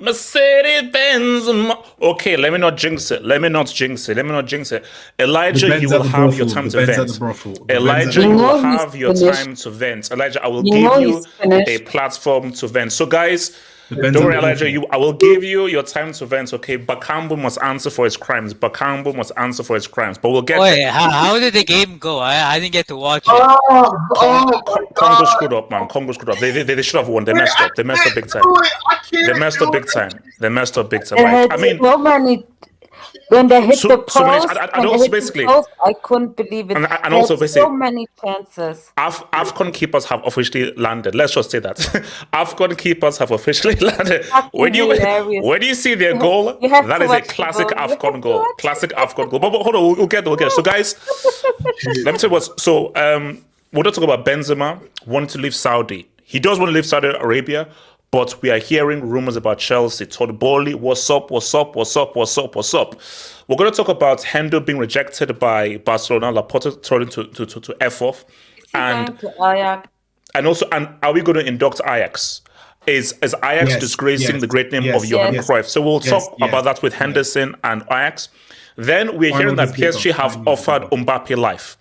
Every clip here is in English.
Mercedes Benzema. Okay, let me not jinx it. Elijah, you will have your time to vent. Elijah, you will have your time to vent. Elijah, I will give you a platform to vent. So, guys, don't worry, Elijah. I will give you your time to vent. Okay, Bakambu must answer for his crimes. But we'll get there. How did the game go? I didn't get to watch it. Congo screwed up, man. They should have won. They messed up. They messed up big time. Like, I mean, so many. When they hit the post, I couldn't believe it. And also, basically, so many chances. Afcon keepers have officially landed. Let's just say that Afcon keepers have officially landed. When you see their goal, that is a classic Afcon goal. But hold on, we'll get there. So, guys, let me tell you what. So, we're going to talk about Benzema wanting to leave Saudi. He does want to leave Saudi Arabia. But we are hearing rumors about Chelsea. Todd Boehly, what's up? We're going to talk about Hendo being rejected by Barcelona, Laporta told him to F off. And also, are we going to induct Ajax? Is Ajax disgracing the great name of Johan Cruyff? So we'll talk about that with Henderson and Ajax. Then we're hearing that PSG have offered Mbappe life.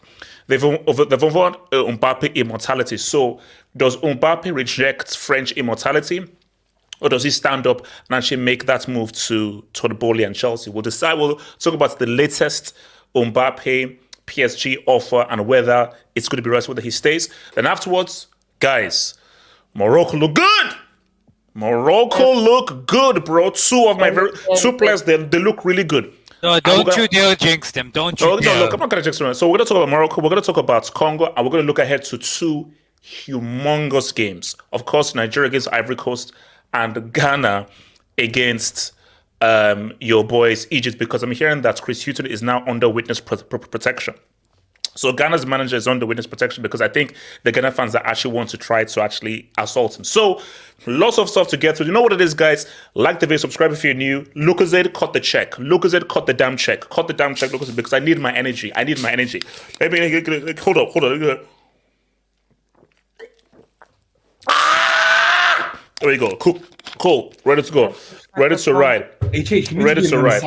They've offered Mbappe immortality. So does Mbappe reject French immortality, or does he stand up and actually make that move to Todd Boehly and Chelsea? We'll decide. We'll talk about the latest Mbappe PSG offer and whether it's going to be right, whether he stays. Then afterwards, guys, Morocco look good. Bro. Two players, they look really good. No, don't you dare jinx them. Don't you dare. No, look, I'm not going to jinx them. So we're going to talk about Morocco, we're going to talk about Congo, and we're going to look ahead to two humongous games. Of course, Nigeria against Ivory Coast and Ghana against your boys, Egypt, because I'm hearing that Chris Hughton is now under witness protection. So Ghana's manager is under witness protection because I think the Ghana fans that actually want to try to actually assault him. So lots of stuff to get through. You know what it is, guys? Like the video, subscribe if you're new. Lucozade, cut the check. Lucozade, cut the damn check. Lucozade, because I need my energy. Let me hold up. There we go. Cool. Ready to go. Ready to ride. Ready to ride.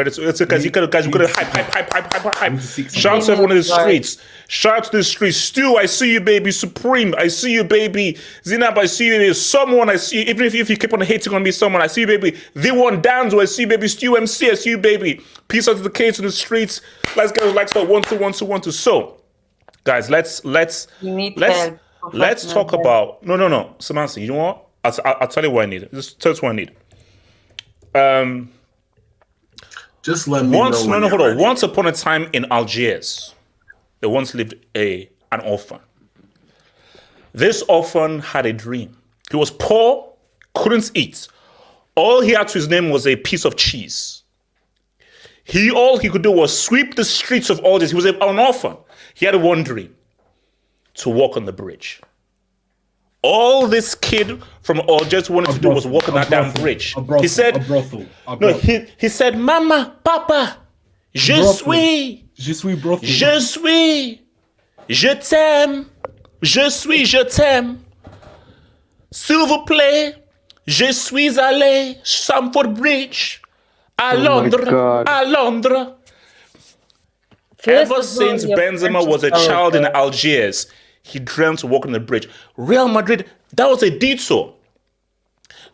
It's because you gotta hype. Shout out to everyone in the streets. Shout out to the streets. Stu, I see you, baby. Supreme, I see you, baby. Zinab, I see you. Someone, I see you. Even if you keep on hating on me, someone, I see you, baby. V1 Danzo, I see you, baby. Stu MC, I see you, baby. Peace out to the kids in the streets. Let's go. Like so. 1 2. So, guys, let's talk about no. Samantha, you know what? I'll tell you what I need. Just tell us what I need. Just let me know. Hold on. Once upon a time in Algiers, there once lived an orphan. This orphan had a dream. He was poor, couldn't eat. All he had to his name was a piece of cheese. All he could do was sweep the streets of Algiers. He was an orphan. He had one dream: to walk on the bridge. All this kid from Algiers wanted to do was walk on that damn bridge. He said, he said, Mama, Papa, je suis brothel. Je t'aime. S'il vous plaît, je suis allé Stamford Bridge à Londres. Ever since Benzema was a child in Algiers, he dreamt of walking the bridge. Real Madrid, that was a detour.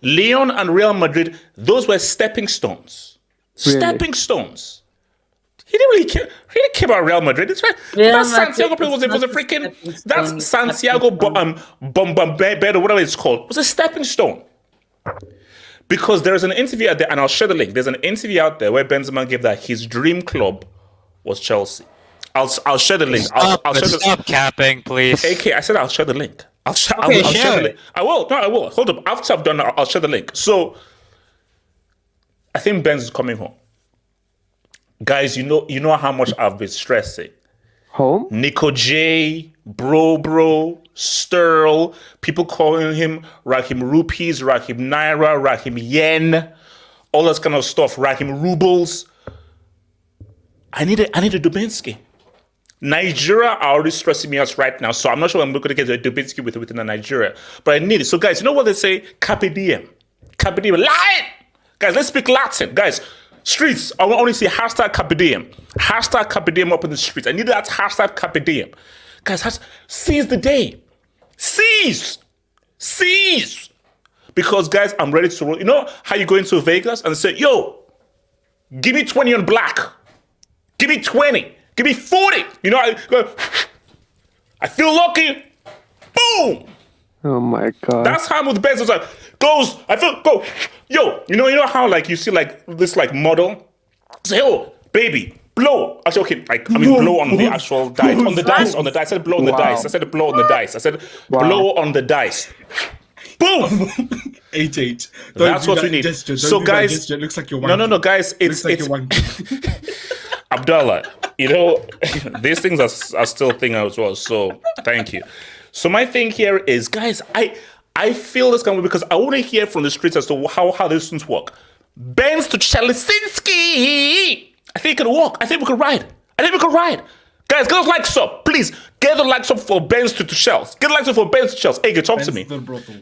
Lyon and Real Madrid, those were stepping stones. Really? Stepping stones. He didn't really care about Real Madrid. It's right. That Santiago play was a freaking. That's Santiago Bombambedo, whatever it's called. Was a stepping stone. Because there's an interview out there, and I'll share the link. There's an interview out there where Benzema gave that his dream club was Chelsea. I'll share the link. Stop capping, please. AK, I said I'll share the link. I'll share the link. I will. No, I will. Hold up. After I've done, I'll share the link. So, I think Benz is coming home. Guys, you know how much I've been stressing. Home? Nico J, Bro, Sterl, people calling him Raheem Rupees, Raheem Naira, Raheem Yen, all this kind of stuff, Raheem Rubles. I need a Dubinsky. Nigeria are already stressing me out right now, so I'm not sure I'm going to get a Dubinsky within Nigeria. But I need it. So guys, you know what they say? Carpe diem. Carpe diem. Latin! Guys, let's speak Latin. Guys, streets, I want to only see hashtag Carpe diem. Hashtag Carpe diem up in the streets. I need that hashtag Carpe diem. Guys, seize the day. Seize. Because guys, I'm ready to roll. You know how you go into Vegas and say, yo, give me 20 on black. Give me 20. Give me 40. You know, I feel lucky. Boom. Oh my God. That's how I'm with Benz. It's like, go. Yo, you know how like you see like this like model? Say, yo, baby, blow. Actually, okay, blow on the actual dice. On the dice. I said blow on the dice. I said blow on the dice. I said blow on the dice. Boom. H. That's what we need. So guys, it looks like you're wanking. No, guys, it's Abdullah, you know, these things are still thing as well. So thank you. So my thing here is, guys, I feel this coming because I want to hear from the streets as to how these things work. Benz to Chelesinski. I think it can work. I think we could ride. Guys, get those likes up. Please, get the likes up for Benz to Chelsea. Get the likes up for Benz to Chelsea. Hey, talk to me.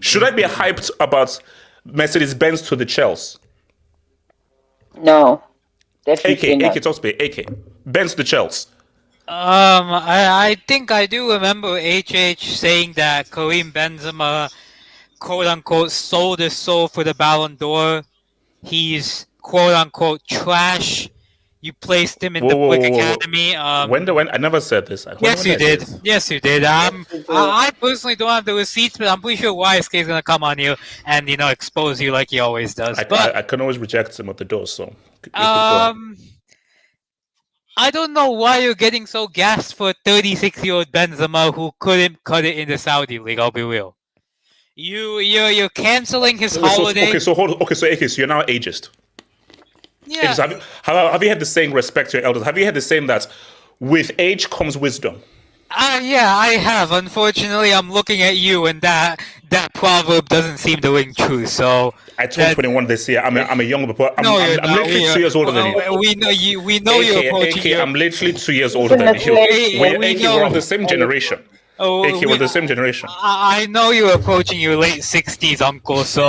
Should I be hyped about Mercedes-Benz to the Chelsea? No. AK, talk to me. AK. Benz to the Chelsea. I think I do remember HH saying that Karim Benzema, quote unquote, sold his soul for the Ballon d'Or. He's quote unquote trash. You placed him in the Ligue Academy. When I never said this. Yes, you did. Yes, you did. I personally don't have the receipts, but I'm pretty sure YSK is gonna come on you and expose you like he always does. I can always reject him at the door. So. I don't know why you're getting so gassed for 36-year-old Benzema who couldn't cut it in the Saudi League. I'll be real. You're canceling his holiday. So you're now ageist. Yeah. Have you had the saying respect your elders? Have you had the saying that with age comes wisdom? Yeah, I have. Unfortunately, I'm looking at you, and that proverb doesn't seem to ring true. So I turned 21 this year. I'm a young boy. I'm literally 2 years older than you. We know you. We know you're approaching. I'm literally 2 years older than you. We're of the same generation. We're the same generation. I know you're approaching your late 60s, uncle. So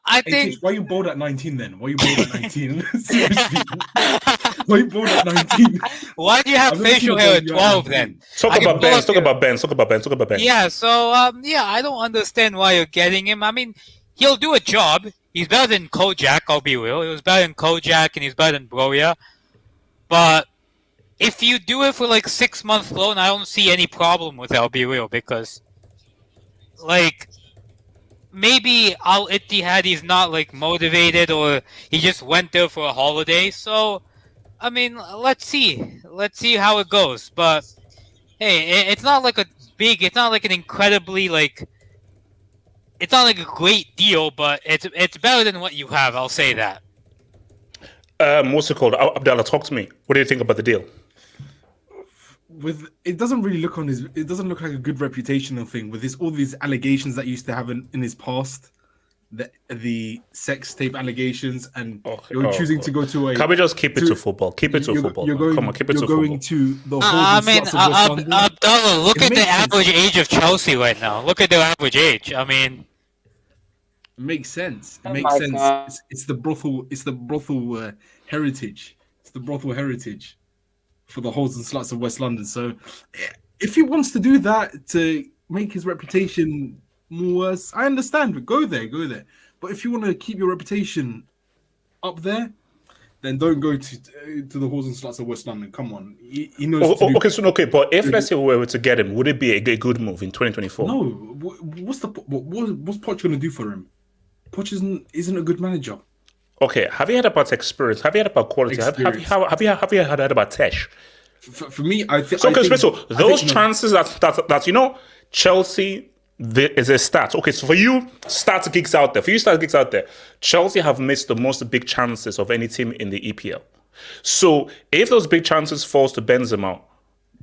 I think. Why are you bold at 19 then? Why are you bold at 19? Seriously. Why are you bold at 19? Why do you have facial hair at 12 then? Talk about Ben. Yeah, so I don't understand why you're getting him. I mean, he'll do a job. He's better than Kojak, I'll be real. He was better than Kojak and he's better than Broja. But if you do it for like 6 months loan, I don't see any problem with it, I'll be real, because maybe Al Ittihad he's not motivated, or he just went there for a holiday. So, I mean, let's see how it goes. But hey, it's not it's not an incredibly it's not a great deal, but it's better than what you have. I'll say that. What's it called? Abdallah, talk to me. What do you think about the deal? It doesn't really look it doesn't look like a good reputational thing with all these allegations that he used to have in his past, the sex tape allegations, and you're choosing to go to a. Can we just keep it to football? Keep it to football. Come on, keep it to football. You're going to the whole. I mean, Abdullah, look at the average age of Chelsea right now. Look at their average age. I mean, it makes sense. It makes sense. It's the brothel. It's the brothel heritage. It's the brothel heritage. for the holes and sluts of West London. So if he wants to do that to make his reputation more worse, I understand. But go there. But if you want to keep your reputation up there, then don't go to the halls and sluts of West London. Come on, he knows. Okay. But if let's say we were to get him, would it be a good move in 2024? No. What's Poch going to do for him? Poch isn't a good manager. Okay. Have you heard about experience? Have you heard about quality? Have you heard about Tesh? For me, I think. Those chances that Chelsea. There is a stat. Okay, so for you, stats geeks out there. Chelsea have missed the most big chances of any team in the EPL. So if those big chances falls to Benzema,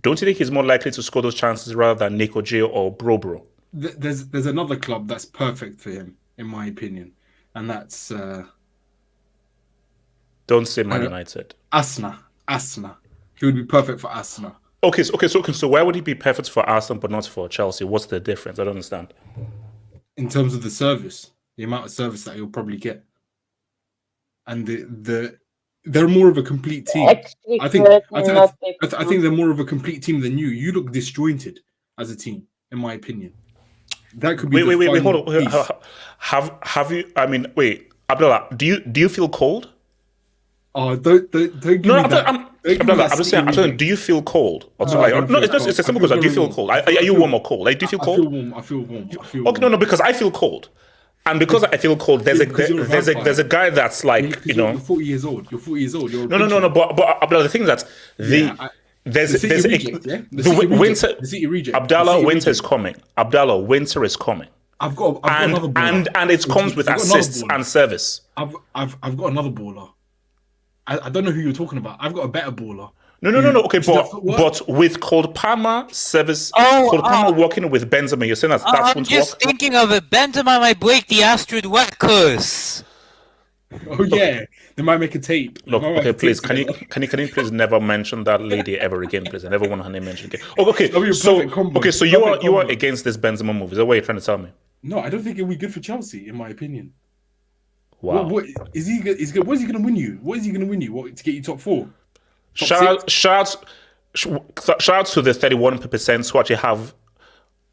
don't you think he's more likely to score those chances rather than Nico J or Bro? There's another club that's perfect for him, in my opinion, and that's. Don't say Man United. Arsenal. He would be perfect for Arsenal. Okay, so why would he be perfect for Arsenal but not for Chelsea? What's the difference? I don't understand. In terms of the amount of service that he'll probably get, and they're more of a complete team. I think they're more of a complete team than you. You look disjointed as a team, in my opinion. That could be. Wait, hold on. Have you? I mean, wait, Abdullah, do you feel cold? Oh, don't give me that. I'm just saying, do you feel cold? It's a simple question. Do you feel cold? Are you warm or cold? Like, do you feel cold? I feel warm. Okay, no, because I feel cold. And because I feel cold, there's a guy that's like, You're 40 years old. You're No. But the thing that there's winter. The City reject. Abdallah, winter is coming. I've got another baller. And it comes with assists and service. I've got another baller. I don't know who you're talking about. I've got a better baller. No. Okay, but with Cole Palmer service, Cole Palmer working with Benzema, you're saying that's I'm won't just work? thinking of it. Benzema might break the Astrid wet curse. Oh yeah, they might make a tape. Look, okay, please, can you please never mention that lady ever again, please? I never want her name mentioned again. Oh, okay, so you are against this Benzema move? Is that what you're trying to tell me? No, I don't think it'll be good for Chelsea, in my opinion. Wow. What is he going to win you? What is he going to win you? What, to get you top 4? Shout out to the 31% who actually have.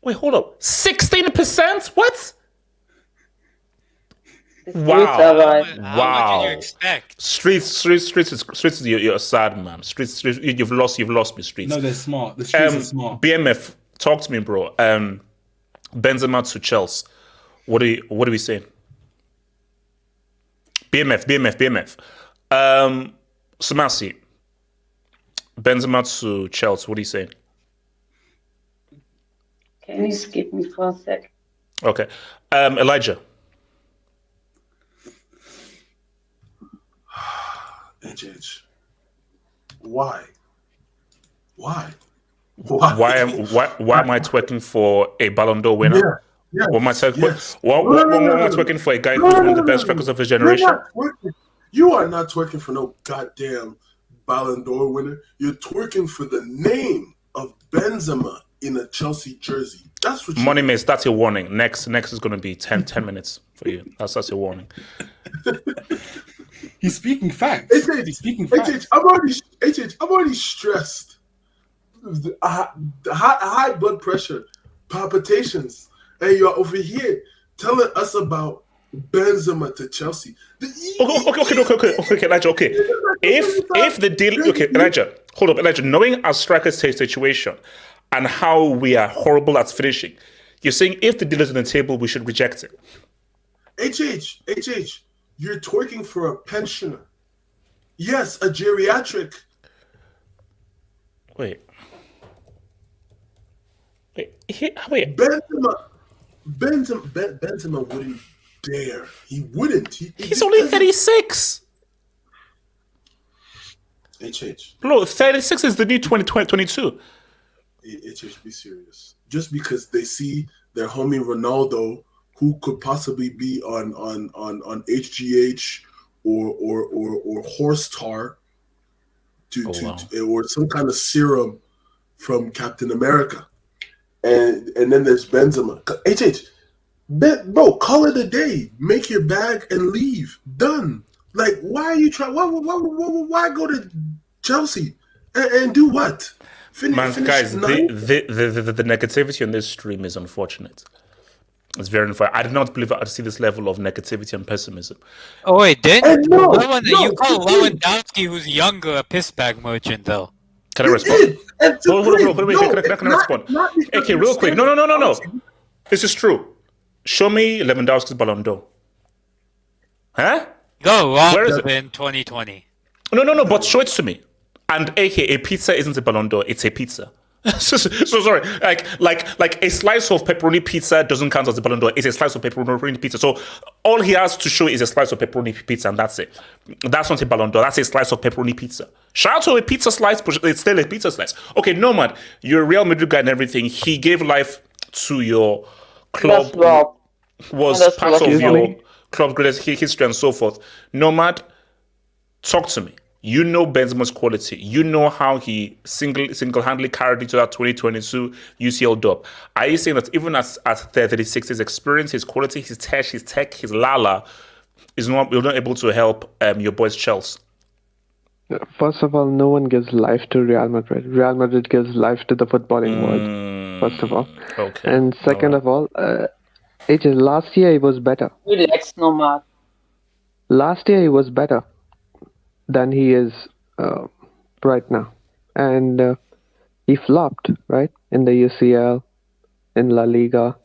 Wait, hold up. 16%? What? Wow. How much did you expect? Streets is you're a sad man. Streets, you've lost me, Streets. No, they're smart. The Streets are smart. BMF, talk to me, bro. Benzema to Chelsea. What are we saying? BMF. Sumasi. Benzema to Chelsea. What are you saying? Can you skip me for a sec? Okay. Elijah. HH. Why am I twerking for a Ballon d'Or winner? Yeah. Why am I twerking for a guy who's one of the best strikers of his generation? You are not twerking for no goddamn Ballon d'Or winner. You're twerking for the name of Benzema in a Chelsea jersey. That's what Money Mates, that's your warning. Next is going to be 10 minutes for you. That's your warning. He's speaking facts. He's speaking facts. I've already stressed the high blood pressure, palpitations, and you're over here telling us about Benzema to Chelsea. Okay, Elijah. Okay, if the deal, okay, Elijah, hold up, Elijah. Knowing our striker's situation and how we are horrible at finishing, you're saying if the deal is on the table, we should reject it. HH, you're twerking for a pensioner. Yes, a geriatric. Wait. Benzema wouldn't dare. He wouldn't. He's only 36. HH. Bro, 36 is the new 2022. HH, be serious. Just because they see their homie Ronaldo, who could possibly be on HGH or horse tar or some kind of serum from Captain America. And then there's Benzema. HH, bro, call it a day. Make your bag and leave. Done. Like, why are you trying? Why go to Chelsea and do what? Guys, the negativity on this stream is unfortunate. It's very unfortunate. I did not believe I'd see this level of negativity and pessimism. Oh wait, you call Lewandowski, who's younger, a pissbag merchant, though? Can I respond? Hold on. Can I respond? Okay, real quick. No. This is true. Show me Lewandowski's Ballon d'Or. Huh? Go wrong in 2020. No, but show it to me. And a pizza isn't a Ballon d'Or, it's a pizza. so sorry, like a slice of pepperoni pizza doesn't count as a Ballon d'Or. It's a slice of pepperoni pizza. So all he has to show is a slice of pepperoni pizza, and that's it. That's not a Ballon d'Or. That's a slice of pepperoni pizza. Shout out to a pizza slice, but it's still a pizza slice. Okay, Nomad, you're a Real Madrid guy and everything. He gave life to your club. Was part of your club's greatest history and so forth. Nomad, talk to me. You know Benzema's quality. You know how he single-handedly carried into that 2022 UCL dub. Are you saying that even at 36, his experience, his quality, his tech, his lala, you're not able to help your boys Chelsea? First of all, no one gives life to Real Madrid. Real Madrid gives life to the footballing world, first of all. Okay. And second of all, last year he was better. Relax, Nomad. Last year he was better than he is right now. And he flopped, right? In the UCL, in La Liga.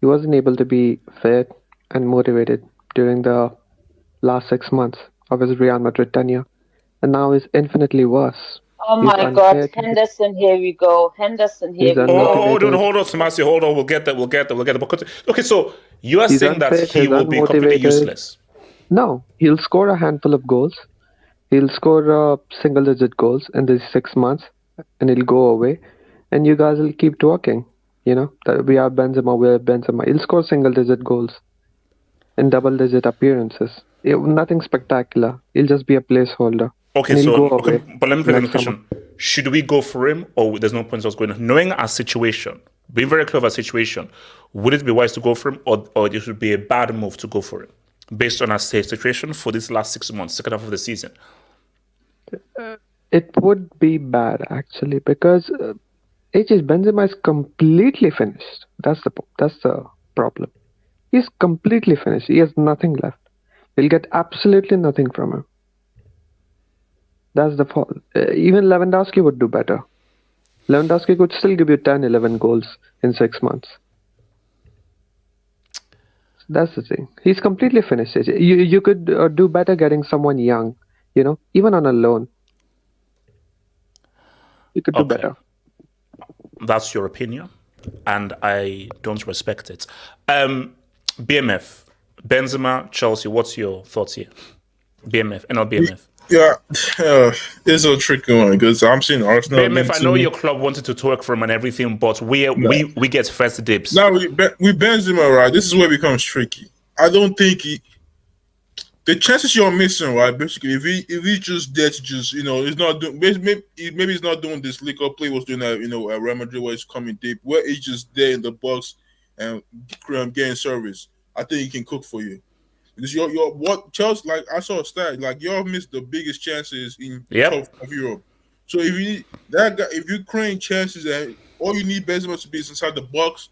He wasn't able to be fit and motivated during the last 6 months of his Real Madrid tenure. And now he's infinitely worse. Oh my God, Henderson, here we go. Henderson, here we go. Hold on, Samasi, hold on. We'll get that. Okay, so you are saying that he will be completely useless? No, he'll score a handful of goals. He'll score single-digit goals in these 6 months, and he'll go away. And you guys will keep talking. You know, that we are Benzema. He'll score single-digit goals in double-digit appearances. Nothing spectacular. He'll just be a placeholder. Okay, but let me put the question. Should we go for him, or there's no point in us going? Knowing our situation, being very clear of our situation, would it be wise to go for him, or it should be a bad move to go for him, based on our situation for this last 6 months, second half of the season? It would be bad, actually, because Benzema is completely finished. That's the problem. He's completely finished. He has nothing left. He'll get absolutely nothing from him. That's the fault. Even Lewandowski would do better. Lewandowski could still give you 10, 11 goals in 6 months. That's the thing. He's completely finished. You could do better getting someone young, even on a loan. You could do better. That's your opinion, and I don't respect it. BMF, Benzema, Chelsea, what's your thoughts here? BMF, BMF. Yeah, it's a tricky one because I'm seeing Arsenal. BMF, I know your club wanted to talk for him and everything, but we get first dibs. Now with Benzema, right? This is where it becomes tricky. I don't think the chances you're missing, right? Basically, if he just there to just he's not doing maybe he's not doing this Ligue play was doing that at Real Madrid where he's coming deep, where he's just there in the box and getting service. I think he can cook for you. Because what Chelsea, like I saw a stat, like y'all missed the biggest chances in top of Europe. So if you create chances and all you need Benzema to be is inside the box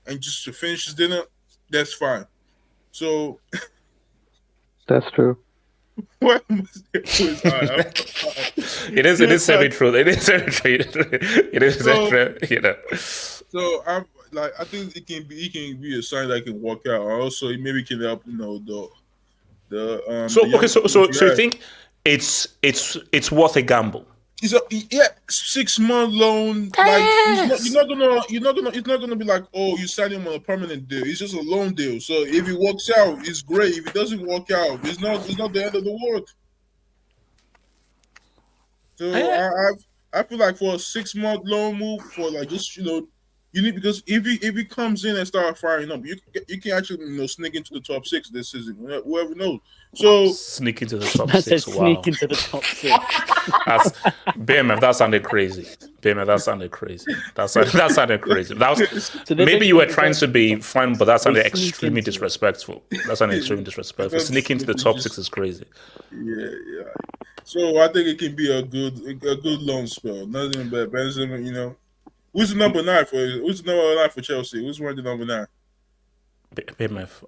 and just to finish his dinner, that's fine. So that's true. What? It is very true. It is very true. It is very true. So I think he can be a sign that can work out. Also, maybe can help. So you think it's worth a gamble? It's a 6 month loan. Like you're not gonna be like, oh, you sign him on a permanent deal. It's just a loan deal. So if it works out, it's great. If it doesn't work out, it's not the end of the world. So I feel like for a 6 month loan move for like just you need, because if he comes in and start firing up, you can actually sneak into the top 6 this season. Whoever knows. So sneak into the top 6. Wow. Sneak into the top 6. BMF, that sounded crazy. Damn, that sounded crazy. That sounded crazy. That was, so maybe you were trying to be fun, but that sounded extremely disrespectful. That sounded extremely disrespectful. Sneaking into the top 6 is crazy. Yeah. So I think it can be a good loan spell. Nothing but Benzema, you know. Who's the number 9 for Chelsea? Who's wearing the number 9? BMF.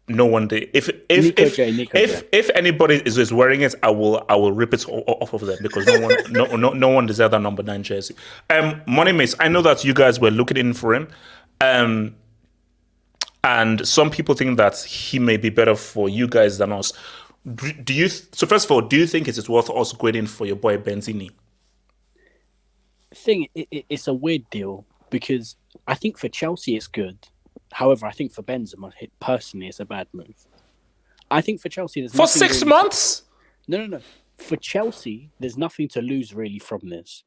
No one did. If anybody is wearing it, I will rip it off of them because no one deserves that number 9 jersey. Money Mace, I know that you guys were looking in for him, and some people think that he may be better for you guys than us. So first of all, do you think it is worth us going in for your boy Benzini? It's a weird deal because I think for Chelsea it's good. However, I think for Benzema, personally, it's a bad move. I think for Chelsea, there's for 6 months. No. For Chelsea, there's nothing to lose really from this.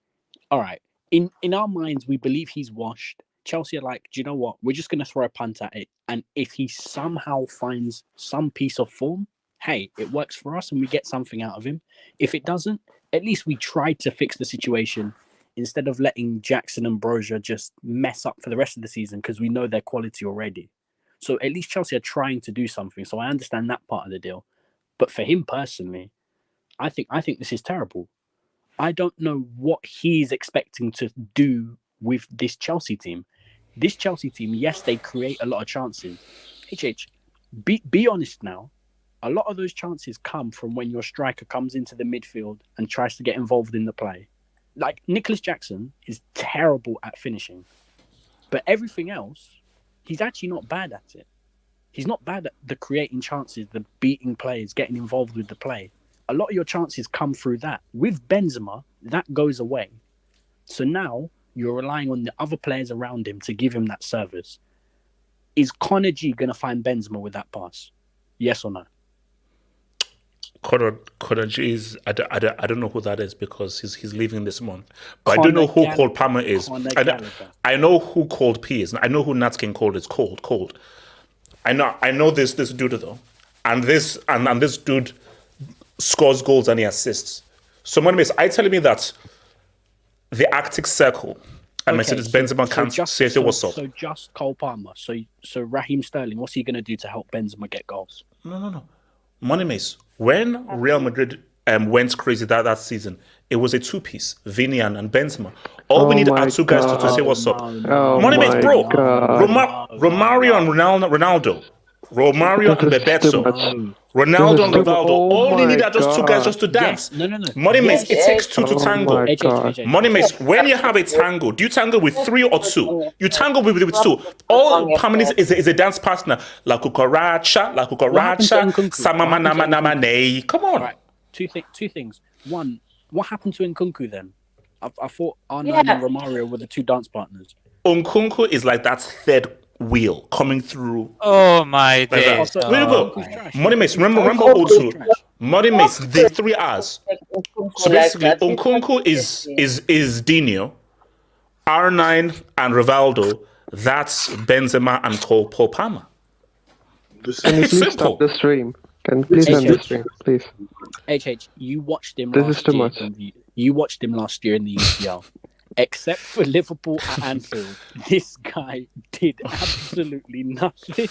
All right, in our minds, we believe he's washed. Chelsea are like, do you know what? We're just going to throw a punt at it, and if he somehow finds some piece of form, hey, it works for us, and we get something out of him. If it doesn't, at least we tried to fix the situation. Instead of letting Jackson and Brozier just mess up for the rest of the season because we know their quality already. So at least Chelsea are trying to do something. So I understand that part of the deal. But for him personally, I think this is terrible. I don't know what he's expecting to do with this Chelsea team. This Chelsea team, yes, they create a lot of chances. Be honest now. A lot of those chances come from when your striker comes into the midfield and tries to get involved in the play. Like, Nicholas Jackson is terrible at finishing. But everything else, he's actually not bad at it. He's not bad at the creating chances, the beating players, getting involved with the play. A lot of your chances come through that. With Benzema, that goes away. So now you're relying on the other players around him to give him that service. Is Connor G going to find Benzema with that pass? Yes or no? Connor G is I don't know who that is because he's leaving this month. But I don't know who Cole Palmer is. I know who Cold P is. I know who Nat King Cole is. Cold. I know this dude though, and this dude scores goals and he assists. So are you telling me that the Arctic Circle and Mercedes Benzema can't say what's up? So just Cole Palmer. So Raheem Sterling, what's he going to do to help Benzema get goals? No. Money Mace, when Real Madrid went crazy that season, it was a two-piece, Vini and Benzema. All we need are two guys to say what's up. Money Mace, bro. Romario and Ronaldo. Romario and Bebeto. Ronaldo and Rivaldo. All you need are just two guys just to dance. No. Money Mace, it takes two to tango. Money Mace, when you have a tango, do you tango with 3 or 2? You tango with 2. All Palmer is a dance partner. La cucaracha, samamanamanamane. Come on. Right. Two things. One, what happened to Nkunku then? I thought R9 and Romario were the 2 dance partners. Nkunku is like that third wheel coming through. Oh my days. Money Mace, remember O2. Money Mace, the 3 R's. So basically, Nkunku is Dino, R9 and Rivaldo. That's Benzema and Paul Palmer. Can you please stop the stream? Can you please end the stream, please? HH, you watched him this is too much. You watched him last year in the UCL. Except for Liverpool at Anfield, this guy did absolutely nothing.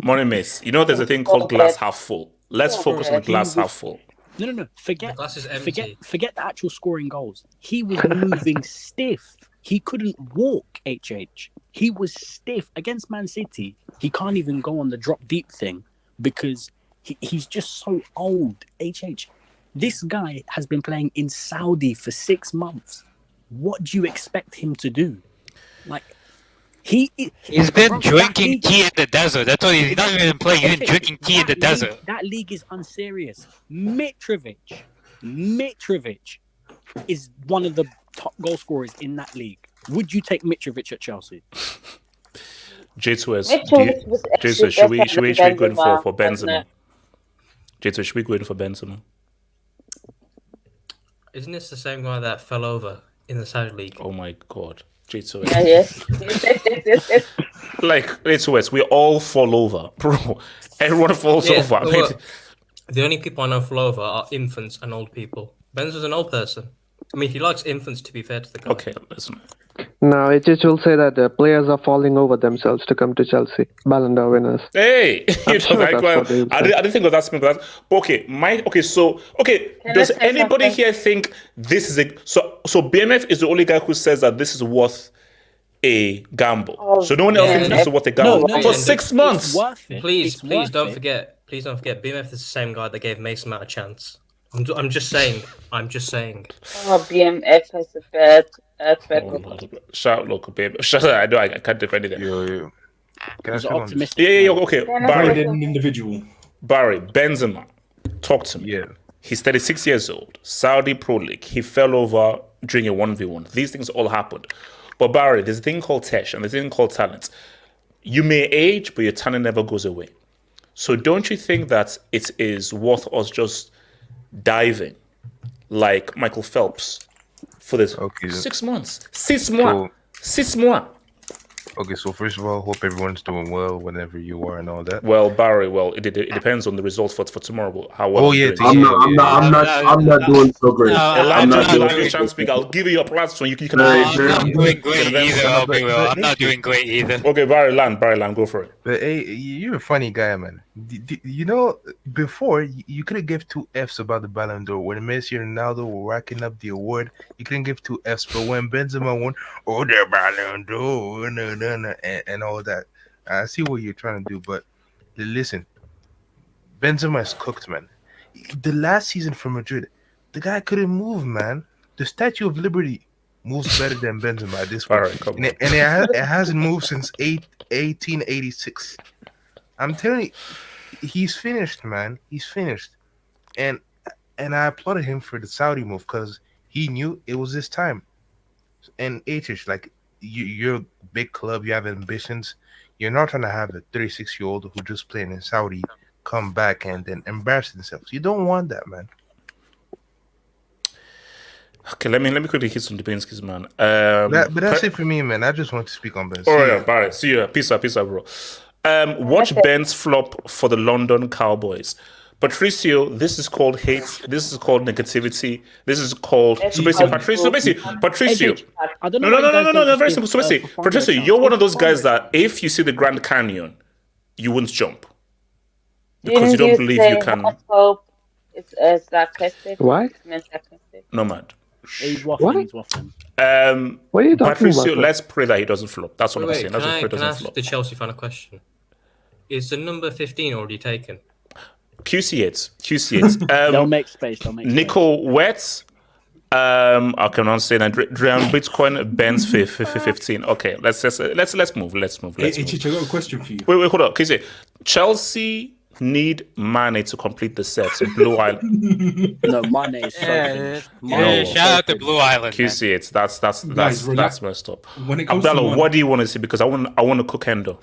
Money Mace, you know there's a thing called glass half full. Let's focus on glass half full. No. Forget the actual scoring goals. He was moving stiff. He couldn't walk, HH. He was stiff. Against Man City, he can't even go on the drop deep thing because he's just so old, HH. This guy has been playing in Saudi for 6 months. What do you expect him to do? Like, he's been drinking tea in the desert. That's what he's not even playing. He's been drinking tea in the desert. That league is unserious. Mitrovic is one of the top goal scorers in that league. Would you take Mitrovic at Chelsea? J2S, should we go in for Benzema? J2, should we go in for Benzema? Isn't this the same guy that fell over in the Saudi League? Oh my God. J2S. Yes. Like, J2S, we all fall over. Bro, everyone falls over. Well, the only people I know fall over are infants and old people. Benzema's an old person. I mean, he likes infants, to be fair to the guy. Okay, listen. No, it just will say that the players are falling over themselves to come to Chelsea. Ballon d'Or winners. Hey, I'm sure that's what they will I say. didn't think of that simple. But okay, does anybody here think this is so BMF is the only guy who says that this is worth a gamble? So no one else thinks this is worth a gamble for 6 months. It's worth it. Please don't forget. BMF is the same guy that gave Mason Mount a chance. I'm just saying. Oh, BMF has a bad record. Shout local babe. Shut up, I know I can't defend it. Yo. Can I speak on this? Optimistic. Yeah, okay. Barry, an individual. Barry, Benzema, talk to me. Yeah. He's 36 years old. Saudi Pro League. He fell over during a 1v1. These things all happened. But Barry, there's a thing called Tesh and there's a thing called talent. You may age, but your talent never goes away. So don't you think that it is worth us just diving like Michael Phelps for this 6 months? 6 months. 6 months. Okay, so first of all, hope everyone's doing well whenever you are and all that. Well, Barry, it depends on the results for tomorrow. How well? I'm not doing so great. Elijah, chance speak. I'll give you your platform. You can. I'm not doing great either. I'm not doing great either. Okay, Barry Land, go for it. But hey, you're a funny guy, man. You know, before you could have give 2 Fs about the Ballon d'Or. When Messi and Ronaldo were racking up the award, you couldn't give 2 Fs. But when Benzema won, the Ballon d'Or, and all that. I see what you're trying to do, but listen, Benzema is cooked, man. The last season for Madrid, the guy couldn't move, man. The Statue of Liberty moves better than Benzema at this point. All right, it hasn't moved since 1886. I'm telling you, he's finished, man. He's finished. And I applauded him for the Saudi move because he knew it was his time. And HH, like, you're a big club, you have ambitions. You're not trying to have a 36-year-old who just playing in Saudi come back and then embarrass themselves. You don't want that, man. Okay, let me quickly hit some Dubinsky's, man. But that's it for me, man. I just want to speak on Ben. Oh yeah, bye. See you. Peace out, bro. Watch Ben's flop for the London Cowboys. Patricio, this is called hate. This is called negativity. This is called Patricio. I don't know. No. Very simple. So basically, Patricio, you're one of those guys that if you see the Grand Canyon, you won't jump because you don't believe you can. It's sarcastic. Why? No, man. He's What? waffling. What are you talking Patricio, about? let's pray that he doesn't flop. That's what I'm saying. Can Let's just pray I he doesn't ask flop. the Chelsea fan a question? Is the number 15 already taken? QC8. They'll make space. Nico Wetz. I can not say that. Drian Bitcoin. Ben's 15. Okay, let's move. Hey, Chich, I got a question for you. Wait, hold on. QC. Chelsea need Mane to complete the set. Blue Island. No, Mane is so finished. Shout out to Blue Island. QC8. That's messed up. When it comes Abdallah, to what do you want to see? Because I want to cook Hendo.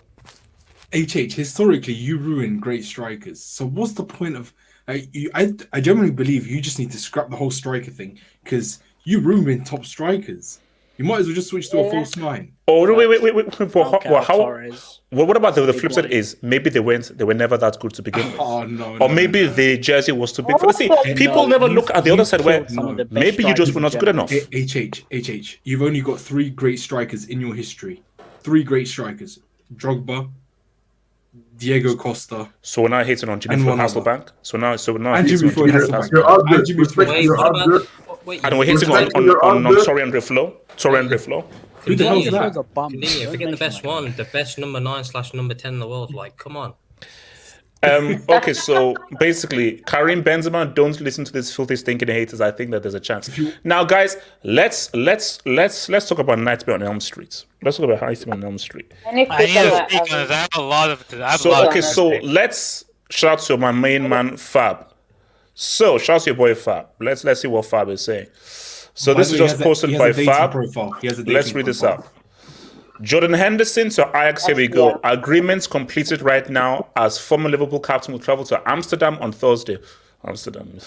HH, historically, you ruin great strikers. So what's the point of... I genuinely believe you just need to scrap the whole striker thing because you ruin top strikers. You might as well just switch to a false 9. Oh, no, wait. What about the flip side boy. is maybe they were never that good to begin with. Oh, no. Or maybe the jersey was too big. See, people never look at the other side where maybe you just were not good enough. HH, you've only got 3 great strikers in your history. 3 great strikers. Drogba, Diego Costa. So we're now hating on Jimmy Floyd Hasselbank. So now and Jimmy Floyd Hasselbank. You're all good. And we're hating on Torre Andre Flo. Who the hell is that? Forget the best one, the best number 9/number 10 in the world. Like, come on. Okay, so basically, Karim Benzema, don't listen to these filthy stinking haters. I think that there's a chance. Now, guys, let's talk about Nightmare on Elm Street. Let's talk about Nightmare on Elm Street. I need to speak on this. I have a lot of. So let's shout out to my main man Fab. So shout out to your boy Fab. Let's see what Fab is saying. So this is just posted by Fab. Let's read this out. Jordan Henderson to Ajax, here we go. Agreements completed right now as former Liverpool captain will travel to Amsterdam on Thursday. Amsterdam.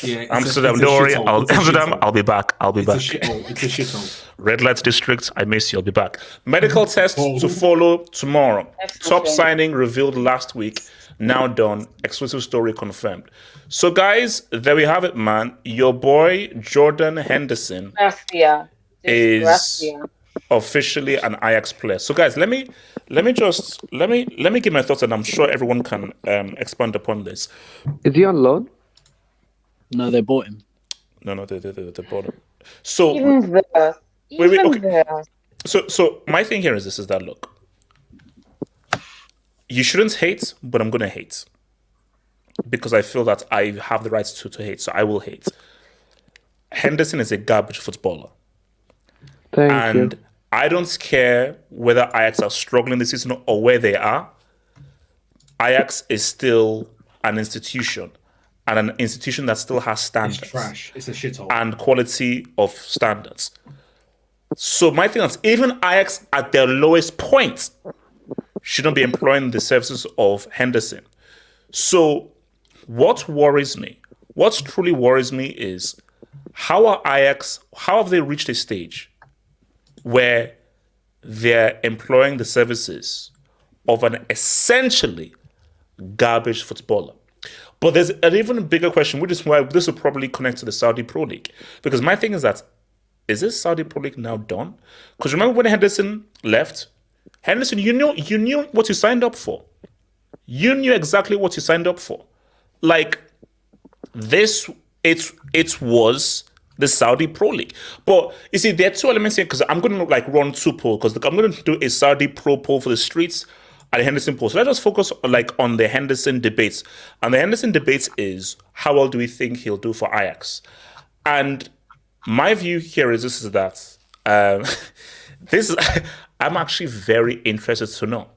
Yeah, Amsterdam, don't worry. Amsterdam, I'll be back. It's a shithole. It's a shithole. Red Light District, I miss you. I'll be back. Medical tests to follow tomorrow. Top signing revealed last week. Now done. Exclusive story confirmed. So, guys, there we have it, man. Your boy Jordan Henderson is officially an Ajax player. So, guys, let me give my thoughts, and I'm sure everyone can expand upon this. Is he on loan? No, they bought him. No, they bought him. So wait, okay. So my thing here is that look, you shouldn't hate, but I'm gonna hate because I feel that I have the right to hate, so I will hate. Henderson is a garbage footballer. Thank you. I don't care whether Ajax are struggling this season or where they are. Ajax is still an institution, and an institution that still has standards. It's trash. It's a shithole. And quality of standards. So my thing is, even Ajax at their lowest point shouldn't be employing the services of Henderson. So what truly worries me is how have they reached a stage where they're employing the services of an essentially garbage footballer? But there's an even bigger question, which is why this will probably connect to the Saudi Pro League. Because my thing is that, is this Saudi Pro League now done? Because remember when Henderson left? Henderson, you knew what you signed up for. You knew exactly what you signed up for. Like, it was the Saudi Pro League. But you see, there are two elements here, because I'm going to run two polls, because I'm going to do a Saudi Pro poll for the streets and the Henderson poll. So let us focus on the Henderson debates. And the Henderson debates is, how well do we think he'll do for Ajax? And my view here is that I'm actually very interested to know,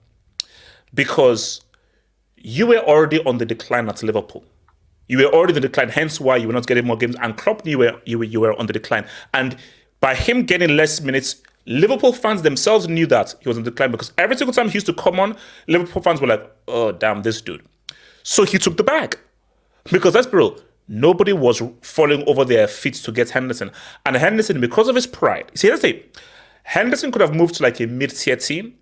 because you were already on the decline at Liverpool. You were already on the decline, hence why you were not getting more games. And Klopp knew you were on the decline. And by him getting less minutes, Liverpool fans themselves knew that he was on the decline, because every single time he used to come on, Liverpool fans were like, oh, damn, this dude. So he took the bag. Because let's be real, nobody was falling over their feet to get Henderson. And Henderson, because of his pride, see, let's say, Henderson could have moved to a mid-tier team,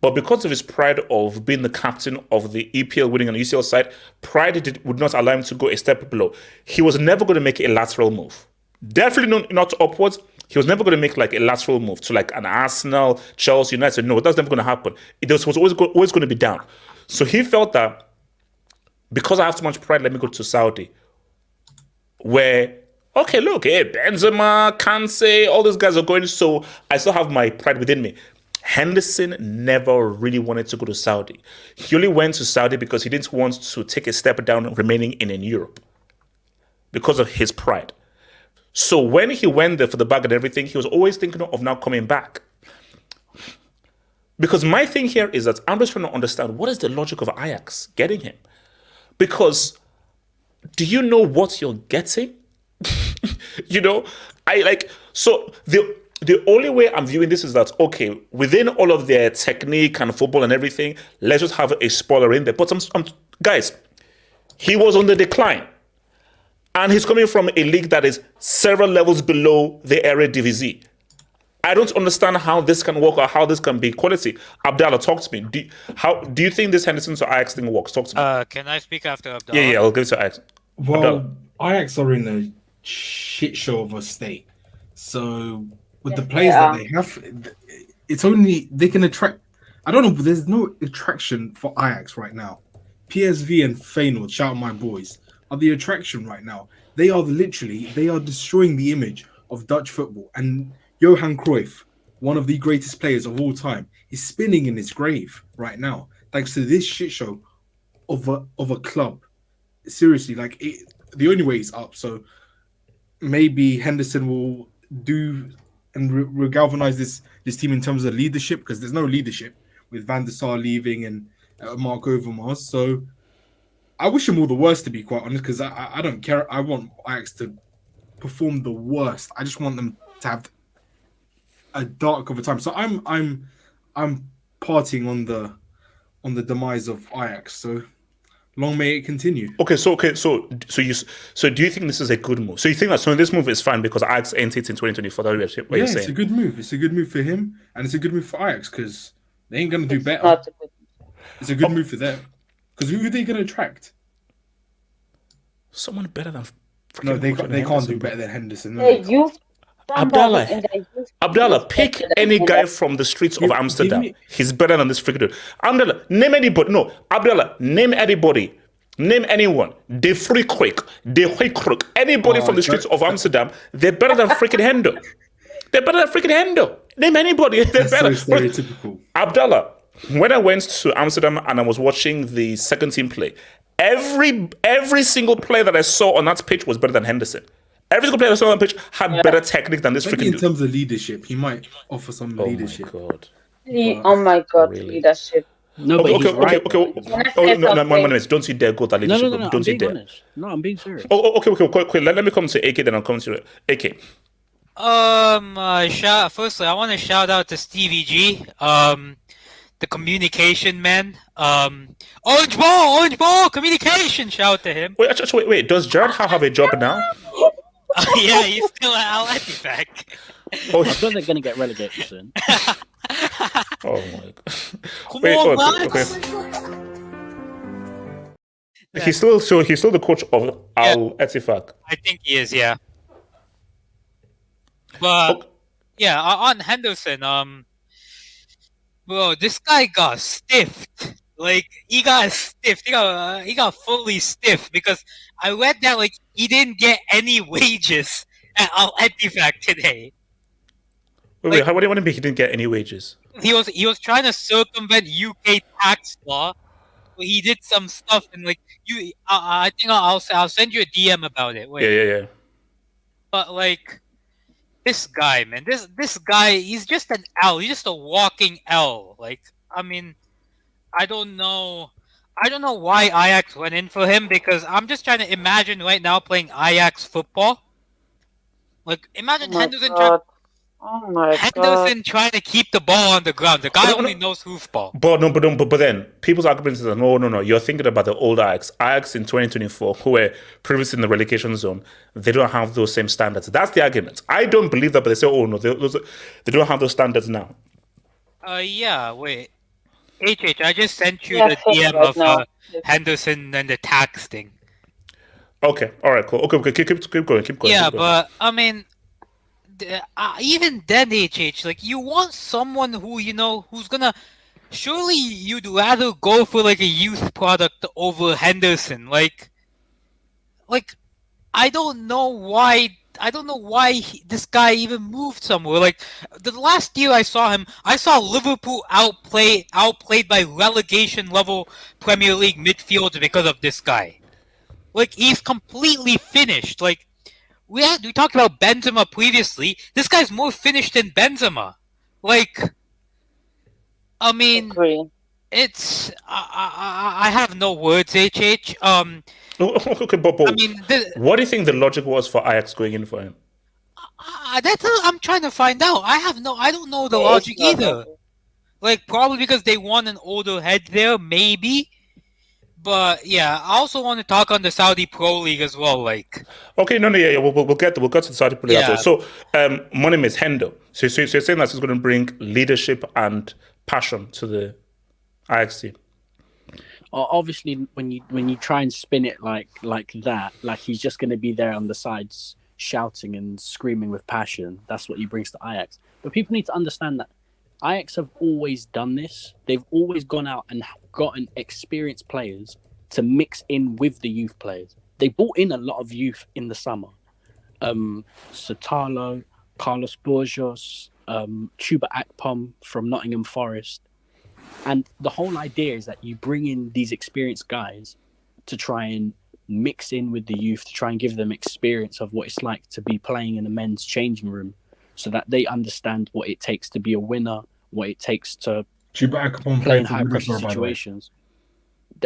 but because of his pride of being the captain of the EPL winning on the UCL side, pride would not allow him to go a step below. He was never going to make a lateral move. Definitely not upwards. He was never going to make a lateral move to an Arsenal, Chelsea, United. No, that's never going to happen. It was always going to be down. So he felt that because I have too much pride, let me go to Saudi, where, okay, look, hey, Benzema, Kanse, all those guys are going, so I still have my pride within me. Henderson never really wanted to go to Saudi. He only went to Saudi because he didn't want to take a step down remaining in Europe because of his pride. So when he went there for the bag and everything, he was always thinking of now coming back. Because my thing here is that I'm just trying to understand, what is the logic of Ajax getting him? Because do you know what you're getting? So the only way I'm viewing this is that, okay, within all of their technique and football and everything, let's just have a spoiler in there. But guys, he was on the decline. And he's coming from a league that is several levels below the Eredivisie. I don't understand how this can work or how this can be quality. Abdallah, talk to me. Do you think this Henderson to Ajax thing works? Talk to me. Can I speak after Abdallah? Yeah, I'll give it to Ajax. Well, Abdallah. Ajax are in a shit show of a state. So with the players that they have, it's only they can attract. I don't know, but there's no attraction for Ajax right now. PSV and Feyenoord, shout out my boys, are the attraction right now. They are destroying the image of Dutch football. And Johan Cruyff, one of the greatest players of all time, is spinning in his grave right now, thanks to this shit show of a club. Seriously, the only way is up. So maybe Henderson will do and galvanize this team in terms of leadership, because there's no leadership with Van der Sar leaving and Mark Overmars. So I wish him all the worst, to be quite honest, because I don't care. I want Ajax to perform the worst. I just want them to have a dark of a time. So I'm partying on the demise of Ajax. So Long may it continue. So do you think this is a good move? So you think that this move is fine because Ajax entered in 2024? That's what you're saying? It's a good move. It's a good move for him, and it's a good move for Ajax because they ain't gonna do better. It's a good move for them because who are they gonna attract? Someone better than. No, they can't do better than Henderson. No, Abdallah, pick any guy from the streets of Amsterdam. He's better than this freaking dude. Abdallah, name anybody. No, Abdallah, name anybody. Name anyone. De Freekwijk, De Hoekroek, anybody from the streets of Amsterdam. They're better than freaking Hendo. They're better than freaking Hendo. Name anybody. They're better. So stereotypical. Abdallah, when I went to Amsterdam and I was watching the second team play, every single player that I saw on that pitch was better than Henderson. Every single player that I saw on that pitch had better technique than this freaking dude. In terms of leadership, he might offer some leadership. Oh my God, really? Leadership. No, but he's right. No, don't you dare go that leadership. No, don't you dare. Honest. No, I'm being serious. Quick. Let me come to AK, then I'll come to AK. Firstly, I want to shout out to Stevie G, the communication man. Orange ball, communication. Shout to him. Wait. Does Jared have a job now? Yeah, he's still at Al Ettifaq. I thought they're gonna get relegated soon. Oh my God! He's still the coach of Al Ettifaq. I think he is, yeah. But yeah, on Henderson, bro, this guy got stiffed. Like he got stiffed. He got fully stiffed because I read that like he didn't get any wages at Al Ettifaq today. Wait, how do you want to be? He didn't get any wages. He was trying to circumvent UK tax law. He did some stuff and like you. I think I'll send you a DM about it. Wait. Yeah. But like this guy, man, this guy, he's just an L. He's just a walking L. Like I mean, I don't know why Ajax went in for him because I'm just trying to imagine right now playing Ajax football. Like imagine Henderson trying to keep the ball on the ground. The guy only knows hoofball. But then people's argument is that no. You're thinking about the old Ajax. Ajax in 2024, who were previously in the relegation zone, they don't have those same standards. That's the argument. I don't believe that, but they say, oh no, they don't have those standards now. Yeah. Wait. HH, I just sent you the DM of Henderson and the tax thing. Okay. All right. Cool. Okay. Keep going. Yeah, but I mean. Even then, HH, like you want someone who who's gonna. Surely you'd rather go for like a youth product over Henderson. Like I don't know why. This guy even moved somewhere. Like the last year I saw him, I saw Liverpool outplayed by relegation level Premier League midfielders because of this guy. Like he's completely finished. Like. We talked about Benzema previously. This guy's more finished than Benzema. Like, I mean, it's I have no words. HH. Okay, but I mean, what do you think the logic was for Ajax going in for him? That's I'm trying to find out. I don't know the logic either. Like, probably because they want an older head there, maybe. But yeah, I also want to talk on the Saudi Pro League as well. Like, okay, yeah, we'll get to the Saudi Pro League as well. So, Monim is Hendo. So you're saying that he's going to bring leadership and passion to the Ajax team. Obviously, when you try and spin it like that, like he's just going to be there on the sides shouting and screaming with passion. That's what he brings to Ajax. But people need to understand that Ajax have always done this. They've always gone out and gotten experienced players to mix in with the youth players. They brought in a lot of youth in the summer. Sotalo, Carlos Borges, Chuba Akpom from Nottingham Forest. And the whole idea is that you bring in these experienced guys to try and mix in with the youth, to try and give them experience of what it's like to be playing in a men's changing room so that they understand what it takes to be a winner, what it takes to play in high-pressure situations.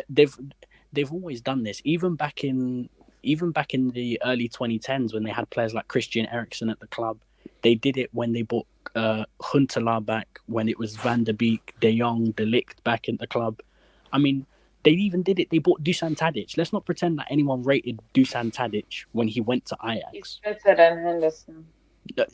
They've always done this, even back in the early 2010s when they had players like Christian Eriksen at the club. They did it when they brought Huntelaar back, when it was Van der Beek, De Jong, De Ligt back in the club. I mean, They even did it. They bought Dusan Tadic. Let's not pretend that anyone rated Dusan Tadic when he went to Ajax. He's better than Henderson.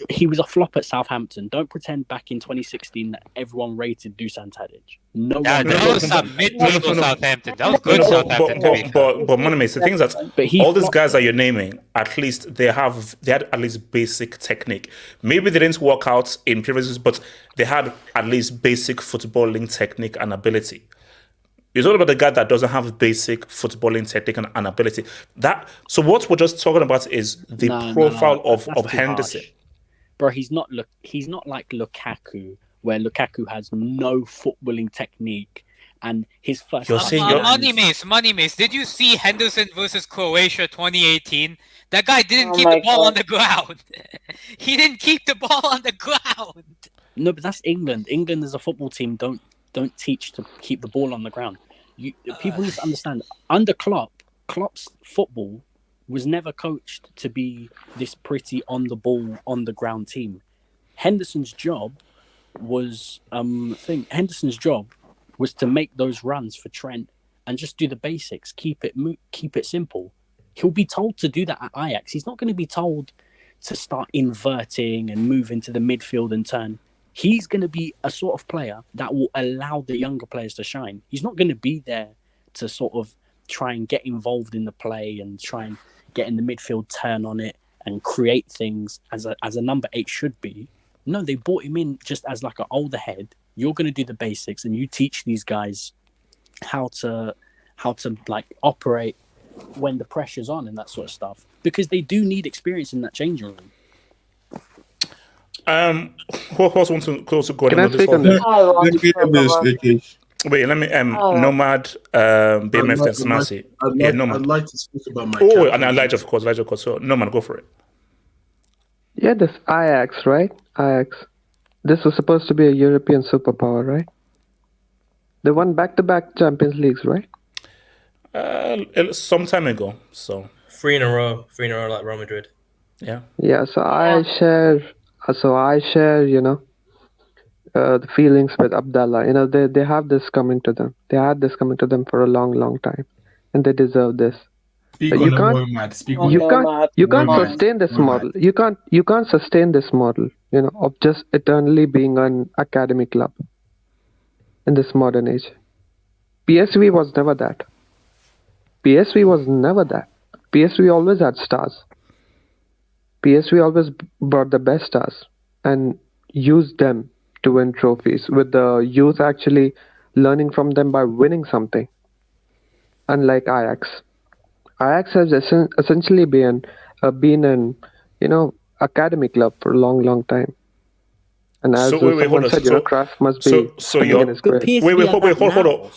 He was a flop at Southampton. Don't pretend back in 2016 that everyone rated Dusan Tadic. No Yeah, one. that was some mid-table Southampton. That was good Southampton. But Monime, the thing is that all these guys that you're naming, at least they had at least basic technique. Maybe they didn't work out in previous years, but they had at least basic footballing technique and ability. It's all about the guy that doesn't have basic footballing technique and ability. So what we're just talking about is the profile of Henderson. Harsh. Bro, he's not like Lukaku, where Lukaku has no footballing technique and his first. Money Mace. Did you see Henderson versus Croatia 2018? That guy didn't keep the ball on the ground. He didn't keep the ball on the ground. No, but that's England. England as a football team don't teach to keep the ball on the ground. People need to understand. Under Klopp's football was never coached to be this pretty on the ball, on the ground team. Henderson's job was to make those runs for Trent and just do the basics, keep it simple. He'll be told to do that at Ajax. He's not going to be told to start inverting and move into the midfield and turn. He's going to be a sort of player that will allow the younger players to shine. He's not going to be there to sort of try and get involved in the play and try and get in the midfield, turn on it and create things as a number 8 should be. No, they brought him in just as like an older head. You're going to do the basics and you teach these guys how to like operate when the pressure's on and that sort of stuff, because they do need experience in that changing room. Who else wants to go Can I speak on this? Wait, let me Nomad, BMF, and Sanasi. I'd like to speak about my and Elijah, of course. So Nomad, go for it. Yeah, this Ajax, right? Ajax. This was supposed to be a European superpower, right? They won back-to-back Champions Leagues, right? Some time ago. So 3 in a row, like Real Madrid. Yeah. Yeah. So I share, the feelings with Abdallah. They have this coming to them. They had this coming to them for a long, long time, and they deserve this. You can't sustain this model. You can't sustain this model, of just eternally being an academy club in this modern age. PSV was never that. PSV always had stars. PSV always brought the best stars and used them to win trophies, with the youth actually learning from them by winning something. Unlike Ajax. Ajax has essentially been an academy club for a long, long time. And as someone said, Cruyff must be in his grave. Hold on.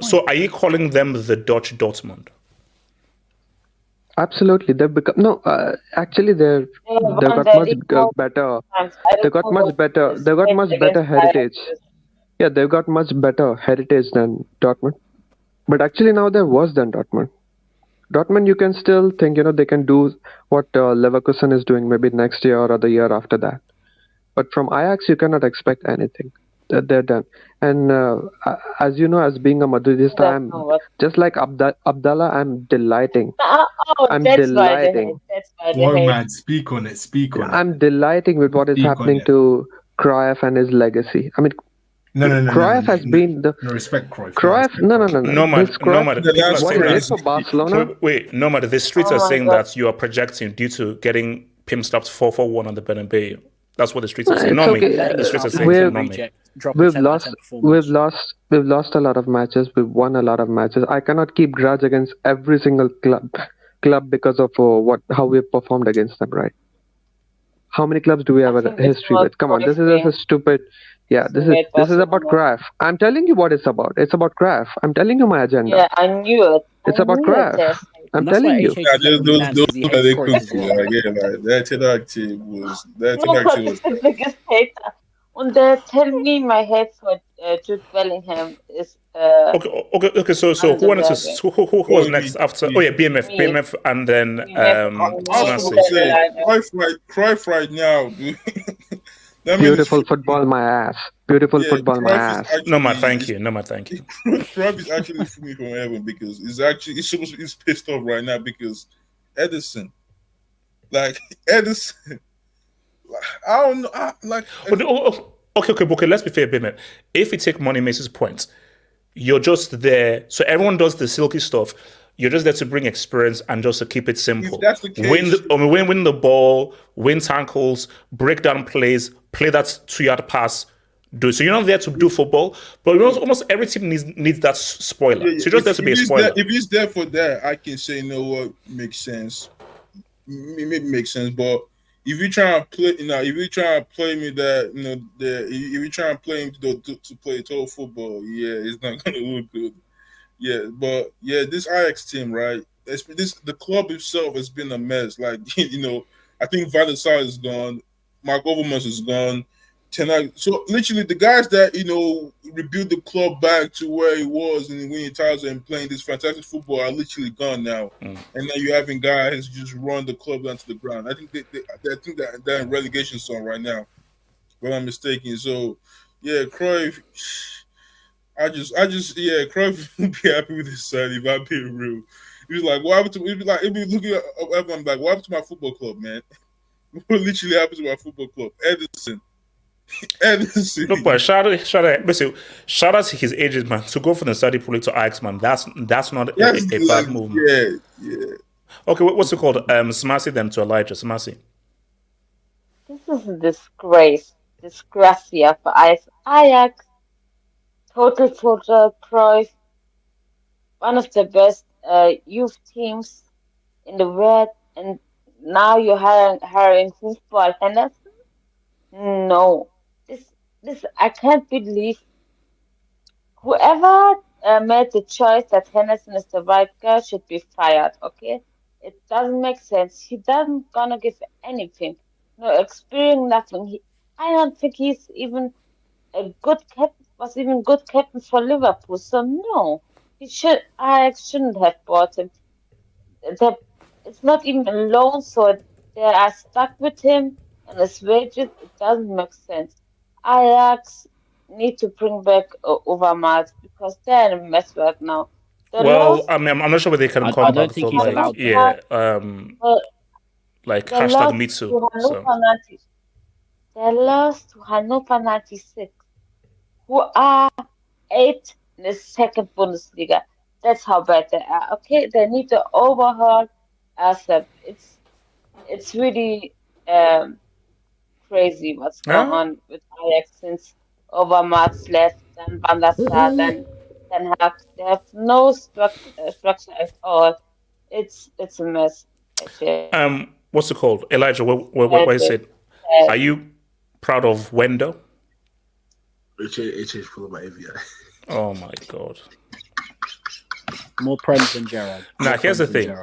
So are you calling them the Dutch Dortmund? Absolutely, they've become actually they've got much better. They've got much better heritage. Yeah, they've got much better heritage than Dortmund. But actually now they're worse than Dortmund. Dortmund, you can still think they can do what Leverkusen is doing maybe next year or the year after that. But from Ajax, you cannot expect anything. They're done. And as you know, as being a Madridista, I'm just like Abdallah. I'm delighting. I'm delighting. Man, speak on it. I'm delighting with what is happening to Cruyff and his legacy. I mean, Cruyff has been the respect Cruyff. Cruyff, no. Nomad. What it is for Barcelona? Wait, Nomad. The streets are saying that you are projecting due to getting Pim stopped 4-1 on the Bernabeu. That's what the streets are saying. The streets are saying. We've lost a lot of matches. We've won a lot of matches. I cannot keep grudge against every single club because of how we've performed against them, right? How many clubs do we have a history with? Come on, this is a stupid. Yeah, this is about Cruyff. I'm telling you what it's about. It's about Cruyff. I'm telling you my agenda. Yeah, I knew it. It's about Cruyff. I'm telling you. Yeah, those are the cookies. That Tenag was the biggest hater. And telling me my hate for Jude Bellingham is. Okay. So who was next after? Oh yeah, BMF, and then Cruyff right now, dude. Beautiful football, my ass. Beautiful football, my ass. No, man, thank you. No, man, thank you. Cruyff is actually for me from heaven because he's pissed off right now because Edison, Edison, I don't know, Okay. Let's be fair, Bennett. If we take Money Mace's point, you're just there. So everyone does the silky stuff. You're just there to bring experience and just to keep it simple. If that's the case, win the ball, win tackles, break down plays, play that 2-yard pass. So you're not there to do football, but almost every team needs that spoiler. So you're just there to be a spoiler. If he's there for that, I can say, you know what, makes sense. Maybe makes sense, but if you try and play, if you try and play me that, if you try and play him to play total football, it's not gonna look good. This Ajax team, right? The club itself has been a mess. Like, I think Van der Sar is gone, Mark Overmars is gone. So literally, the guys that rebuilt the club back to where it was and winning titles and playing this fantastic football are literally gone now. And now you're having guys just run the club down to the ground. I think that they're in relegation zone right now, if I'm mistaken. So Cruyff. Cruyff would be happy with his side if I'm being real. He was like, what happened to? He'd be looking at everyone like, what happened to my football club, man? What literally happened to my football club? Edison. No, but shout out to his agent, man. To go from the Saudi Pro League to Ajax, man, that's not a bad move. Yeah. Okay, what's it called? Smasi then to Elijah. Smasi. This is a disgrace. Disgracia for Ajax. Total Cruyff. One of the best youth teams in the world, and now you're hiring football Henderson? No. This I can't believe. Whoever made the choice that Henderson is the right guy should be fired, okay? It doesn't make sense. He doesn't gonna give anything. No experience, nothing. I don't think he's even a good captain, was even good captain for Liverpool. So no, Ajax shouldn't have bought him. It's not even a loan, so they are stuck with him and his wages. It doesn't make sense. Ajax need to bring back Overmars because they're in a mess right now. I'm not sure whether they can come back. Think he's allowed. hashtag me too. They lost to Hannover 96, who are 8th in the second Bundesliga. That's how bad they are. Okay, they need to overhaul ASAP. It's really crazy what's going on with Ajax since Overmars left, then Van der Sar, then Ten Hag. They have no structure at all. It's a mess. Actually. What's it called? Elijah, what is it? Are you proud of Wendo? HH full of my AVI. Oh my god. More Prem than Gerard. Now here's the thing.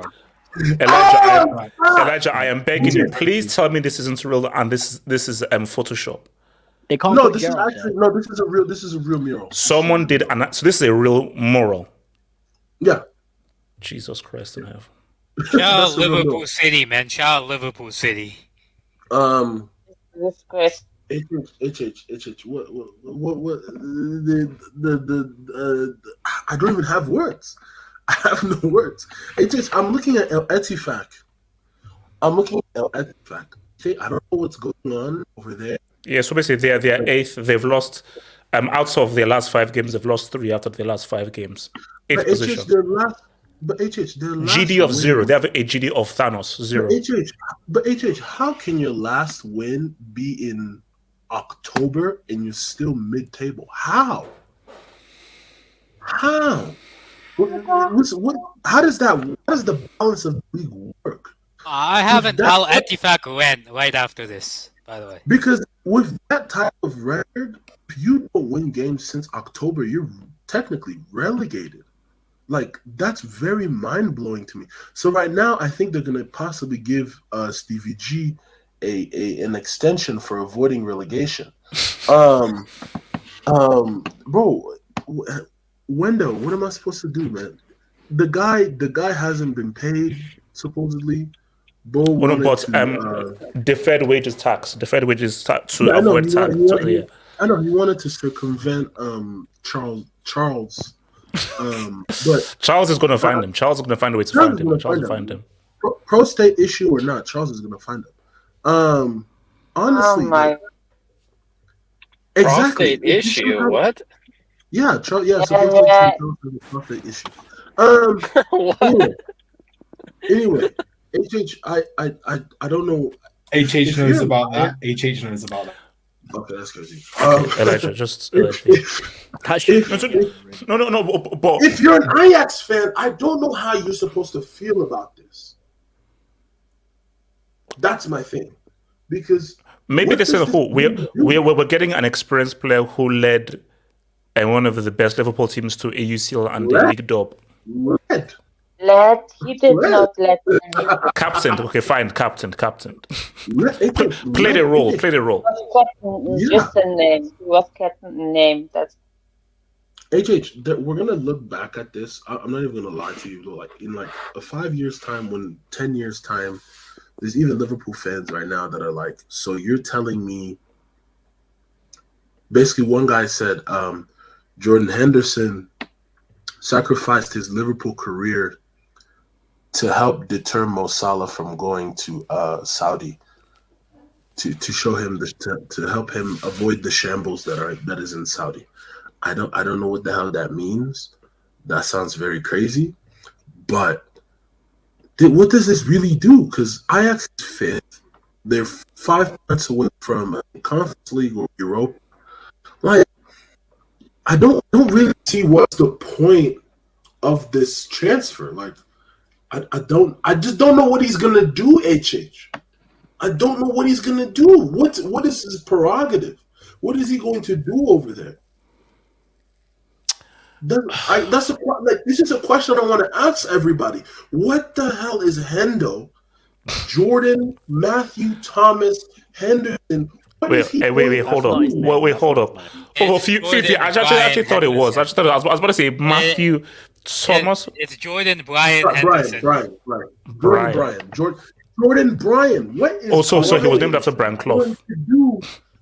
Elijah, I am begging you, please tell me this isn't real and this is Photoshop. They can't this is a real mural. Someone did so this is a real mural. Yeah. Jesus Christ in heaven. Shout out Liverpool City, man. Shout out Liverpool City. This Chris. HH. What? I don't even have words. I have no words. HH. I'm looking at El Etifak. I don't know what's going on over there. Yeah, so basically they're 8th. They've lost out of their last 5 games. They've lost 3 out of their last 5 games. 8th position. Their last GD of 0. They have a GD of Thanos 0. But HH, how can your last win be in October and you're still mid-table? How? How does the balance of the league work? I have an Al Etifak win right after this, by the way. Because with that type of record, if you don't win games since October, you're technically relegated. Like, that's very mind-blowing to me. So right now, I think they're going to possibly give Stevie G an extension for avoiding relegation. Bro, Wendo, what am I supposed to do, man? The guy hasn't been paid, supposedly. deferred wages tax. Deferred wages tax to I know, avoid tax. I know he wanted to circumvent Charles. But Charles is going to find him. Charles is going to find a way to find him. Charles will find him. Prostate issue or not, Charles is going to find him. Honestly, exactly. Prostate issue. What? Yeah, Charles. Yeah, prostate issue. What? Anyway, HH, I don't know. HH knows about that. HH knows about that. Okay, that's crazy. Elijah, just no. But if you're an Ajax fan, I don't know how you're supposed to feel about this. That's my thing, because maybe this is who we're getting an experienced player who led one of the best Liverpool teams to a UCL and the League dub. He did not let him. Captain, okay, fine, captain. Play the role. Just a name. He was captain in name. That's HH. We're gonna look back at this. I'm not even gonna lie to you. Like in like a 5 years time, 10 years time, there's even Liverpool fans right now that are like, so you're telling me? Basically, one guy said, Jordan Henderson sacrificed his Liverpool career to help deter Mo Salah from going to Saudi, to show him to help him avoid the shambles that is in Saudi. I don't know what the hell that means. That sounds very crazy, but what does this really do? Because Ajax is fifth, they're 5 points away from Conference League or Europa. Like, I don't really see what's the point of this transfer. Like, I just don't know what he's gonna do, HH. I don't know what he's gonna do. What is his prerogative? What is he going to do over there? This is a question I want to ask everybody. What the hell is Hendo, Jordan, Matthew, Thomas, Henderson? Wait, hold up. Hold up. I actually thought it was. I was about to say Matthew Thomas. It's Jordan Brian Henderson. Jordan Brian. What is so he was named after Brian Clough.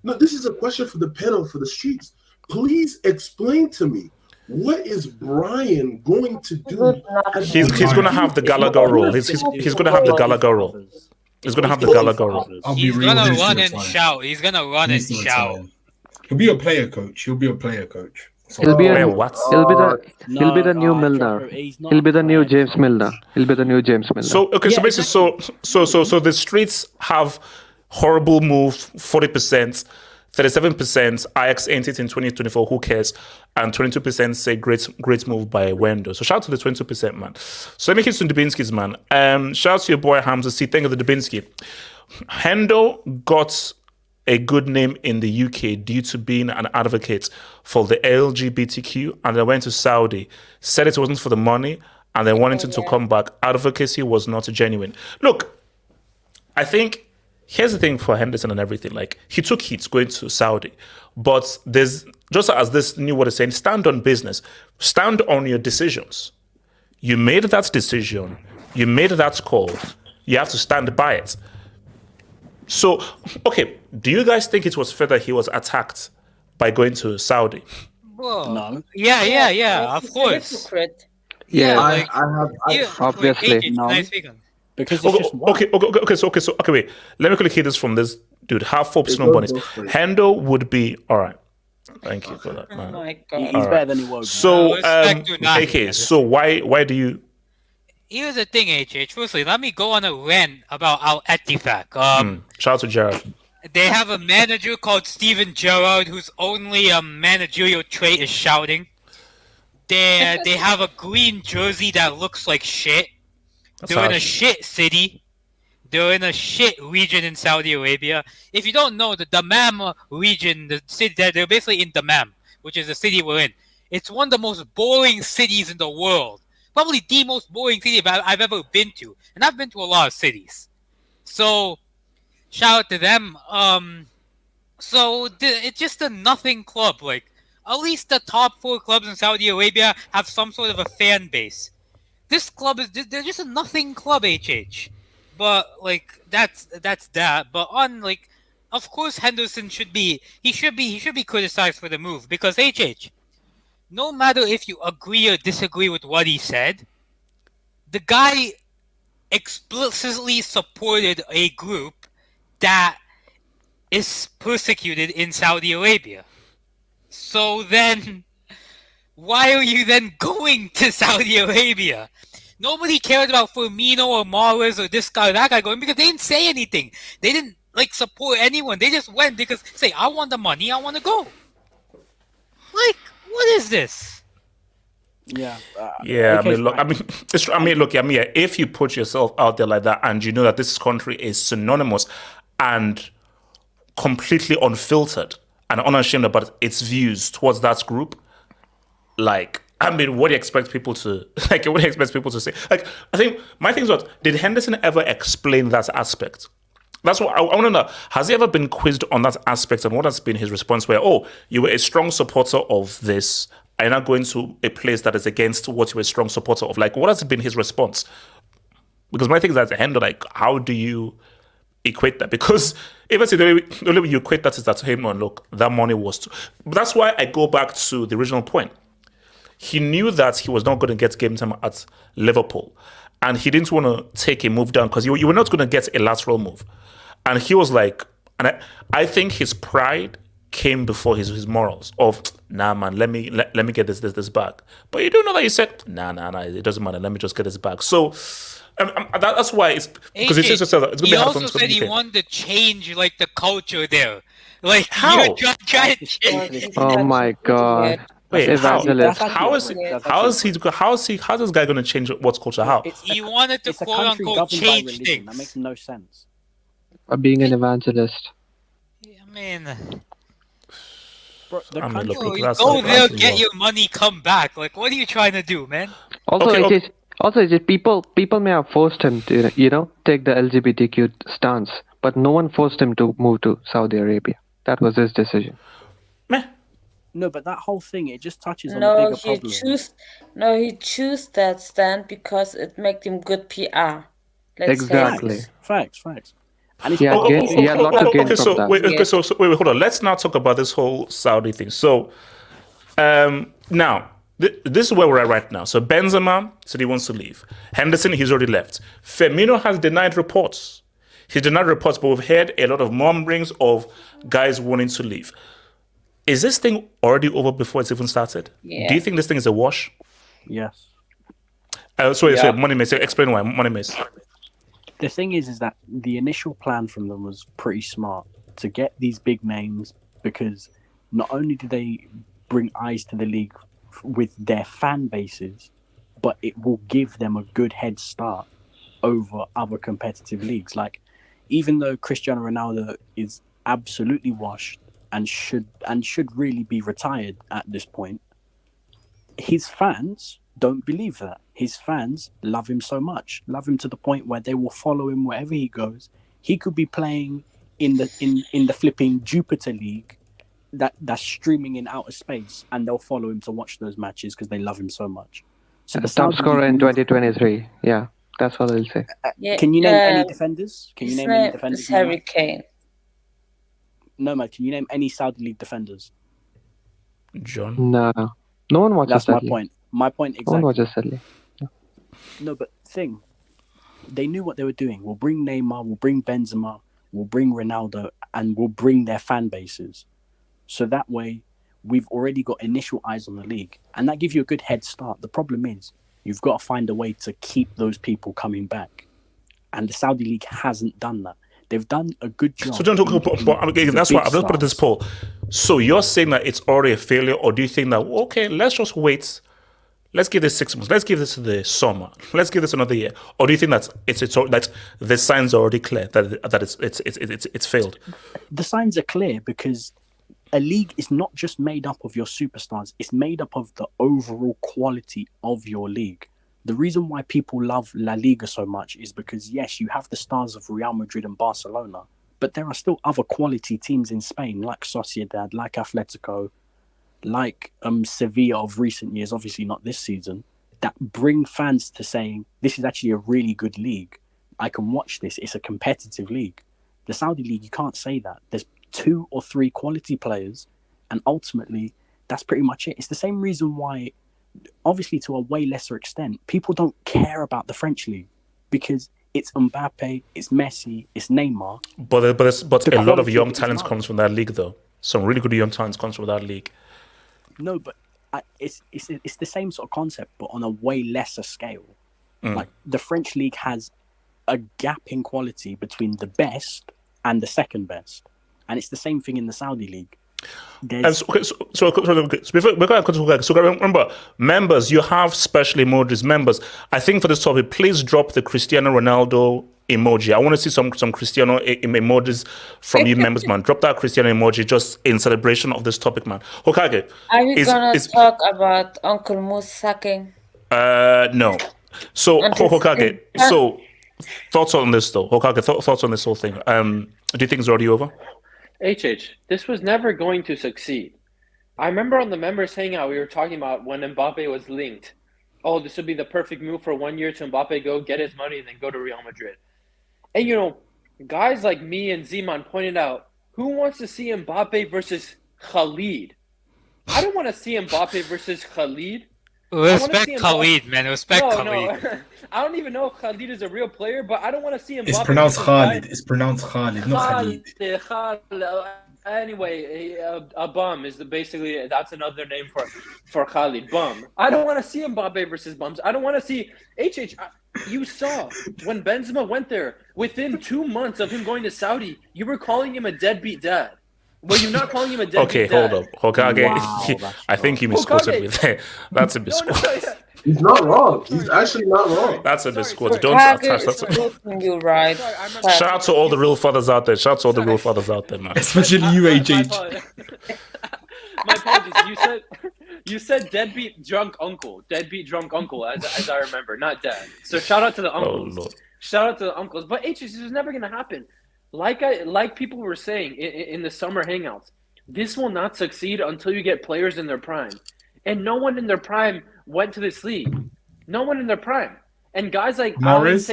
No, this is a question for the panel, for the streets. Please explain to me, what is Brian going to do? He's going to have the Gallagher role. He's going to have the Gallagher role. He's going to have the Gallagher role. He's going to run and shout. He's going to run and shout. He'll be a player coach. So he'll be the new Milner. He'll be the new James Milner. So basically, the streets have horrible moves, 40%, 37% Ajax entered in 2024. Who cares? And 22% say great move by Wendo. So shout out to the 22%, man. So let me hit some Dubinsky's, man. Shout out to your boy Hamza C. Thank you for the Dubinsky. Hendo got a good name in the UK due to being an advocate for the LGBTQ, and then went to Saudi, said it wasn't for the money, and then wanted to come back. Advocacy was not genuine. Look, I think here's the thing for Henderson and everything. Like, he took hits going to Saudi, but there's, just as this new word is saying, stand on business, stand on your decisions. You made that decision, you made that call, you have to stand by it. So, okay, do you guys think it was fair that he was attacked by going to Saudi? Whoa. No. Yeah, of course. Yeah, like, obviously. No. Because okay, wait. Let me quickly hear this from this dude. Half 4% on bonus. Hendo would be all right. Thank you for that, man. Oh my God. He's better than he was. So, okay, so why do you? Here's the thing, HH. Firstly, let me go on a rant about Al Ettifaq. Shout out to Gerard. They have a manager called Steven Gerrard whose only managerial trait is shouting. They have a green jersey that looks like shit. They're in a shit city. They're in a shit region in Saudi Arabia. If you don't know, the Dammam region, the city, they're basically in Dammam, which is the city we're in. It's one of the most boring cities in the world. Probably the most boring city I've ever been to. And I've been to a lot of cities. So, shout out to them. It's just a nothing club. Like, at least the top 4 clubs in Saudi Arabia have some sort of a fan base. This club they're just a nothing club, HH. But like that's that. But on like, of course, Henderson should be criticized for the move because HH. No matter if you agree or disagree with what he said, the guy explicitly supported a group that is persecuted in Saudi Arabia. So then, why are you then going to Saudi Arabia? Nobody cared about Firmino or Mahrez or this guy or that guy going because they didn't say anything. They didn't like support anyone. They just went because say, I want the money, I want to go. Like, what is this? Yeah. Yeah, I mean, look, if you put yourself out there like that and you know that this country is synonymous and completely unfiltered and unashamed about its views towards that group, like, I mean, what do you expect people to like? What do you expect people to say? Like, I think my thing is, what did Henderson ever explain that aspect? That's what I want to know. Has he ever been quizzed on that aspect, and what has been his response? Where, oh, you were a strong supporter of this, and now going to a place that is against what you were a strong supporter of. Like, what has been his response? Because my thing is that at the end, like, how do you equate that? Because if I say the only way you equate that is that to him, no, look, that money was too. But that's why I go back to the original point. He knew that he was not going to get game time at Liverpool, and he didn't want to take a move down because you were not going to get a lateral move. And he was like, and I think his pride came before his morals of, nah, man, let me get this back. But you do know that he said, nah, it doesn't matter. Let me just get this back. So that's why it's because it's just it's going to be hard for him to said he wanted to change like the culture there. Like how? Try to change. Oh my God. Wait, how is this guy going to change what's culture? How? He wanted to quote unquote change things. That makes no sense. Being an evangelist. I mean, bro, go there, get your money, come back. Like, what are you trying to do, man? Also, people may have forced him to, take the LGBTQ stance, but no one forced him to move to Saudi Arabia. That was his decision. No, but that whole thing, it just touches on a bigger problem. He chose that stand because it made him good PR. Exactly. Facts. And he had a lot to gain from that. Wait, hold on. Let's now talk about this whole Saudi thing. So, now, this is where we're at right now. So, Benzema said he wants to leave. Henderson, he's already left. Firmino has denied reports. He's denied reports, but we've heard a lot of murmurings of guys wanting to leave. Is this thing already over before it's even started? Yeah. Do you think this thing is a wash? Yes. Sorry, Money Mace. Explain why, Money Mace. The thing is that the initial plan from them was pretty smart to get these big names because not only do they bring eyes to the league with their fan bases, but it will give them a good head start over other competitive leagues. Like, even though Cristiano Ronaldo is absolutely washed and should really be retired at this point, his fans don't believe that. His fans love him so much, love him to the point where they will follow him wherever he goes. He could be playing in the flipping Jupiter League that's streaming in outer space, and they'll follow him to watch those matches because they love him so much. So the top scorer in 2023. Yeah, that's what I'll say. Can you name any defenders? Can you name any defenders? It's Harry Kane. No, man. Can you name any Saudi League defenders? John? No one watches That's that my point. My point exactly. No one watches that league. No, but they knew what they were doing. We'll bring Neymar, we'll bring Benzema, we'll bring Ronaldo, and we'll bring their fan bases. So that way, we've already got initial eyes on the league, and that gives you a good head start. The problem is, you've got to find a way to keep those people coming back, and the Saudi League hasn't done that. They've done a good job. So don't talk about. That's why I've just put this poll. So you're saying that it's already a failure, or do you think that okay, let's just wait? Let's give this 6 months. Let's give this the summer. Let's give this another year. Or do you think that that the signs are already clear that it's failed? The signs are clear because a league is not just made up of your superstars. It's made up of the overall quality of your league. The reason why people love La Liga so much is because, yes, you have the stars of Real Madrid and Barcelona, but there are still other quality teams in Spain, like Sociedad, like Atletico, like Sevilla of recent years, obviously not this season, that bring fans to saying, this is actually a really good league. I can watch this. It's a competitive league. The Saudi league, you can't say that. There's 2 or 3 quality players, and ultimately, that's pretty much it. It's the same reason why, obviously to a way lesser extent, people don't care about the French league, because it's Mbappe, it's Messi, it's Neymar. But a lot of young talents comes from that league, though. Some really good young talents comes from that league. No, but it's the same sort of concept, but on a way lesser scale. Like the French league has a gap in quality between the best and the second best, and it's the same thing in the Saudi league. So remember, members, you have special emojis. Members, I think for this topic, please drop the Cristiano Ronaldo emoji. I want to see some Cristiano emojis from you members, man. Drop that Cristiano emoji just in celebration of this topic, man. Hokage, are we gonna talk about Uncle Moose sucking? No. So Hokage, so thoughts on this though? Hokage, thoughts on this whole thing? Do you think it's already over? This was never going to succeed. I remember on the members hangout we were talking about when Mbappe was linked. Oh, this would be the perfect move for 1 year to Mbappe, go get his money and then go to Real Madrid. And, you know, guys like me and Zeman pointed out, who wants to see Mbappe versus Khalid? I don't want to see Mbappe versus Khalid. Respect Khalid, man. Respect Khalid. No. I don't even know if Khalid is a real player, but I don't want to see Mbappe. It's pronounced Khalid. It's pronounced Khalid, not Khalid. Anyway, a bum is basically that's another name for Khalid. Bum. I don't want to see Mbappe versus bums. I don't want to see You saw when Benzema went there, within 2 months of him going to Saudi, you were calling him a deadbeat dad. Were you not calling him a deadbeat dad? Hold up. Hokage, wow, I think he misquoted me there. That's a misquote. No. He's not wrong. He's actually not wrong. That's a misquote. Don't attach that. You're right. Shout out to all the real fathers out there. Shout out to all the real fathers out there, man. Especially you, HH. My apologies. You said deadbeat drunk uncle. Deadbeat drunk uncle, as I remember, not dad. So shout out to the uncles. Lord. Shout out to the uncles. But this was never gonna happen. Like people were saying in the summer hangouts, this will not succeed until you get players in their prime. And no one in their prime went to this league. No one in their prime. And guys like Mahrez,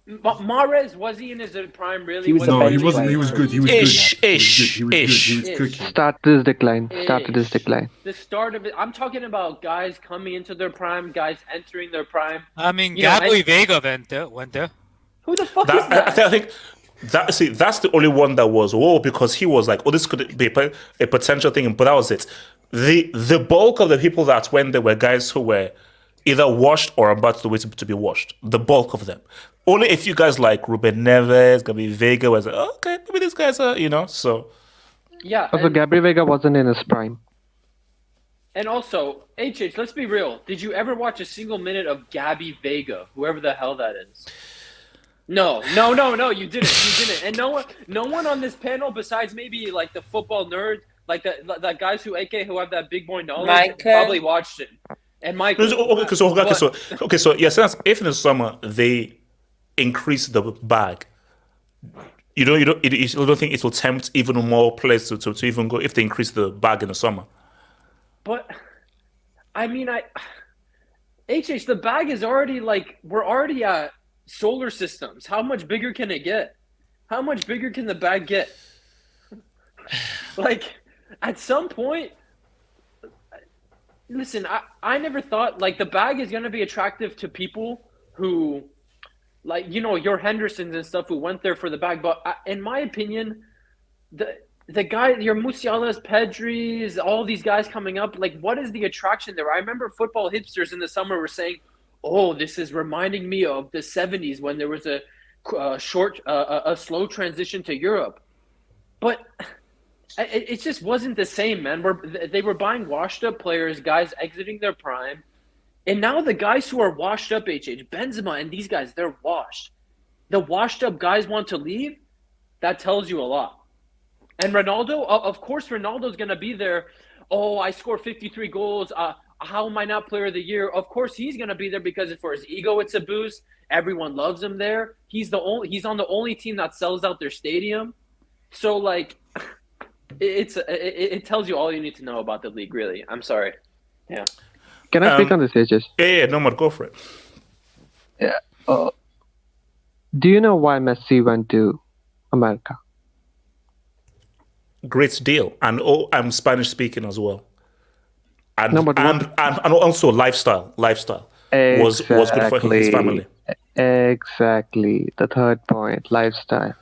Mahrez, was he in his prime really? He wasn't. He was good. He was good. Started his decline. The start of it. I'm talking about guys coming into their prime, guys entering their prime. I mean, Gabby Vega went there. Who the fuck is that? I think that's the only one that was because he was like, this could be a potential thing, but that was it. The bulk of the people that went there were guys who were either washed or about to be washed. The bulk of them. Only a few guys like Ruben Neves, Gabby Vega was like, okay, maybe these guys are, so. Yeah. Also, Gabby Vega wasn't in his prime. And also, let's be real. Did you ever watch a single minute of Gabby Vega, whoever the hell that is? No, you didn't. And no one on this panel besides maybe like the football nerds, like the guys who have that big boy knowledge probably watched it. And Michael. So yes, if in the summer they increase the bag, you don't think it will tempt even more players to even go if they increase the bag in the summer? But I mean, the bag is already we're already at solar systems. How much bigger can it get? How much bigger can the bag get? At some point, listen, I never thought the bag is going to be attractive to people who your Hendersons and stuff who went there for the bag. But in my opinion, the guy, your Musialas, Pedris, all these guys coming up, what is the attraction there? I remember football hipsters in the summer were saying, oh, this is reminding me of the 70s when there was a slow transition to Europe. But it just wasn't the same, man. They were buying washed-up players, guys exiting their prime. And now the guys who are washed up, Benzema and these guys, they're washed. The washed-up guys want to leave? That tells you a lot. And Ronaldo, of course Ronaldo's going to be there. Oh, I scored 53 goals. How am I not player of the year? Of course he's going to be there because for his ego it's a boost. Everyone loves him there. He's on the only team that sells out their stadium. So it tells you all you need to know about the league, really. I'm sorry. Yeah. Can I speak on this, AJ? Yeah, no more. Go for it. Yeah. Do you know why Messi went to America? Great deal. And I'm Spanish speaking as well. And, No, but and also lifestyle was good for his family. Exactly. The third point, lifestyle.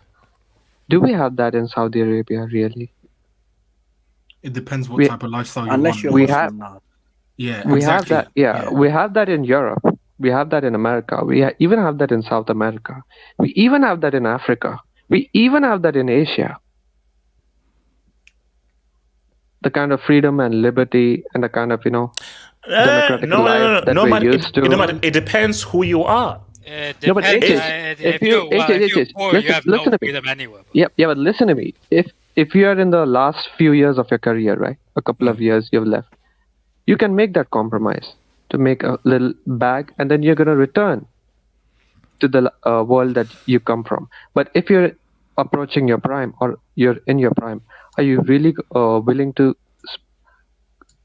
Do we have that in Saudi Arabia, really? It depends what type of lifestyle you unless want. you're We Muslim have- now. Yeah, We exactly. have that. Yeah, we have that in Europe. We have that in America. We even have that in South America. We even have that in Africa. We even have that in Asia. The kind of freedom and liberty and the kind of, democratic life that we're used to. It depends who you are. No, but if you're poor, you have no freedom anywhere. Yeah, but listen to me. If you are in the last few years of your career, right, a couple of years you've left, you can make that compromise to make a little bag, and then you're gonna return to the world that you come from. But if you're approaching your prime or you're in your prime, are you really willing to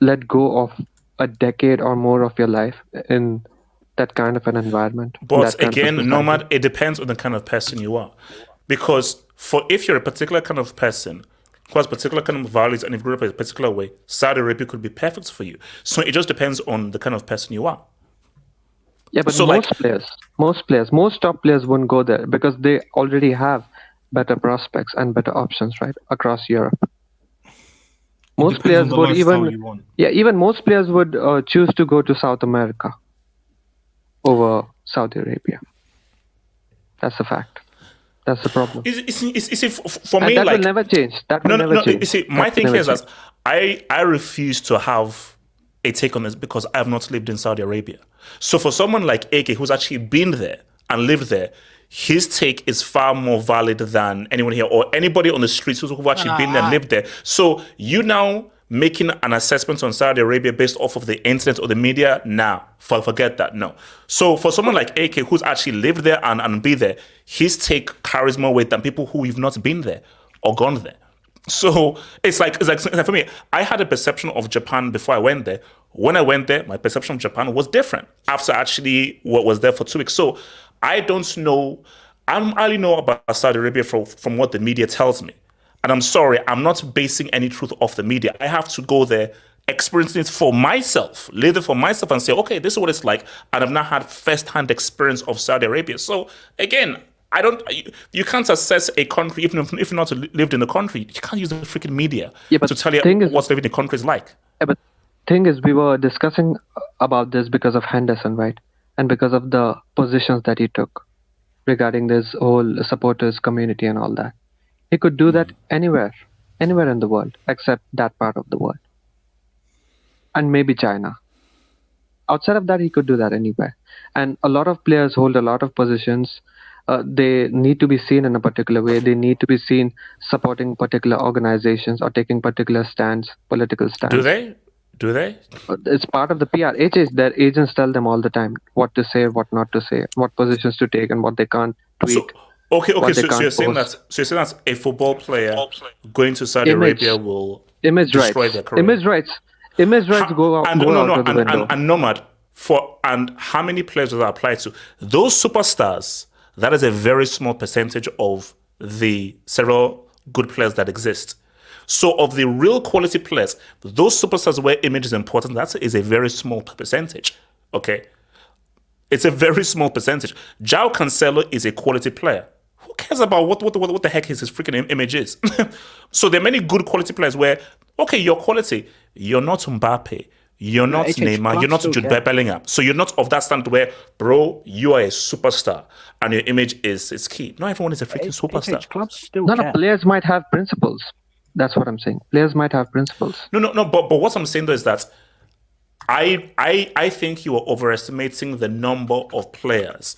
let go of a decade or more of your life in that kind of an environment? But again, Nomad, it depends on the kind of person you are. Because if you're a particular kind of person who has particular kind of values and if you grew up in a particular way, Saudi Arabia could be perfect for you. So it just depends on the kind of person you are. Yeah, but most top players won't go there because they already have better prospects and better options, right, across Europe. Most players would even most players would choose to go to South America over Saudi Arabia. That's a fact. That's the problem. For me, that will never change. That will never change. You see, my thing here is that I refuse to have a take on this because I have not lived in Saudi Arabia. So for someone like AK who's actually been there and lived there, his take is far more valid than anyone here or anybody on the streets who've actually been there and lived there. So you now making an assessment on Saudi Arabia based off of the internet or the media, forget that, no. So for someone like AK who's actually lived there and be there, his take carries more weight than people who have not been there or gone there. So it's like for me, I had a perception of Japan before I went there. When I went there, my perception of Japan was different after actually was there for 2 weeks. So I don't know. I only know about Saudi Arabia from what the media tells me. And I'm sorry, I'm not basing any truth off the media. I have to go there, experience it for myself, live it for myself and say, okay, this is what it's like. And I've not had first-hand experience of Saudi Arabia. So again, you can't assess a country, even if you've not lived in the country. You can't use the freaking media to tell you what living in the country is like. Yeah, but thing is, we were discussing about this because of Henderson, right? And because of the positions that he took regarding this whole supporters community and all that. He could do that anywhere in the world, except that part of the world. And maybe China. Outside of that, he could do that anywhere. And a lot of players hold a lot of positions. They need to be seen in a particular way. They need to be seen supporting particular organizations or taking particular political stands. Do they? It's part of the PR. Their agents tell them all the time what to say, what not to say, what positions to take and what they can't tweet. Okay. So you're saying that a football player going to Saudi Arabia will destroy their career. Image rights go out of the window. And Nomad, and how many players does that apply to? Those superstars, that is a very small percentage of the several good players that exist. So of the real quality players, those superstars where image is important, that is a very small percentage. Okay? It's a very small percentage. João Cancelo is a quality player. Who cares about what the heck his freaking image is? So there are many good quality players where, okay, your quality, you're not Mbappe, you're not Neymar, you're not Jude Bellingham. So you're not of that standard where, bro, you are a superstar and your image is key. Not everyone is a freaking superstar. Players might have principles. That's what I'm saying. Players might have principles. No. But what I'm saying though is that I think you are overestimating the number of players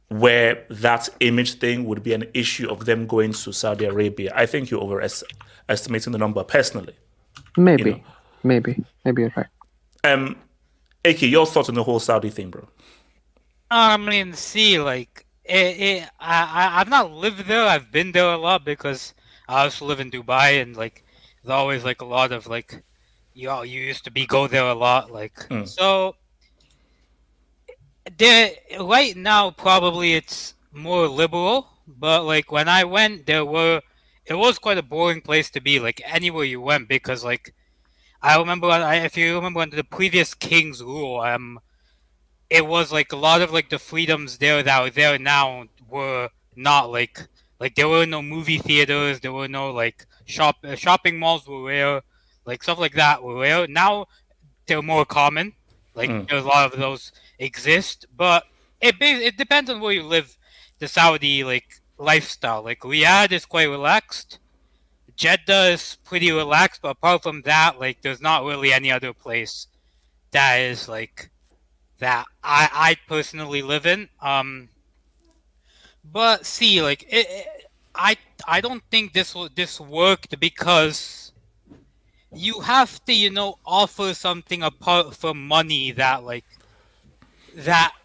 where that image thing would be an issue of them going to Saudi Arabia. I think you're overestimating the number personally. Maybe you're right. AK, your thoughts on the whole Saudi thing, bro? I mean, see, like, I've not lived there. I've been there a lot because I also live in Dubai, and like, there's always like a lot of like, you used to go there a lot, like, so. Right now, probably it's more liberal, but like when I went, it was quite a boring place to be. Like anywhere you went, because like I remember, if you remember under the previous king's rule, it was like a lot of like the freedoms there that are there now were not like there were no movie theaters, there were no like shopping malls were rare, like stuff like that were rare. Now they're more common. Like there's a lot of those exist, but it depends on where you live. The Saudi like lifestyle, like Riyadh is quite relaxed. Jeddah is pretty relaxed, but apart from that, like there's not really any other place that is like that I personally live in. But see, like I don't think this worked because you have to offer something apart from money that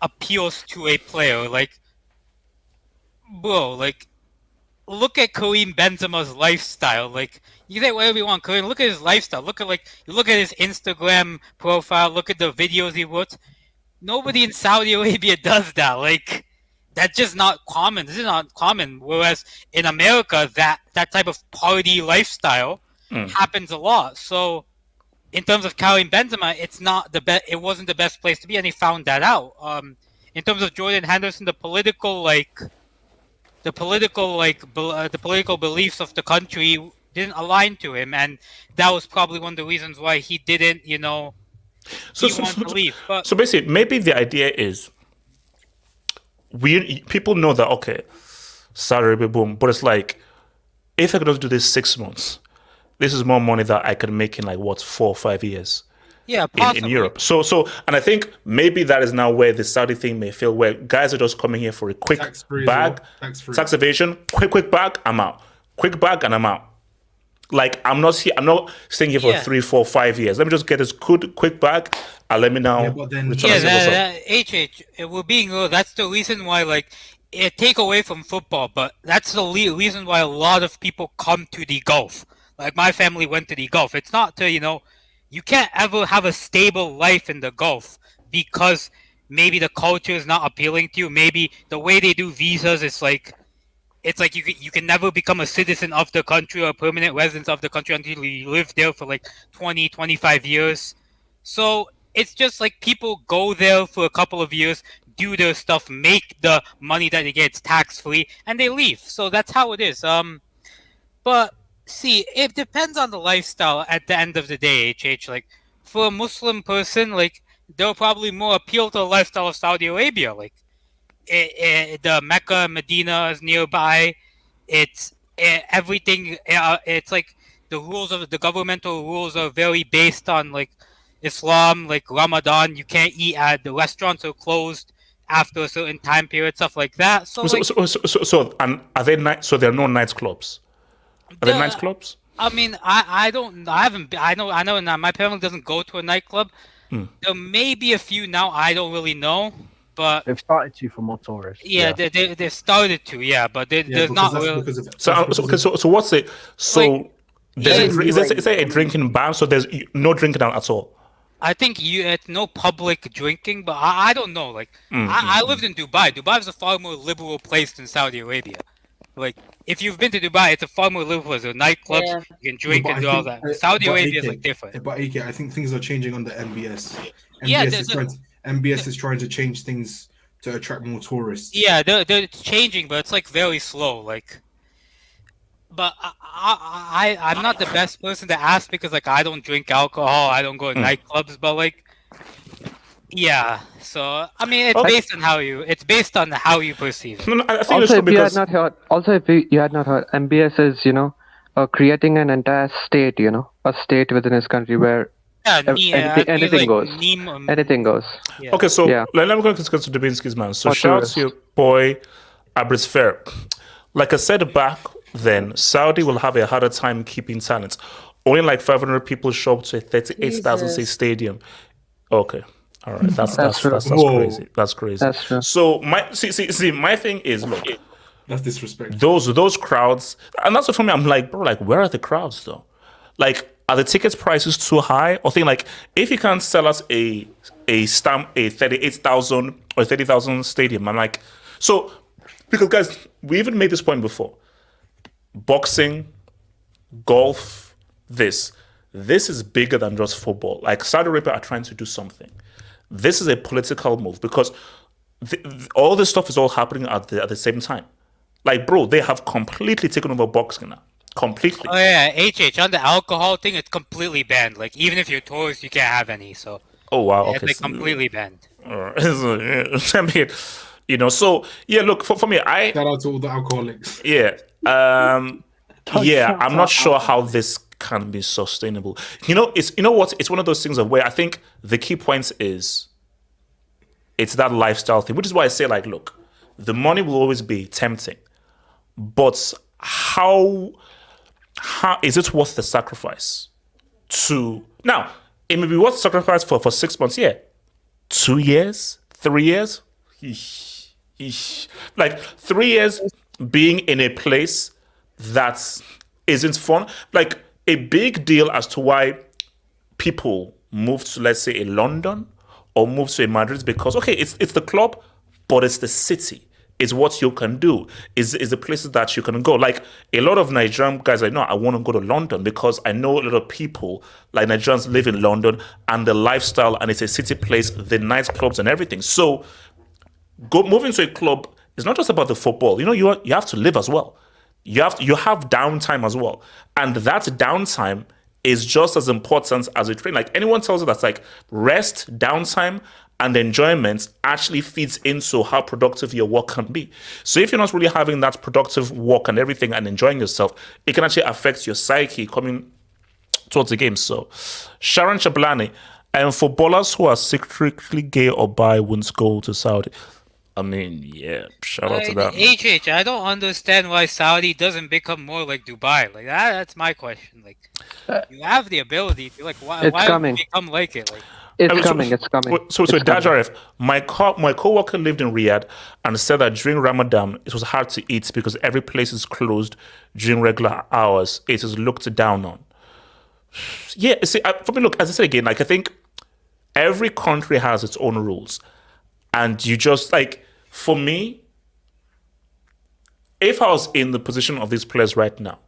appeals to a player. Like, bro, like look at Karim Benzema's lifestyle. Like, you say whatever you want, Karim. Look at his lifestyle. Look at his Instagram profile. Look at the videos he puts. Nobody in Saudi Arabia does that. Like, that's just not common. This is not common. Whereas in America, that type of party lifestyle happens a lot. So, in terms of Karim Benzema, it's not the best. It wasn't the best place to be, and he found that out. In terms of Jordan Henderson, the political beliefs of the country didn't align to him, and that was probably one of the reasons why he didn't, wanted to leave. But so basically, maybe the idea is people know that okay, Saudi Arabia, boom, but it's like if I could just do this 6 months, this is more money that I could make in like 4 or 5 years. Yeah, in Europe. So, and I think maybe that is now where the Saudi thing may fail, where guys are just coming here for a quick bag, tax evasion, quick bag, I'm out. Quick bag and I'm out. Like I'm not staying here for 3, 4, 5 years. Let me just get this quick bag and let me now. We're being real. That's the reason why, like, it take away from football, but that's the reason why a lot of people come to the Gulf. Like my family went to the Gulf. It's not to you can't ever have a stable life in the Gulf because maybe the culture is not appealing to you. Maybe the way they do visas, it's like you can never become a citizen of the country or a permanent resident of the country until you live there for like 20, 25 years. So it's just like people go there for a couple of years, do their stuff, make the money that they get tax-free, and they leave. So that's how it is. But see, it depends on the lifestyle at the end of the day, HH. Like, for a Muslim person, like, they'll probably more appeal to the lifestyle of Saudi Arabia. Like, the Mecca, Medina is nearby. It's everything. It's like the governmental rules are very based on, like, Islam, like Ramadan. You can't eat at the restaurants are closed after a certain time period, stuff like that. So and are they so there are no nightclubs? Are there nightclubs? I mean, I haven't. I know. Now my family doesn't go to a nightclub. There may be a few now. I don't really know, but they've started to for more tourists. Yeah, they started to. Yeah, but there's not really. So what's it? So is there a drinking ban? So there's no drinking at all. I think it's no public drinking, but I don't know. Like I lived in Dubai. Dubai is a far more liberal place than Saudi Arabia. Like, if you've been to Dubai, it's a far more liberal. There's nightclubs, you can drink and do all that. Saudi Arabia is like different. But AK, I think things are changing under MBS. MBS is trying to change things to attract more tourists. Yeah, they're changing, but it's like very slow. Like, but I'm not the best person to ask because like I don't drink alcohol, I don't go to nightclubs, but like. Yeah, so I mean, it's based on how you perceive it. No, I think also, if you had not heard, MBS is creating an entire state, a state within his country where anything goes. Anything goes. Yeah. Okay, so let me go to Dubinsky's man. So shout out to your boy Abris Fair. Like I said back then, Saudi will have a harder time keeping talent. Only like 500 people show up to a 38,000 seat stadium. Okay. All right, that's crazy. That's crazy. That's true. So my thing is, look, that's disrespectful. Those crowds, and that's what for me. I'm like, bro, like, where are the crowds though? Like, are the tickets prices too high? Or think like, if you can't sell us a 38,000 or 30,000 stadium, I'm like, so Because guys, we even made this point before. Boxing, golf, this is bigger than just football. Like Saudi Arabia are trying to do something. This is a political move because all this stuff is all happening at the same time. Like, bro, they have completely taken over boxing now. Completely. Oh yeah, HH on the alcohol thing, it's completely banned. Like even if you're tourist, you can't have any. So. Oh wow, yeah, okay. It's like completely banned. I mean, you know. So yeah, look for me. Shout out to all the alcoholics. Yeah. Yeah, I'm not sure how this can be sustainable. It's what? It's one of those things of where I think the key point is it's that lifestyle thing, which is why I say, like, look, the money will always be tempting, but how is it worth the sacrifice? Now, it may be worth the sacrifice for 6 months, yeah. 2 years, 3 years, like 3 years being in a place that isn't fun. Like a big deal as to why people move to, let's say, a London or move to a Madrid because, okay, it's the club, but it's the city. It's what you can do. Is the places that you can go. Like a lot of Nigerian guys, I know I want to go to London because I know a lot of people like Nigerians live in London and the lifestyle and it's a city place, the nightclubs and everything. So moving to a club is not just about the football. You have to live as well. You have downtime as well, and that downtime is just as important as a train. Like anyone tells you that's like rest, downtime, and enjoyment actually feeds into how productive your work can be. So if you're not really having that productive work and everything and enjoying yourself, it can actually affect your psyche coming towards the game. So Sharon Chablani, and footballers who are secretly gay or bi won't go to Saudi. I mean, yeah, shout out to that. HH, I don't understand why Saudi doesn't become more like Dubai. Like that's my question. Like, you have the ability to, like, why become like it? Like, it's coming. So Dajaref, my co-worker lived in Riyadh and said that during Ramadan it was hard to eat because every place is closed during regular hours. It is looked down on. Yeah, see, for me, look, as I said again, like I think every country has its own rules, and you just like, for me, if I was in the position of these players right now,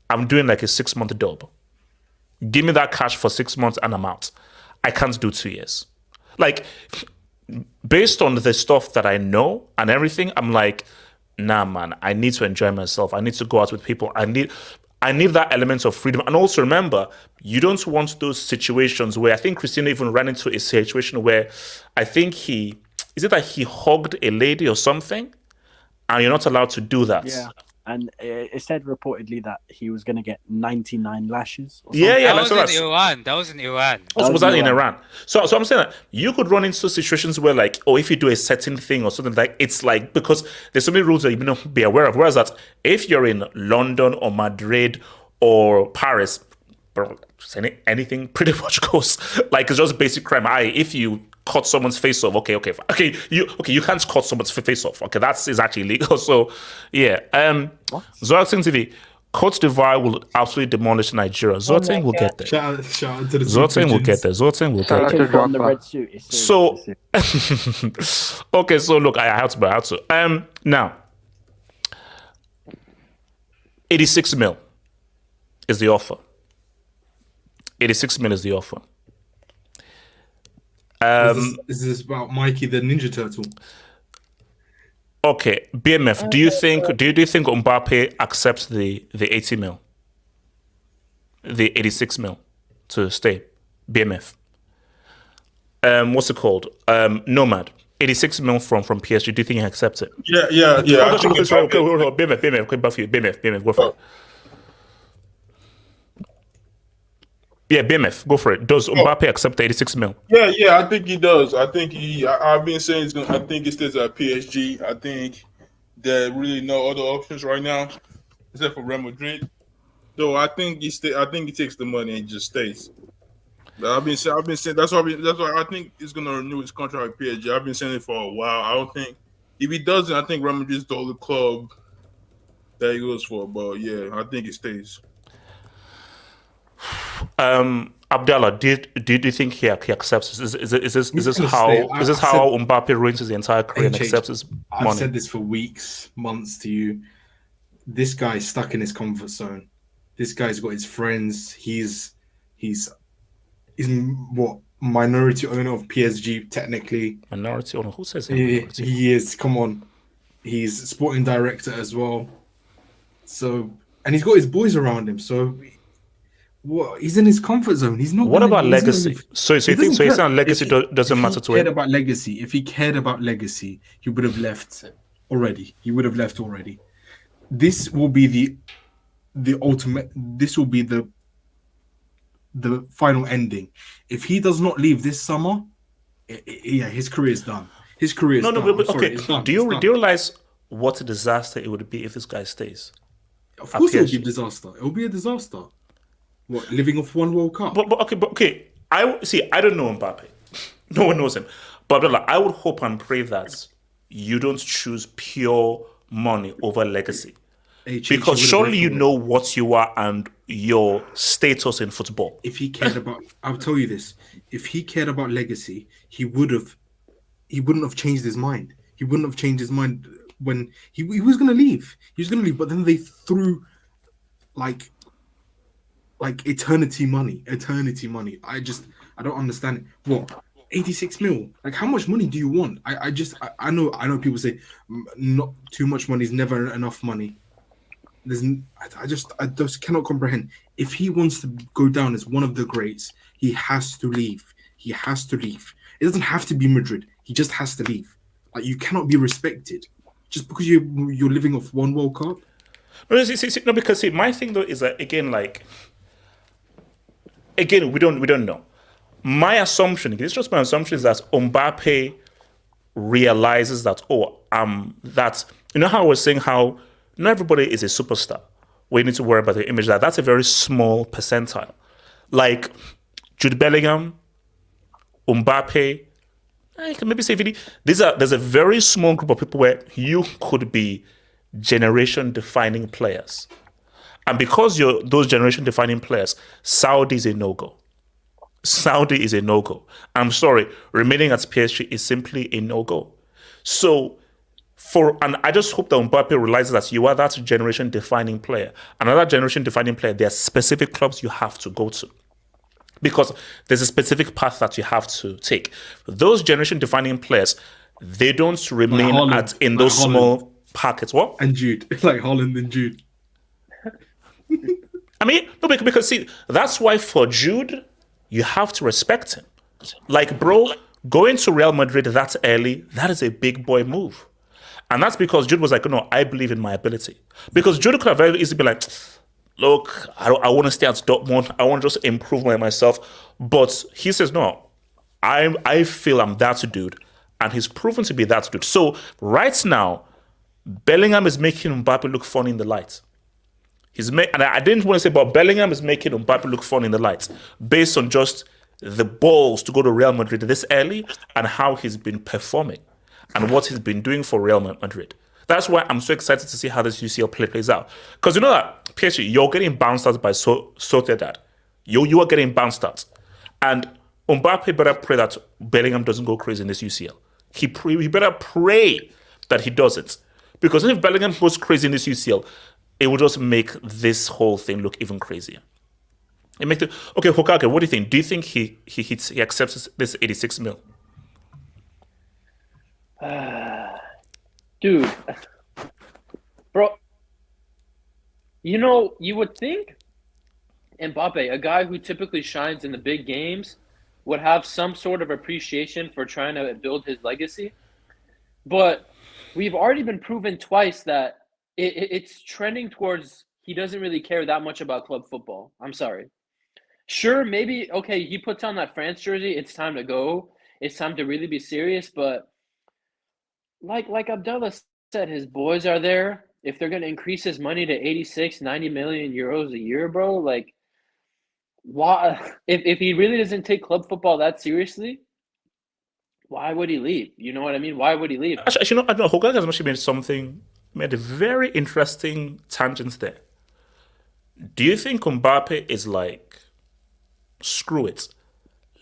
I'm doing like a 6-month job. Give me that cash for 6 months and I'm out. I can't do 2 years. Like, based on the stuff that I know and everything, I'm like, nah, man, I need to enjoy myself. I need to go out with people. I need that element of freedom. And also remember, you don't want those situations where I think Cristiano even ran into a situation where I think he hugged a lady or something, and you're not allowed to do that. Yeah. And it said reportedly that he was going to get 99 lashes. Yeah. That was in Iran. Was that in Iran? So I'm saying that you could run into situations where, like, if you do a certain thing or something, like, it's like, because there's so many rules that you may not be aware of. Whereas that if you're in London or Madrid or Paris, bro, anything pretty much goes. Like, it's just basic crime. If you cut someone's face off, okay, you can't cut someone's face off. Okay, that is actually illegal. So, yeah. Zoatin TV, Cote d'Ivoire will absolutely demolish Nigeria. Zoatin will get there. Shout out to the Zoatin will get there. Zoatin will get there. The red suit. So, okay, so look, I have to. Now, 86 mil is the offer. 86 mil is the offer. Is this about Mikey the Ninja Turtle? Okay, BMF. Do you think Mbappe accepts the 80 mil, the 86 mil to stay? BMF. What's it called? Nomad. 86 mil from PSG. Do you think he accepts it? Yeah. BMF, go for it. Yeah, BMF, go for it. Does Mbappe accept the 86 mil? Yeah, I think he does. I think I've been saying I think he stays at PSG. I think there are really no other options right now except for Real Madrid. So I think he takes the money and just stays. But I've been saying that's why I think he's gonna renew his contract with PSG. I've been saying it for a while. I don't think if he doesn't, I think Real Madrid's the only club that he goes for. But yeah, I think he stays. Abdallah, do you think he accepts? Is this how Mbappe ruins his entire career and accepts his money? I've said this for weeks, months to you. This guy's stuck in his comfort zone. This guy's got his friends. He's what, minority owner of PSG technically. Minority owner? Who says minority? He is. Come on, he's sporting director as well. So, and he's got his boys around him. So, what? He's in his comfort zone. He's not. What about legacy? So you think so? He's saying legacy doesn't matter to him. If he cared about legacy, he would have left already. This will be the ultimate. This will be the final ending. If he does not leave this summer, his career is done. His career is done. But okay. Do you realize what a disaster it would be if this guy stays? Of course, it will be a disaster. It will be a disaster. What, living off one World Cup? But okay. I don't know Mbappe. No one knows him. But I would hope and pray that you don't choose pure money over legacy. Because surely you know what you are and your status in football. If he cared about, I'll tell you this: if he cared about legacy, he wouldn't have changed his mind. He wouldn't have changed his mind when he was going to leave. He was going to leave, but then they threw like eternity money. I don't understand it. What, 86 mil? Like, how much money do you want? I know people say not too much money is never enough money. I just cannot comprehend. If he wants to go down as one of the greats, he has to leave. It doesn't have to be Madrid. He just has to leave. Like, you cannot be respected just because you're living off one World Cup. No, because my thing though is that again, we don't know. My assumption, it's just my assumption, is that Mbappe realizes that that, you know how I was saying how not everybody is a superstar. We need to worry about the image. That's a very small percentile. Like Jude Bellingham, Mbappe, I can maybe say there's a very small group of people where you could be generation-defining players. And because you're those generation-defining players, Saudi is a no-go. I'm sorry, remaining at PSG is simply a no-go. So, and I just hope that Mbappe realizes that you are that generation-defining player. Another generation-defining player, there are specific clubs you have to go to. Because there's a specific path that you have to take. Those generation-defining players, they don't remain in those small packets. What? And Jude. Like Holland and Jude. I mean, no, because see, that's why for Jude, you have to respect him. Like, bro, going to Real Madrid that early, that is a big boy move. And that's because Jude was like, no, I believe in my ability. Because Jude could have very easily been like, look, I want to stay at Dortmund. I want to just improve myself. But he says, no, I feel I'm that dude. And he's proven to be that dude. So right now, Bellingham is making Mbappe look funny in the light. And I didn't want to say, but Bellingham is making Mbappe look fun in the lights based on just the balls to go to Real Madrid this early and how he's been performing and what he's been doing for Real Madrid. That's why I'm so excited to see how this UCL plays out. Because you know that, PSG, you're getting bounced out by Sociedad. You are getting bounced out. And Mbappe better pray that Bellingham doesn't go crazy in this UCL. He better pray that he doesn't. Because if Bellingham goes crazy in this UCL, it will just make this whole thing look even crazier. Okay, Hokage, what do you think? Do you think he accepts this 86 mil? Dude, bro, you would think Mbappe, a guy who typically shines in the big games, would have some sort of appreciation for trying to build his legacy. But we've already been proven twice that it's trending towards he doesn't really care that much about club football. I'm sorry. Sure, maybe, okay, he puts on that France jersey. It's time to go. It's time to really be serious. But like Abdullah said, his boys are there. If they're going to increase his money to 86, 90 million euros a year, bro, like, why? If he really doesn't take club football that seriously, why would he leave? You know what I mean? Why would he leave? Actually, I don't know. Hokage has actually made a very interesting tangent there. Do you think Mbappe is like screw it.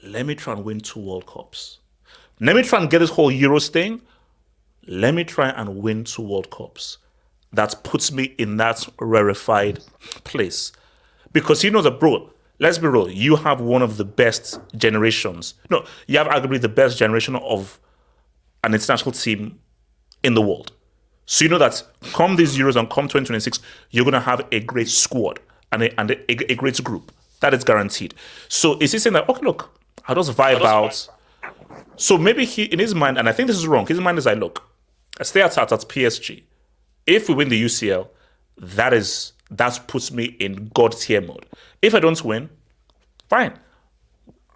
Let me try and win 2 World Cups. Let me try and get this whole Euros thing. Let me try and win 2 World Cups. That puts me in that rarefied place. Because you know that, bro, let's be real, you have one of the best generations. No, you have arguably the best generation of an international team in the world. So you know that come these Euros and come 2026, you're going to have a great squad and a great group. That is guaranteed. So is he saying that, okay, look, I'll just vibe out. So maybe he, in his mind, and I think this is wrong, his mind is like, look, I stay at PSG. If we win the UCL, that puts me in God tier mode. If I don't win, fine.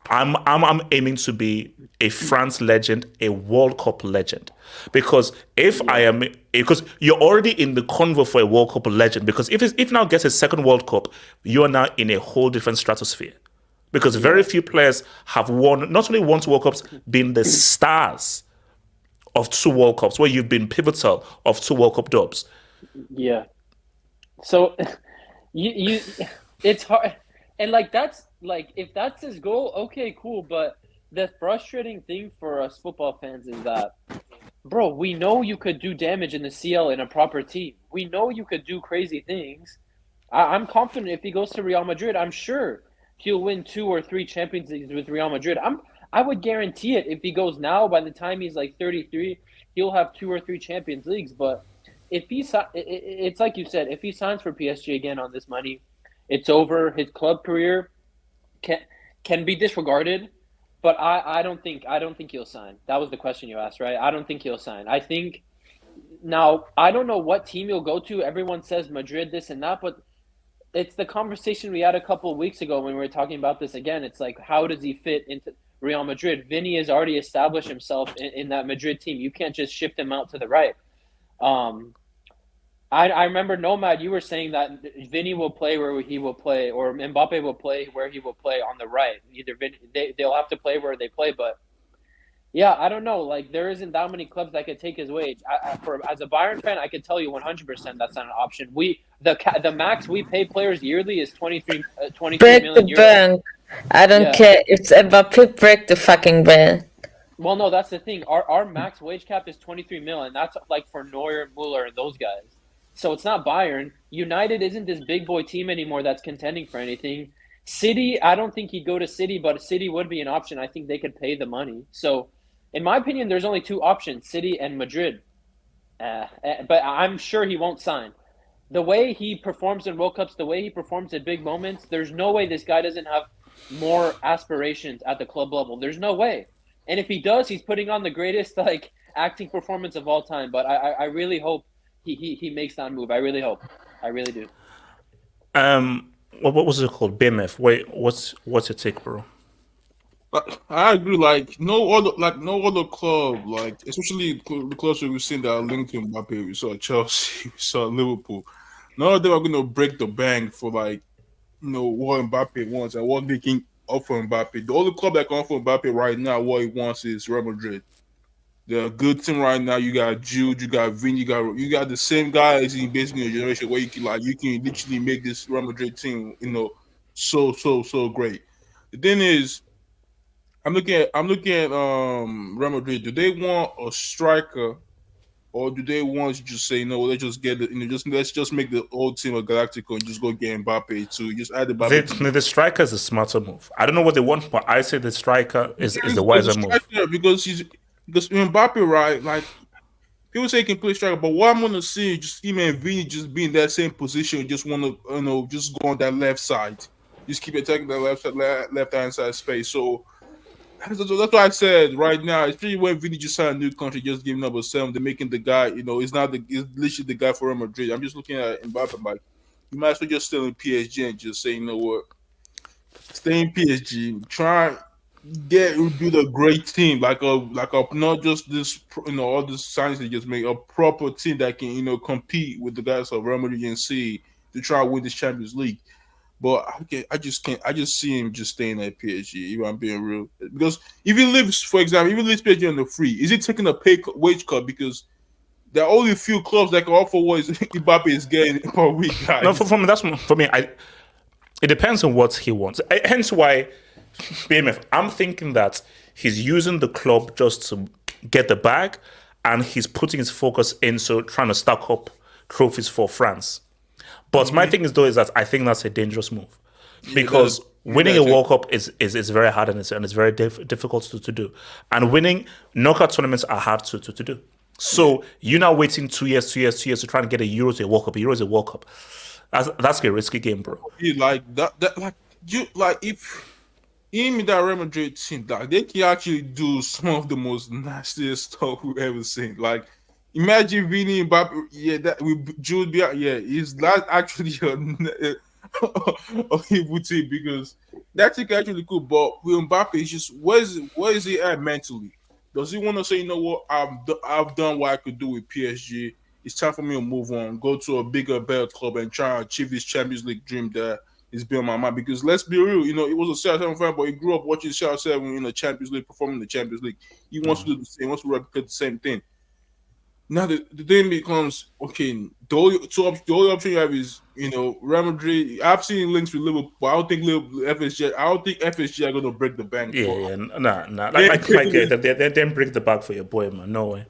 I'm aiming to be a France legend, a World Cup legend. Because because you're already in the convo for a World Cup legend. Because if now gets a second World Cup, you are now in a whole different stratosphere. Because very few players have won, not only won 2 World Cups, been the stars of 2 World Cups, where you've been pivotal of 2 World Cup dubs. Yeah. So you it's hard, and like that's like if that's his goal, okay, cool. But the frustrating thing for us football fans is that, bro, we know you could do damage in the CL in a proper team. We know you could do crazy things. I'm confident if he goes to Real Madrid, I'm sure he'll win 2 or 3 Champions Leagues with Real Madrid. I would guarantee it. If he goes now, by the time he's like 33, he'll have 2 or 3 Champions Leagues. But if it's like you said, if he signs for PSG again on this money, it's over. His club career can be disregarded. But I don't think he'll sign. That was the question you asked, right? I don't think he'll sign. I think now I don't know what team he'll go to. Everyone says Madrid, this and that, but it's the conversation we had a couple of weeks ago when we were talking about this again. It's like, how does he fit into Real Madrid? Vinny has already established himself in that Madrid team. You can't just shift him out to the right. I remember, Nomad, you were saying that Vinny will play where he will play, or Mbappe will play where he will play on the right. Either they'll have to play where they play, but yeah, I don't know. Like, there isn't that many clubs that could take his wage. As a Bayern fan, I could tell you 100% that's not an option. The max we pay players yearly is 23 break million the euros. bank. I don't care. It's Mbappe, break the fucking bank. Well, no, that's the thing. Our max wage cap is 23 million, and that's like for Neuer, Muller, and those guys. So it's not Bayern. United isn't this big boy team anymore that's contending for anything. City, I don't think he'd go to City, but City would be an option. I think they could pay the money. So, in my opinion, there's only 2 options, City and Madrid. But I'm sure he won't sign. The way he performs in World Cups, the way he performs at big moments, there's no way this guy doesn't have more aspirations at the club level. There's no way. And if he does, he's putting on the greatest acting performance of all time. But I really hope he makes that move. I really hope. I really do. What was it called? BMF. Wait, what's your take, bro? I agree. Like no other club, like especially the clubs we've seen that are linked to Mbappe. We saw Chelsea, we saw Liverpool. None of them are going to break the bank for what Mbappe wants and what they can offer Mbappe. The only club that can offer Mbappe right now what he wants is Real Madrid. They're a good team right now. You got Jude, you got Vini, you got the same guys in basically your generation where you can literally make this Real Madrid team, so great. The thing is, I'm looking at Real Madrid. Do they want a striker, or do they want to just say no? Let's just get let's just make the old team a Galactico and just go get Mbappe to just add the Mbappe. The striker is a smarter move. I don't know what they want, but I say the striker is the wiser move because Mbappe, right? Like people say he can play striker, but what I'm gonna see is just him and Vini just be in that same position, just want to just go on that left side, just keep attacking the left hand side space. So. That's why I said right now, especially when Vini just signed a new country, just giving number 7, they're making the guy, it's literally the guy for Real Madrid. I'm just looking at Mbappe like, you might as well just stay in PSG and just say, you know what, stay in PSG, try build a great team, like a not just this, all this signs they just make a proper team that can, compete with the guys of Real Madrid and see to try to win this Champions League. But I just can't. I just see him just staying at PSG. If I'm being real, because if he lives, for example, if he leaves PSG on the free, is he taking a wage cut? Because there are only a few clubs that can offer what Mbappe is getting per week, guys. No, for me. It depends on what he wants. Hence why BMF, I'm thinking that he's using the club just to get the bag, and he's putting his focus into trying to stack up trophies for France. But my thing is that I think that's a dangerous move, because winning a World Cup is very hard, and it's very difficult to do. And winning knockout tournaments are hard to do. So you're now waiting 2 years to try and get a Euro to a World Cup. A Euro is a World Cup. That's a risky game, bro. Like that like you like if in that Real Madrid team, like they can actually do some of the most nastiest stuff we've ever seen. Like imagine Vini Mbappe, that with Jude, is that actually a evil team, because that team actually cool. But with Mbappe, it's just where is he at mentally? Does he want to say, you know what, I've done what I could do with PSG. It's time for me to move on, go to a bigger, better club, and try and achieve this Champions League dream that is been on my mind. Because let's be real, it was a CR7 fan, but he grew up watching CR7 in the Champions League, performing in the Champions League. He wants to do the same, wants to replicate the same thing. Now the thing becomes, okay, the only option you have is, Real Madrid. I've seen links with Liverpool, but I don't think FSG are going to break the bank. Nah. They didn't break the bank for your boy, man. No way.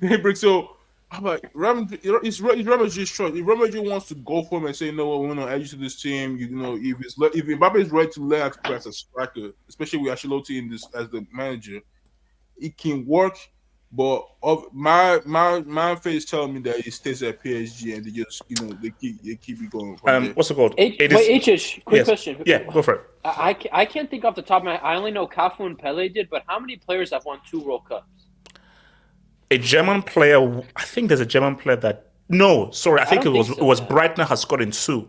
They break. So I'm like, Real Madrid, it's Real Madrid's choice. If Real Madrid wants to go for him and say, no, we're going to add you to this team, if Mbappe is ready to learn as a striker, especially with Ancelotti in this as the manager, it can work. But my face telling me that he stays at PSG and they just they keep it going. What's it called? Quick question. Yeah, go for it. I can't think off the top of my head. I only know Cafu and Pele did, but how many players have won 2 World Cups? A German player. I think there's a German player that. No, sorry. I think it was Breitner has scored in 2.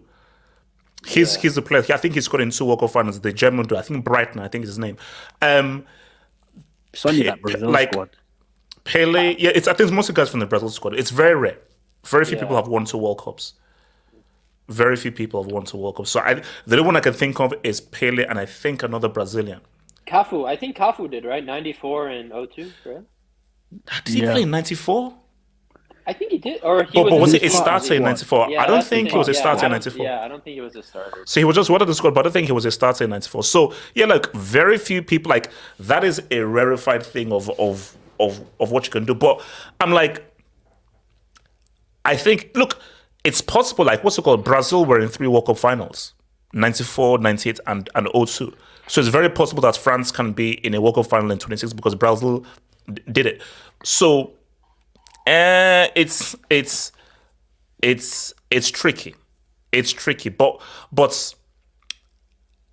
He's the player. I think he scored in 2 World Cup finals. The German dude. I think Breitner. I think is his name. It's only that Brazil squad. Pele, I think it's mostly guys from the Brazil squad. It's very rare. Very few people have won 2 World Cups. Very few people have won 2 World Cups. So the only one I can think of is Pele, and I think another Brazilian. Cafu, I think Cafu did, right? 94 and 02, right? Did he play in 94? I think he did. Or was it a starter in 94? I don't think he was a starter in 94. Yeah, I don't think he was a starter. So he was just one of the squad, but I don't think he was a starter in 94. So, very few people, that is a rarefied thing of what you can do. But I'm I think, look, it's possible, what's it called? Brazil were in 3 World Cup finals, 94, 98, and 02. So it's very possible that France can be in a World Cup final in 26 because Brazil did it. So it's tricky. It's tricky. But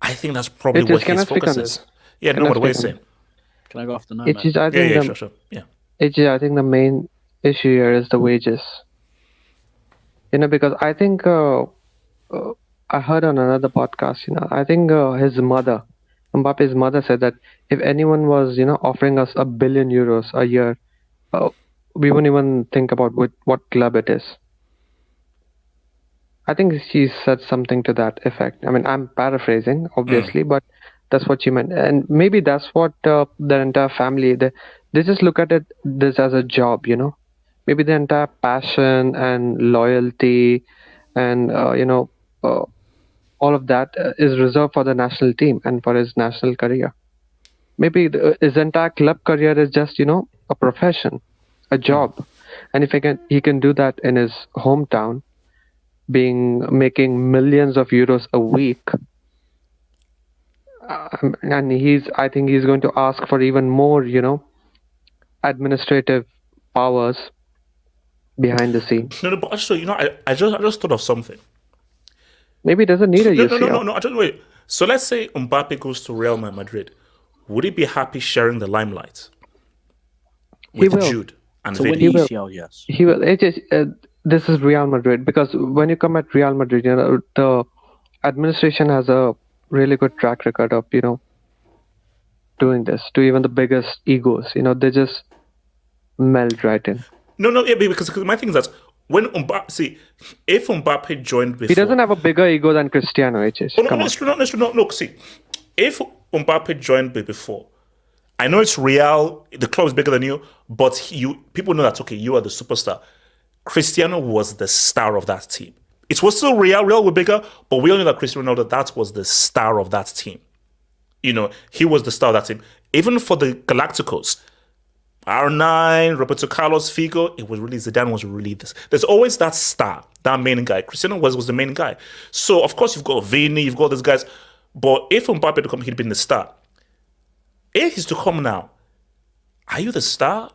I think that's probably what his focus is. Yeah, no, what we're saying. Can I go off the note? Sure. I think the main issue here is the wages. Because I think I heard on another podcast. I think his mother, Mbappe's mother, said that if anyone was offering us €1 billion a year, we wouldn't even think about what club it is. I think she said something to that effect. I mean, I'm paraphrasing, obviously, but that's what she meant. And maybe that's what their entire family, they just look at this as a job, Maybe the entire passion and loyalty and, all of that is reserved for the national team and for his national career. Maybe his entire club career is just, a profession, a job. And if he can do that in his hometown, making millions of euros a week, and I think he's going to ask for even more, administrative powers behind the scenes. No, but actually, I just thought of something. Maybe he doesn't need a UCL. No. I don't wait. So let's say Mbappe goes to Real Madrid. Would he be happy sharing the limelight with Jude and so Vini? Yes. He will. This is Real Madrid, because when you come at Real Madrid, the administration has a really good track record of doing this to even the biggest egos. They just melt right in. No, because my thing is that when if Mbappe joined before, he doesn't have a bigger ego than Cristiano. No, see, if Mbappe joined before, I know it's Real, the club is bigger than you, but people know that, okay, you are the superstar. Cristiano was the star of that team. It was still Real were bigger, but we all know that Cristiano Ronaldo, that was the star of that team. he was the star of that team. Even for the Galacticos, R9, Roberto Carlos, Figo, it was really Zidane was really this. There's always that star, that main guy. Cristiano was the main guy. So of course you've got Vini, you've got those guys. But if Mbappe to come, he'd been the star. If he's to come now, are you the star,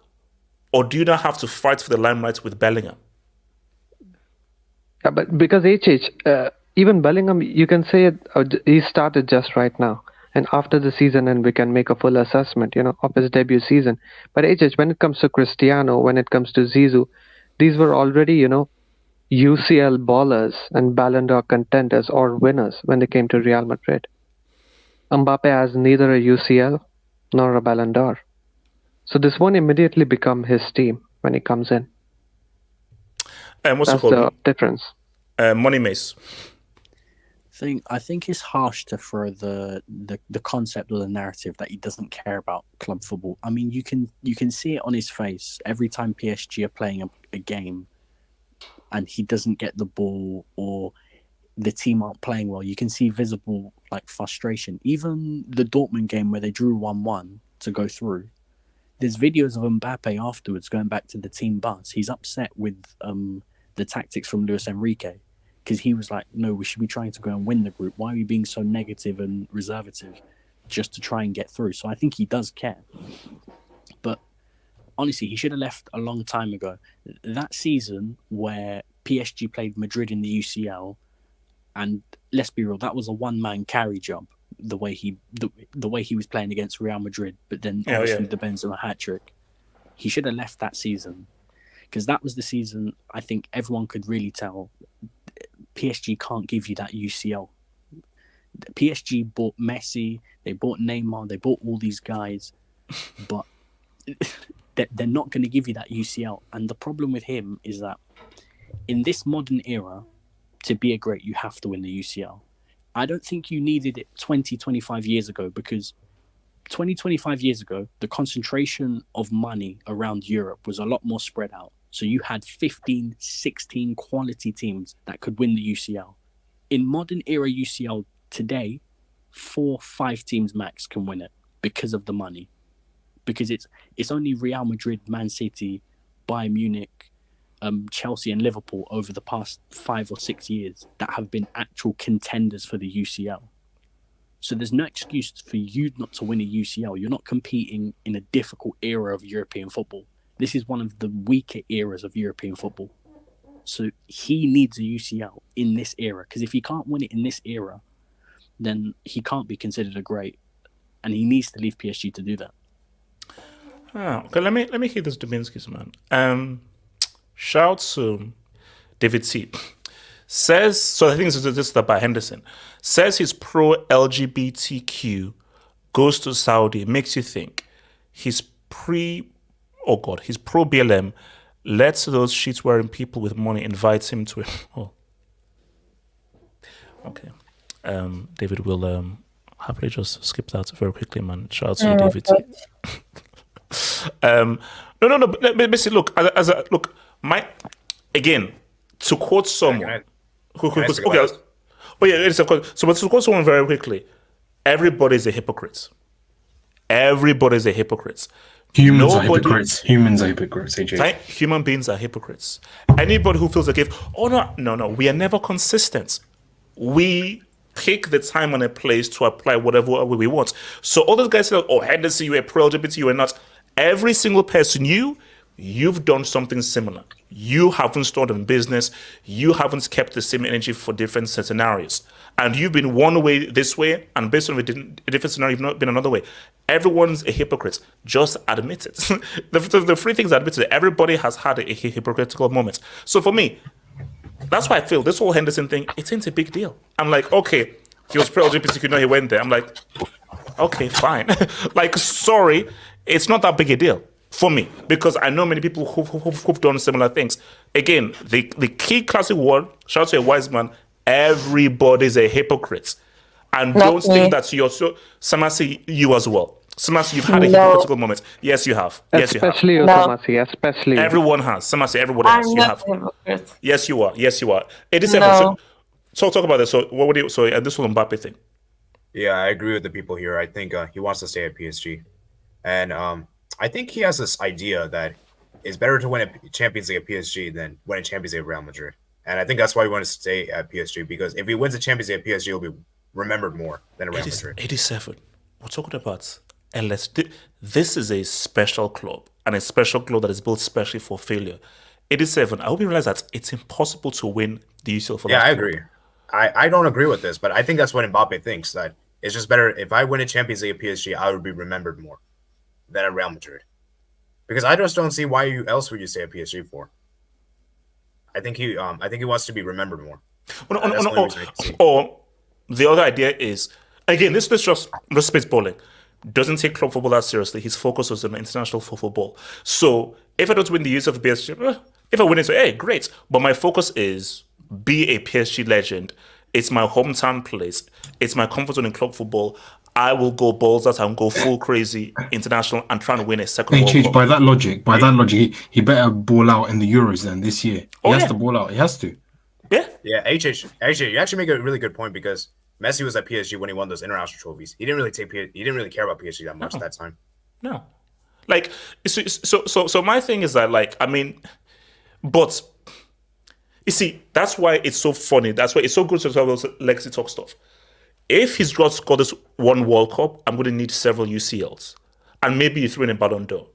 or do you not have to fight for the limelight with Bellingham? Yeah, but because even Bellingham, you can say he started just right now. And after the season, and we can make a full assessment, of his debut season. But when it comes to Cristiano, when it comes to Zizou, these were already, UCL ballers and Ballon d'Or contenders or winners when they came to Real Madrid. Mbappe has neither a UCL nor a Ballon d'Or. So this won't immediately become his team when he comes in. And what's That's the difference. Money Mace. I think it's harsh to throw the concept or the narrative that he doesn't care about club football. I mean, you can see it on his face every time PSG are playing a game and he doesn't get the ball or the team aren't playing well. You can see visible frustration. Even the Dortmund game where they drew 1-1 to go through, there's videos of Mbappe afterwards going back to the team bus. He's upset with the tactics from Luis Enrique. Because he was like, no, we should be trying to go and win the group. Why are we being so negative and reservative just to try and get through? So I think he does care. But honestly, he should have left a long time ago. That season where PSG played Madrid in the UCL, and let's be real, that was a one-man carry job, the way he was playing against Real Madrid, but then obviously the Benzema hat-trick. He should have left that season. Because that was the season, I think everyone could really tell PSG can't give you that UCL. PSG bought Messi, they bought Neymar, they bought all these guys, but they're not going to give you that UCL. And the problem with him is that in this modern era, to be a great, you have to win the UCL. I don't think you needed it 20, 25 years ago, because 20, 25 years ago, the concentration of money around Europe was a lot more spread out. So you had 15, 16 quality teams that could win the UCL. In modern era UCL today, 4, 5 teams max can win it because of the money. Because it's only Real Madrid, Man City, Bayern Munich, Chelsea and Liverpool over the past 5 or 6 years that have been actual contenders for the UCL. So there's no excuse for you not to win a UCL. You're not competing in a difficult era of European football. This is one of the weaker eras of European football. So he needs a UCL in this era, because if he can't win it in this era, then he can't be considered a great, and he needs to leave PSG to do that. Okay, let me hear this Dubinsky's, man. Shout to David T. Says, so I think this is by Henderson, says he's pro-LGBTQ, goes to Saudi, makes you think. He's pro-BLM, lets those sheet-wearing people with money invite him to it. Oh. Okay. David will happily just skip that very quickly, man. Shout out to you, David T. No. Basically, look, again, to quote someone so to quote someone very quickly, everybody's a hypocrite. Everybody's a hypocrite. Humans are hypocrites, AJ. Human beings are hypocrites. Anybody who feels like no, we are never consistent. We pick the time and a place to apply whatever we want. So all those guys say, Henderson, you are pro-LGBT, you are not. Every single person you've done something similar. You haven't started in business. You haven't kept the same energy for different scenarios. And you've been one way this way, and based on a different scenario, you've not been another way. Everyone's a hypocrite. Just admit it. the three things I admit it. Everybody has had a hypocritical moment. So for me, that's why I feel this whole Henderson thing, it ain't a big deal. I'm like, okay, he was pro-LGBTQ, he went there. I'm like, okay, fine. Sorry, it's not that big a deal for me, because I know many people who've done similar things. Again, the key classic word, shout out to a wise man, everybody's a hypocrite. And don't think that you're so... Samasi, you as well. Samasi, you've had a hypocritical moment. Yes, you have. Especially you, Samasi, especially. Everyone has. Samasi, everybody has. You have. Hypocrite. Yes, you are. It is no. So talk about this. So what would you... So this whole Mbappe thing. Yeah, I agree with the people here. I think he wants to stay at PSG. And I think he has this idea that it's better to win a Champions League at PSG than win a Champions League at Real Madrid. And I think that's why he wants to stay at PSG, because if he wins a Champions League at PSG, he'll be remembered more than a Real Madrid. 87. We're talking about LS. This is a special club, and a special club that is built specially for failure. 87. I hope you realize that it's impossible to win the UCL for that. Yeah, I club. agree. I don't agree with this, but I think that's what Mbappe thinks, that it's just better if I win a Champions League at PSG, I would be remembered more than at Real Madrid. Because I just don't see why else would you stay at PSG for. I think he wants to be remembered more. Or the other idea is, again, this is just spitballing. Doesn't take club football that seriously. His focus was on international football. So if I don't win the use of PSG, if I win it, so hey, great. But my focus is be a PSG legend. It's my hometown place. It's my comfort zone in club football. I will go balls out and go full crazy international and try and win a second World Cup. By that logic, he better ball out in the Euros then this year. He has to ball out. He has to. Yeah. Yeah, HH, you actually make a really good point, because Messi was at PSG when he won those international trophies. He didn't really care about PSG that much at that time. No. Like, so my thing is that, like, I mean, but you see, that's why it's so funny. That's why it's so good to talk about legacy talk stuff. If he's got this one World Cup, I'm going to need several UCLs. And maybe you throw in a Ballon d'Or.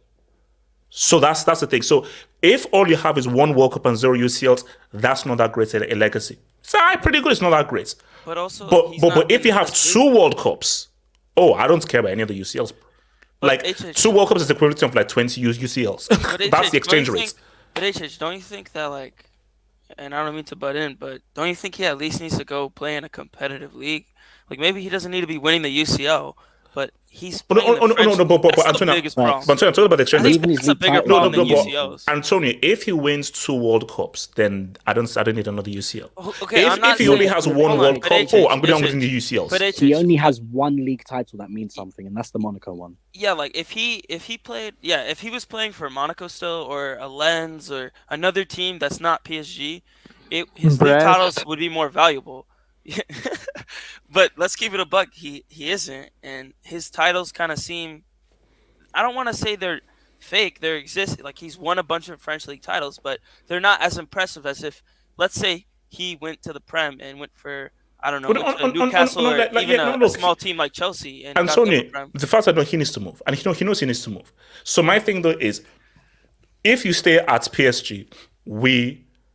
So that's the thing. So if all you have is one World Cup and 0 UCLs, that's not that great a legacy. It's pretty good. It's not that great. But also, but if you have 2 World Cups, I don't care about any of the UCLs. Like, HH, 2 World Cups is the equivalent of like 20 UCLs. That's the exchange rate. But HH, don't you think that, like, and I don't mean to butt in, but don't you think he at least needs to go play in a competitive league? Like, maybe he doesn't need to be winning the UCL, but he's playing the French. That's the biggest problem. But Antonio, about the exchange rate. That's a bigger problem than UCLs. Antonio, if he wins 2 World Cups, then I don't need another UCL. Okay, if he only has 1 World Cup, I'm going to win the UCLs. But he only has 1 league title that means something, and that's the Monaco one. Yeah, like if he was playing for Monaco still, or a Lens, or another team that's not PSG, his league titles would be more valuable. But let's keep it a buck. He isn't, and his titles kind of seem, I don't want to say they're fake. They exist. Like, he's won a bunch of French league titles, but they're not as impressive as if, let's say, he went to the Prem and went for, I don't know, to Newcastle or even a small team like Chelsea. And Antonio, the fact that he needs to move, and he knows he needs to move. So my thing though is, if you stay at PSG,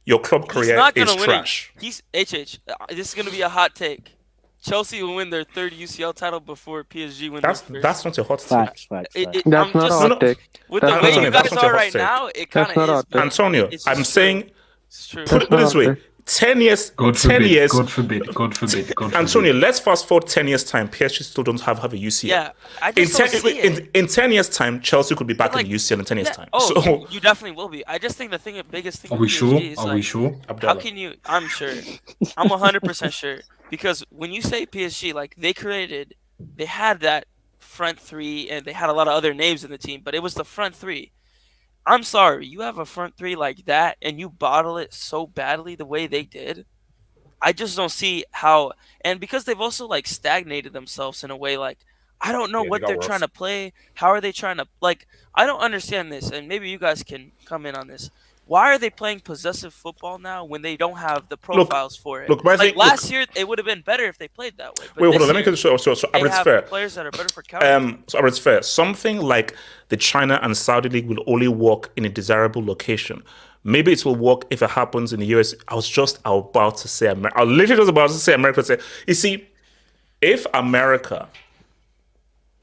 your club career is trash. He's HH. This is gonna be a hot take. Chelsea will win their 3rd UCL title before PSG win their first. That's not a hot take. Facts. That's not a hot take. With the way you guys are right now, it kind of is. Antonio, I'm saying, put it this way. 10 years. God forbid. Antonio, let's fast forward 10 years time. PSG still don't have a UCL. Yeah, I just don't see it. In 10 years time, Chelsea could be back in the UCL in 10 years time. Oh, so, you definitely will be. I just think the biggest thing. Are we sure? Are we sure? How can you? I'm sure. I'm 100% sure, because when you say PSG, like, they had that front 3, and they had a lot of other names in the team, but it was the front 3. I'm sorry, you have a front 3 like that, and you bottle it so badly the way they did. I just don't see how, and because they've also, like, stagnated themselves in a way, like, I don't know what they're trying to play. How are they trying to, like, I don't understand this, and maybe you guys can come in on this. Why are they playing possessive football now when they don't have the profiles for it? Last year, it would have been better if they played that way. But wait, hold on. Let me get this. So it's fair. Players that are better for counter. So it's fair. Something like the China and Saudi League will only work in a desirable location. Maybe it will work if it happens in the US. I was about to say America. I was literally just about to say America. You see, if America,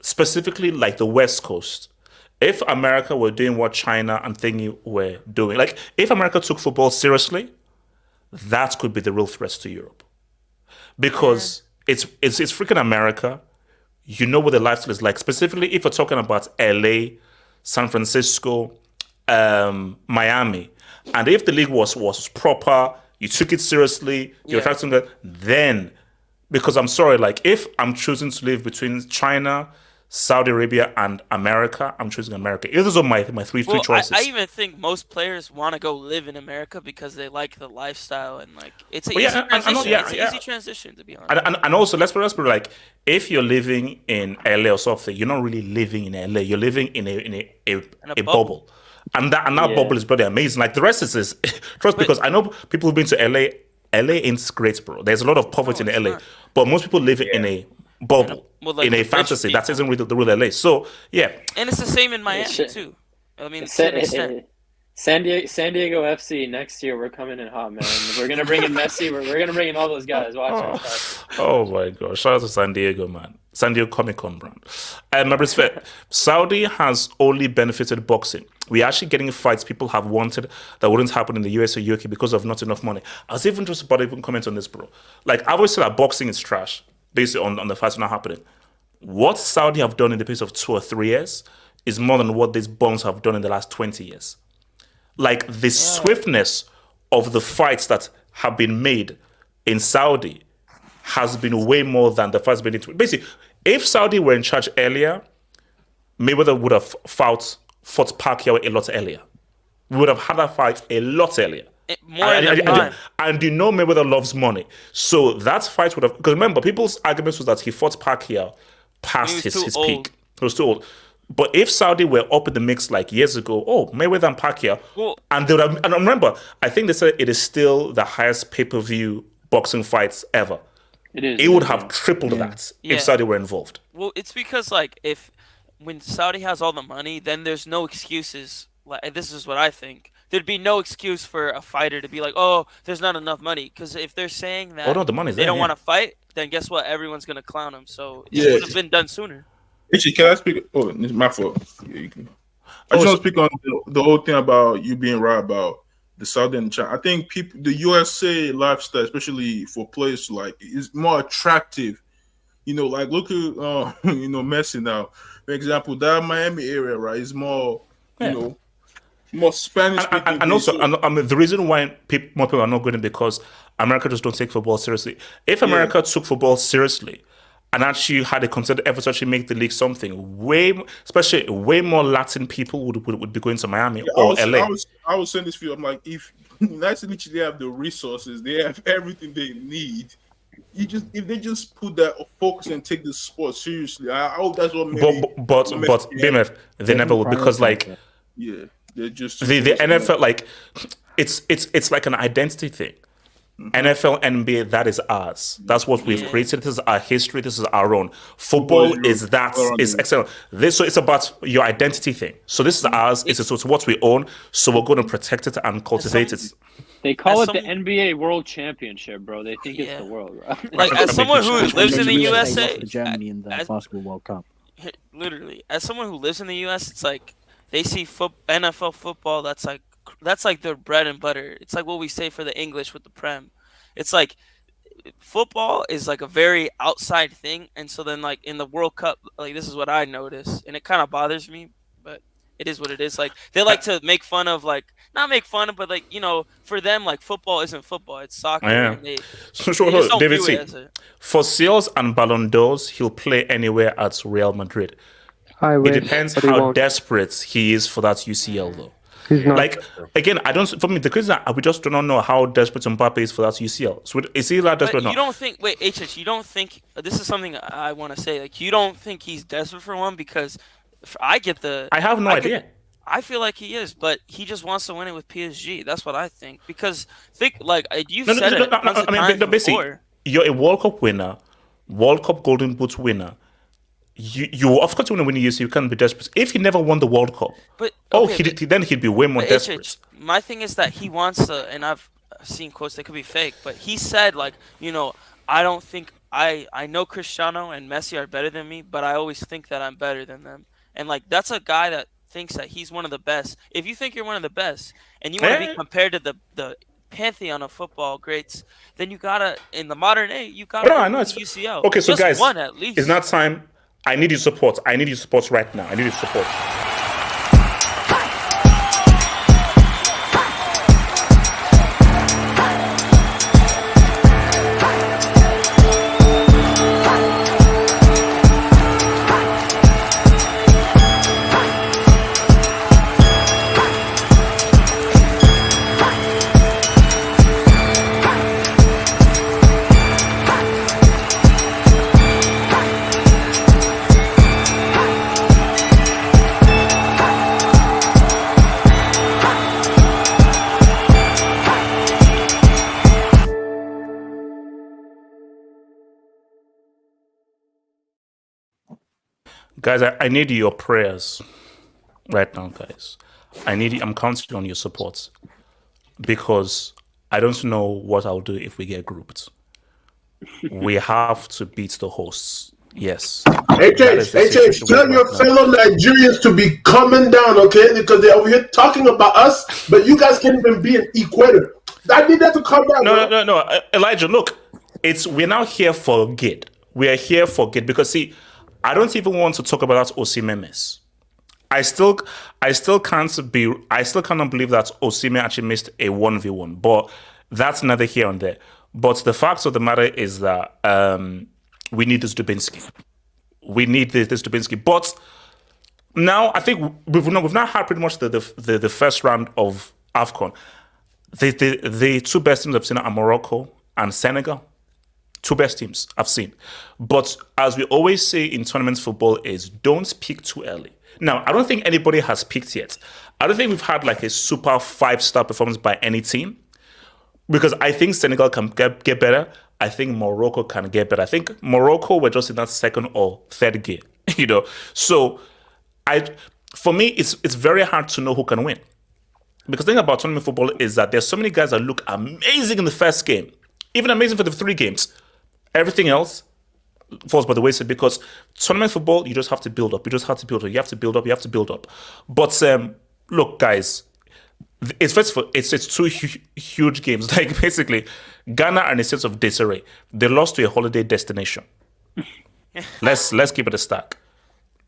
specifically like the West Coast, if America were doing what China and thingy were doing, like if America took football seriously, that could be the real threat to Europe. Because it's freaking America. You know what the lifestyle is like. Specifically, if we're talking about LA, San Francisco, Miami. And if the league was proper, you took it seriously, you're attracting that, then, because I'm sorry, like if I'm choosing to live between China, Saudi Arabia, and America, I'm choosing America. Those are my three choices. I even think most players want to go live in America because they like the lifestyle and like it's an easy transition. It's an easy transition, to be honest. And also, let's be like, if you're living in LA or something, you're not really living in LA. You're living in a bubble. And that bubble is pretty amazing. Like the rest is because I know people who've been to LA. LA ain't great, bro. There's a lot of poverty in LA, but most people live in a bubble, in a fantasy that isn't really the real LA. So yeah, and it's the same in Miami too. I mean, San Diego FC next year. We're coming in hot, man. We're gonna bring in Messi. We're gonna bring in all those guys. Watch it. Oh my gosh! Shout out to San Diego, man. San Diego Comic-Con brand. My respect. Saudi has only benefited boxing. We're actually getting fights people have wanted that wouldn't happen in the US or UK because of not enough money. I was even just about to even comment on this, bro. Like, I always say that boxing is trash based on the fights not happening. What Saudi have done in the space of 2 or 3 years is more than what these bums have done in the last 20 years. Like, the swiftness of the fights that have been made in Saudi has been way more than the fights been into. Basically, if Saudi were in charge earlier, Mayweather would have fought Pacquiao a lot earlier. We would have had that fight a lot earlier. And you know Mayweather loves money. So that fight would have... Because remember, people's arguments was that he fought Pacquiao past his peak. He was too old. But if Saudi were up in the mix like years ago, Mayweather and Pacquiao, and they would have... And remember, I think they said it is still the highest pay-per-view boxing fights ever. It would have tripled that if Saudi were involved. Well, it's because, like, when Saudi has all the money, then there's no excuses. Like, this is what I think. There'd be no excuse for a fighter to be like, oh, there's not enough money. Because if they're saying that they don't want to fight, then guess what? Everyone's going to clown them. So it would have been done sooner. Actually, can I speak? Oh, it's my fault. Yeah, you can. I just want to speak on the whole thing about you being right about the Southern China. I think the USA lifestyle, especially for players, like, is more attractive. You know, like, look at Messi now. For example, that Miami area, right, is more, more Spanish. And also, the reason why more people are not going because America just don't take football seriously. If America took football seriously and actually had a concerted effort to actually make the league something, way more Latin people would be going to Miami or LA. I was saying this for you. I'm like, if United literally have the resources, they have everything they need. If they just put that focus and take the sport seriously, I hope that's what. But BMF, they never will, because like they're just the NFL, like it's like an identity thing. NFL, NBA, that is ours. That's what we've created. This is our history. This is our own. Football is excellent. So it's about your identity thing. So this is ours. It's what we own. So we're going to protect it and cultivate it. They call it the NBA World Championship, bro. They think it's the world, bro. Like, as someone who lives in the USA, Germany in the Basketball World Cup. Literally, as someone who lives in the US, it's like they see NFL football. That's like their bread and butter. It's like what we say for the English with the Prem. It's like football is like a very outside thing, and so then like in the World Cup, like this is what I notice, and it kind of bothers me, but it is what it is. Like they like to make fun of, like, not make fun of, but like, for them, like, football isn't football, it's soccer. And they David C. For sales and Ballon d'Ors, he'll play anywhere at Real Madrid. It depends how desperate he is for that UCL though. He's not. Like, again, for me, the crazy is that we just do not know how desperate Mbappe is for that UCL. So is he that desperate? You don't think, you don't think, this is something I want to say, like, you don't think he's desperate for one? Because I have no idea. I feel like he is, but he just wants to win it with PSG. That's what I think. Because you've said it before. You're a World Cup winner, World Cup Golden Boot winner. You of course, when you win the UCL, you can't be desperate. If he never won the World Cup, then he'd be way more desperate. My thing is that he wants to, and I've seen quotes that could be fake, but he said, like, I don't think I know Cristiano and Messi are better than me, but I always think that I'm better than them. And like, that's a guy that thinks that he's one of the best. If you think you're one of the best and you want to be compared to the pantheon of football greats, then you gotta, in the modern age, you gotta UCL. Okay, so just guys, one at least. It's not time. I need your support. I need your support right now. I need your support. Guys, I need your prayers right now, guys. I'm counting on your support because I don't know what I'll do if we get grouped. We have to beat the hosts. Yes. HH, tell your fellow Nigerians to be coming down, okay? Because they're over here talking about us, but you guys can't even be an equator. I need that to calm down. No. Elijah, look, we're now here for good. We are here for good because see, I don't even want to talk about that Osimhen mess. I still cannot believe that Osimhen actually missed a 1v1, but that's neither here nor there. But the fact of the matter is that we need this Dubinsky. We need this Dubinsky. But now I think we've now had pretty much the first round of Afcon. The two best teams I've seen are Morocco and Senegal. Two best teams I've seen. But as we always say in tournament football is don't peak too early. Now, I don't think anybody has peaked yet. I don't think we've had like a super 5-star performance by any team because I think Senegal can get better. I think Morocco can get better. I think Morocco were just in that second or third gear, So for me, it's very hard to know who can win. Because the thing about tournament football is that there's so many guys that look amazing in the first game, even amazing for the 3 games. Everything else falls by the wayside because tournament football, you just have to build up. You have to build up. But look, guys, it's 2 huge games. Like basically, Ghana are in a sense of disarray. They lost to a holiday destination. Let's keep it a stack.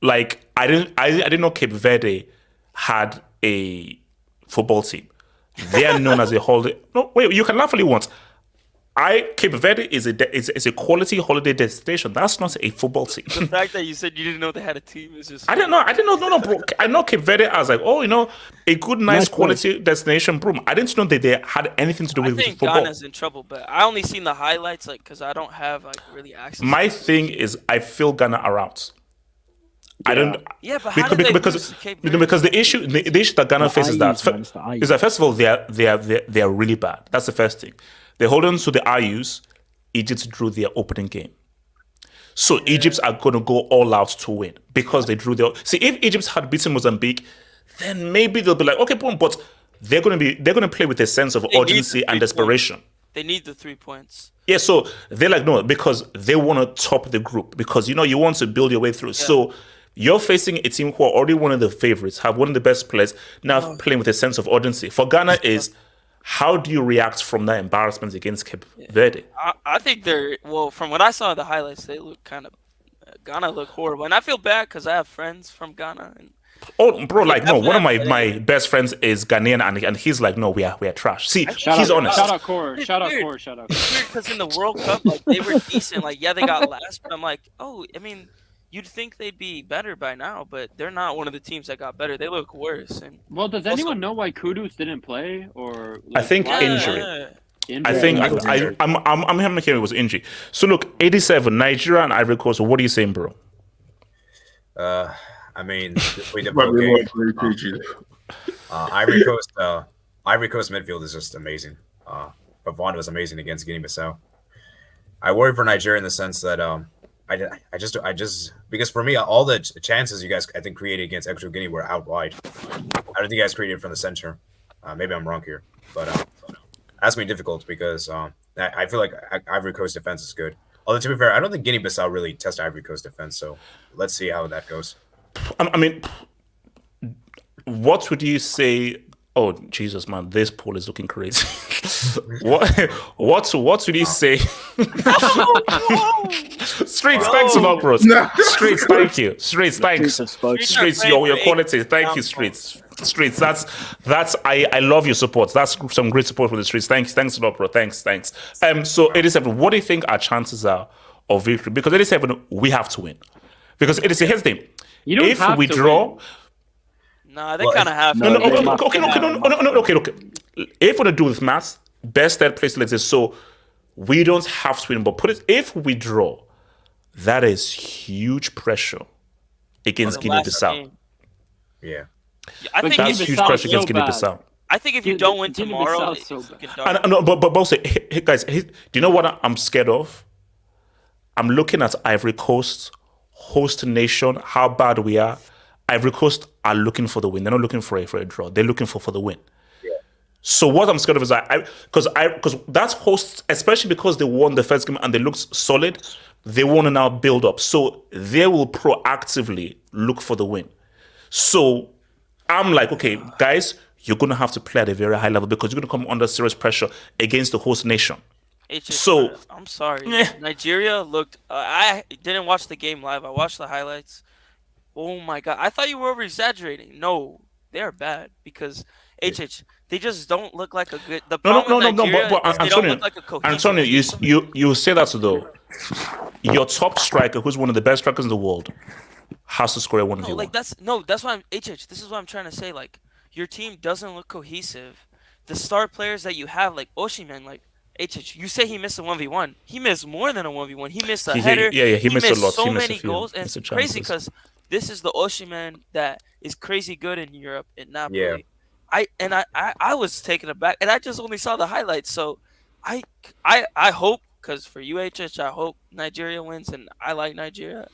Like I didn't know Cape Verde had a football team. They are known as a holiday. No, wait, you can laugh all you want. Cape Verde is a quality holiday destination. That's not a football team. The fact that you said you didn't know they had a team is just... I didn't know. No, bro. I know Cape Verde as like, a good, nice quality destination, bro. I didn't know that they had anything to do with football. I think Ghana's in trouble, but I only seen the highlights, like, because I don't have like really access. My thing is, I feel Ghana are out. I don't. Yeah, but how did they lose to Cape Verde? Because the issue that Ghana faces is that first of all they are really bad. That's the first thing. They hold on to the IUs. Egypt drew their opening game. So Egypt are going to go all out to win because they drew their... See, if Egypt had beaten Mozambique, then maybe they'll be like, okay, boom, but they're going to play with a sense of urgency and desperation. They need the 3 points. Yeah, so they're like, no, because they want to top the group because, you want to build your way through. Yeah. So you're facing a team who are already one of the favorites, have one of the best players, now playing with a sense of urgency. For Ghana is... How do you react from that embarrassment against Cape Verde? I think from what I saw in the highlights, they look Ghana look horrible. And I feel bad because I have friends from Ghana. Bro, one of my best friends is Ghanaian and he's like, no, we are trash. See, he's honest. Shout out Core. It's weird because in the World Cup, they were decent. They got last, but I'm like, you'd think they'd be better by now, but they're not one of the teams that got better. They look worse. Well, does anyone know why Kudus didn't play? Or I think injury. I think I'm hearing it was injury. So look, 87 Nigeria and Ivory Coast. What are you saying, bro? Ivory Coast midfield is just amazing. Pavon was amazing against Guinea-Bissau. I worry for Nigeria in the sense that I just because for me all the chances you guys I think created against Equatorial Guinea were out wide. I don't think you guys created from the center. Maybe I'm wrong here, but that's gonna be difficult because I feel like Ivory Coast defense is good. Although to be fair, I don't think Guinea-Bissau really test Ivory Coast defense. So let's see how that goes. What would you say? Oh Jesus, man, this poll is looking crazy. What would you say? Streets, thanks a lot, bro. Streets, thank you. Streets, thanks. Streets, your quality. Thank you, Streets. Streets, that's I love your support. That's some great support from the Streets. Thanks a lot, bro. Thanks. So 87, what do you think our chances are of victory? Because 87, we have to win. Because 87, here's the thing. If we draw. Win. Nah, they kind of have to. Okay, look. If we're going to do this maths, best third place like this, so we don't have to win. But if we draw, that is huge pressure against Guinea-Bissau. Yeah. I think that's huge pressure against Guinea-Bissau. I think if you don't win tomorrow, but also, hey, guys, do you know what I'm scared of? I'm looking at Ivory Coast host nation, how bad we are, Ivory Coast are looking for the win. They're not looking for a draw. They're looking for the win. Yeah. So what I'm scared of is because that's hosts, especially because they won the first game and they looked solid, they want to now build up. So they will proactively look for the win. So I'm like, okay, guys, you're going to have to play at a very high level because you're going to come under serious pressure against the host nation. So I'm sorry. Nigeria looked. I didn't watch the game live. I watched the highlights. Oh my god! I thought you were over exaggerating. No, they're bad because they just don't look like a good. The problem with Nigeria is they don't look like a cohesive. Antonio, you say that though. Your top striker, who's one of the best strikers in the world, has to score a 1v1. That's why I'm This is what I'm trying to say. Like your team doesn't look cohesive. The star players that you have, like Osimhen, like. You say he missed a 1v1. He missed more than a 1v1. He missed a header. He missed a lot. So many goals. And it's crazy because this is the Osimhen that is crazy good in Europe, in Napoli. Yeah. I was taken aback, and I just only saw the highlights. So I hope, because for UHH, I hope Nigeria wins, and I like Nigeria.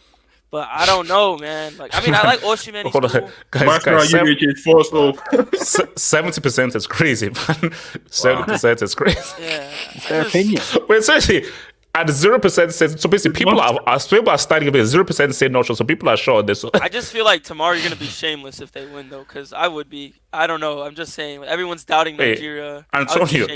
But I don't know, man. Like, I mean, I like Osimhen. Hold on, guys, 70% is crazy, man. 70% is crazy. Yeah, their opinion. But essentially, at 0% says so. Basically, people are starting with 0% saying no. So people are sure this. I just feel like tomorrow you're gonna be shameless if they win, though, because I would be. I don't know. I'm just saying. Everyone's doubting Nigeria. Antonio,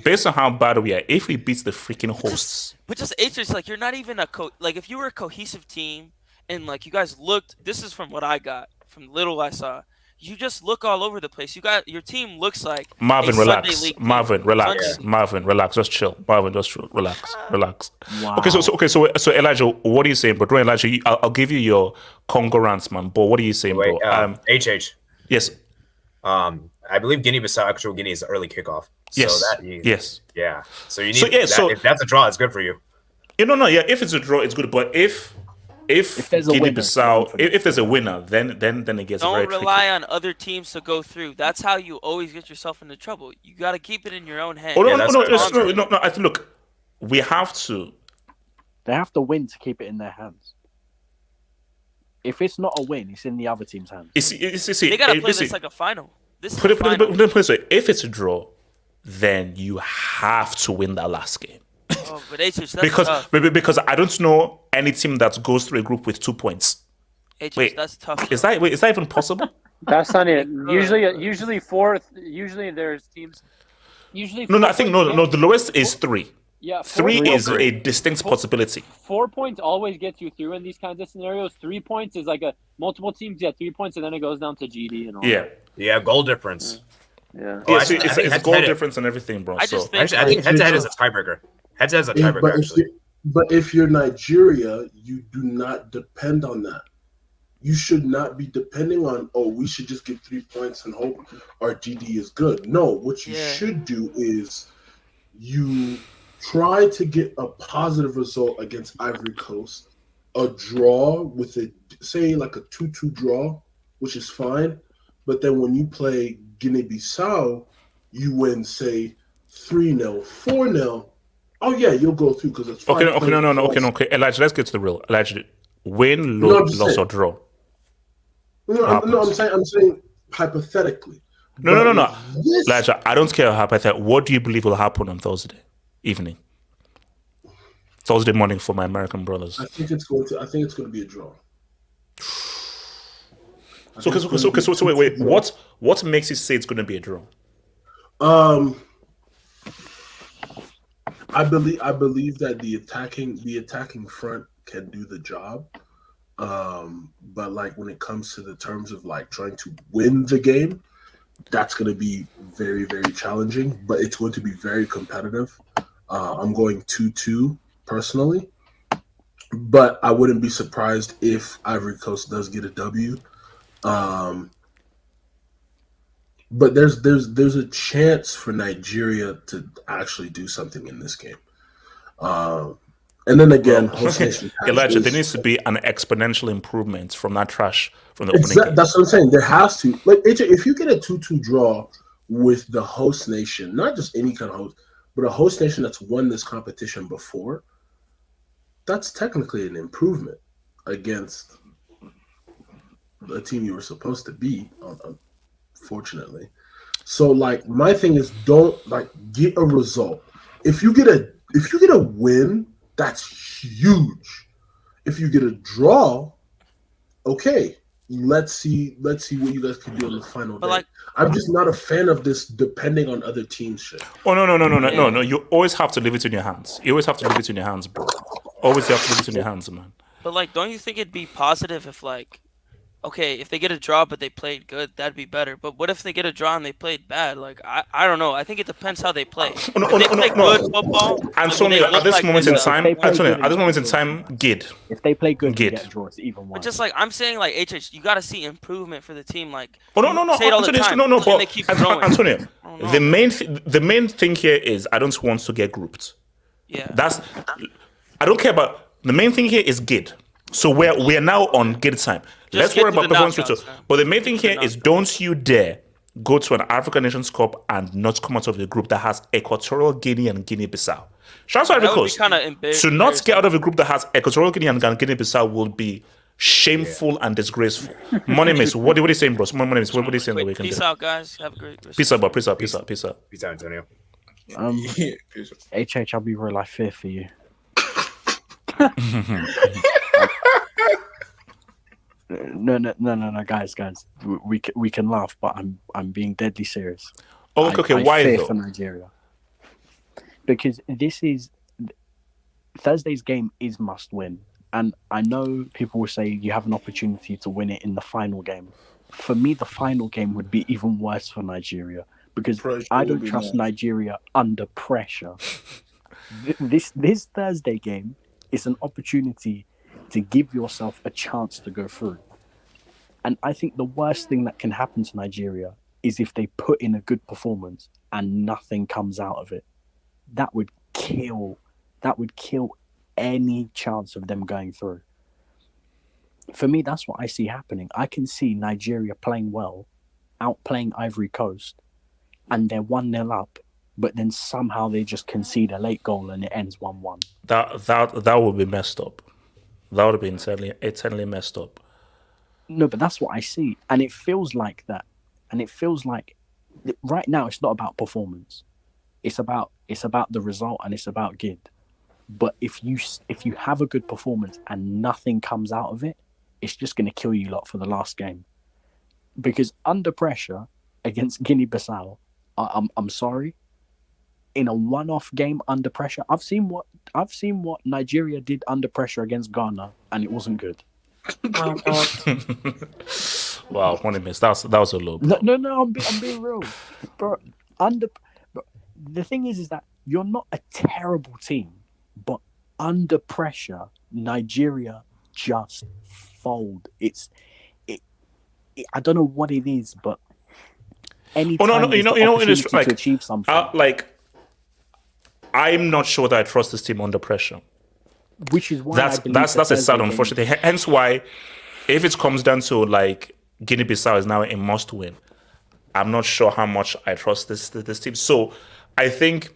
based on how bad we are, if we beat the freaking hosts. But it's like you're not even like if you were a cohesive team and like you guys looked. This is from what I got from little I saw. You just look all over the place. Your team looks like Marvin, relax. Marvin, relax. Marvin, relax. Just chill. Marvin, just chill. Relax. Wow. Okay, so Elijah, what are you saying, bro? Elijah, I'll give you your Congo rants, man. But what are you saying, bro? HH. Yes. I believe Guinea-Bissau, actual Guinea, is the early kickoff. Yes. So yes. Yeah. So you need if that's a draw, it's good for you. If it's a draw, it's good. But if Guinea-Bissau, if there's a winner, then it gets very tricky. Don't rely on other teams to go through. That's how you always get yourself into trouble. You got to keep it in your own hands. No. I think, look, we have to. They have to win to keep it in their hands. If it's not a win, it's in the other team's hands. They got to play this like a final. Put it this way. If it's a draw, then you have to win that last game. Oh, but that's because I don't know any team that goes through a group with 2 points. Wait, that's tough. Is that even possible? That's not it. Usually fourth. Usually there's teams. I think the lowest is 3. Yeah, 3 is a distinct possibility. 4 points always gets you through in these kinds of scenarios. 3 points is like multiple teams get 3 points, and then it goes down to GD and all. Yeah, goal difference. Yeah. It's goal difference and everything, bro. I think head-to-head is a tiebreaker. Head-to-head is a tiebreaker, actually. But if you're Nigeria, you do not depend on that. You should not be depending on, we should just get 3 points and hope our GD is good. No, what you should do is you try to get a positive result against Ivory Coast, a draw with say like a 2-2 draw, which is fine. But then when you play Guinea-Bissau, you win, say, 3-0, 4-0. Oh, yeah, you'll go through because it's fine. Okay. Elijah, let's get to the real. Elijah, win, loss, or draw. I'm saying hypothetically. No. Elijah, I don't care hypothetically. What do you believe will happen on Thursday evening? Thursday morning for my American brothers. I think it's going to be a draw. So wait. What makes you say it's going to be a draw? I believe that the attacking front can do the job. But like when it comes to the terms of like trying to win the game, that's going to be very, very challenging. But it's going to be very competitive. I'm going 2-2 personally, but I wouldn't be surprised if Ivory Coast does get a W. But there's a chance for Nigeria to actually do something in this game. And then again, Elijah, there needs to be an exponential improvement from that trash from the opening game. That's what I'm saying. There has to. Like, if you get a 2-2 draw with the host nation, not just any kind of host, but a host nation that's won this competition before, that's technically an improvement. against a team you were supposed to beat, unfortunately. So like my thing is, don't like get a result. If you get a win, that's huge. If you get a draw, okay, let's see what you guys can do on the final day. I'm just not a fan of this depending on other teams shit. Oh no. You always have to leave it in your hands. You always have to leave it in your hands, bro. Always have to leave it in your hands, man. But like, don't you think it'd be positive if like, okay, if they get a draw but they played good, that'd be better. But what if they get a draw and they played bad? Like, I don't know. I think it depends how they play. If they play good football, Antonio, at this moment in time, good. If they play good, get a draw, it's even worse. But just like I'm saying, like HH, you got to see improvement for the team. Like, no, say it all the time. But they keep growing. Antonio, the main thing here is I don't want to get grouped. Yeah, I don't care about. The main thing here is good. So we're now on good time. Let's worry about performance. But the main thing here is don't you dare go to an African Nations Cup and not come out of the group that has Equatorial Guinea and Guinea-Bissau. Shout out to Ivory Coast. To not get out of a group that has Equatorial Guinea and Guinea-Bissau will be shameful and disgraceful. Money miss. What are you saying, bro? Money miss. What are you saying the weekend? Peace out, guys. Have a great Christmas. Peace out, bro. Peace out, Antonio. HH, I'll be real life fear for you. No, guys. We can laugh, but I'm being deadly serious. Oh, okay. Why fear though? For Nigeria, because Thursday's game is must win, and I know people will say you have an opportunity to win it in the final game. For me, the final game would be even worse for Nigeria because I don't trust Nigeria under pressure. This Thursday game is an opportunity to give yourself a chance to go through. And I think the worst thing that can happen to Nigeria is if they put in a good performance and nothing comes out of it. That would kill any chance of them going through. For me, that's what I see happening. I can see Nigeria playing well, outplaying Ivory Coast, and they're 1-0 up, but then somehow they just concede a late goal and it ends 1-1. That would be messed up. That would have been eternally messed up. No, but that's what I see. And it feels like that. And it feels like right now it's not about performance. It's about the result and it's about Gid. But if you have a good performance and nothing comes out of it, it's just going to kill you lot for the last game. Because under pressure against Guinea-Bissau, I'm sorry, in a one-off game under pressure, I've seen what Nigeria did under pressure against Ghana, and it wasn't good. Wow, what a miss. That was a low. No, I'm being real, bro. The thing is that you're not a terrible team, but under pressure, Nigeria just fold. I don't know what it is, but anytime it's like to achieve something, I'm not sure that I trust this team under pressure. Which is why that's a sad, unfortunately. Hence why, if it comes down to like Guinea-Bissau is now a must-win, I'm not sure how much I trust this team. So I think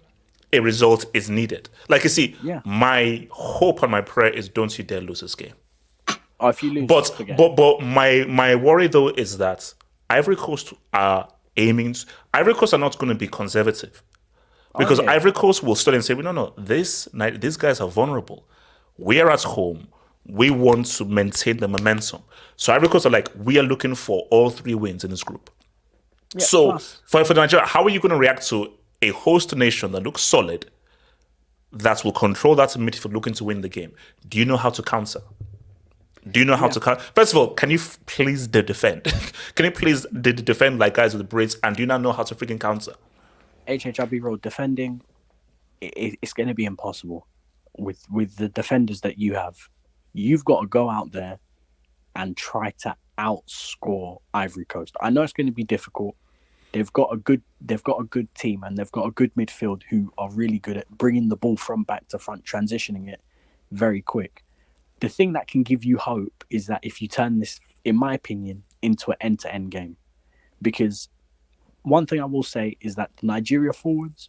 a result is needed. Like you see, my hope and my prayer is don't you dare lose this game. If you lose, but my worry though is that Ivory Coast are Ivory Coast are not going to be conservative. Because Ivory Coast will study and say, no, these guys are vulnerable. We are at home. We want to maintain the momentum. So Ivory Coast are like, we are looking for all 3 wins in this group. Yeah, so for Nigeria, how are you going to react to a host nation that looks solid, that will control that midfield looking to win the game? Do you know how to counter? Do you know how to counter? First of all, can you please defend? Can you please defend like guys with the braids? And do you not know how to freaking counter? HHRB road defending, it's going to be impossible with the defenders that you have. You've got to go out there and try to outscore Ivory Coast. I know it's going to be difficult. They've got a good team and they've got a good midfield who are really good at bringing the ball from back to front, transitioning it very quick. The thing that can give you hope is that if you turn this, in my opinion, into an end-to-end game, because one thing I will say is that the Nigeria forwards,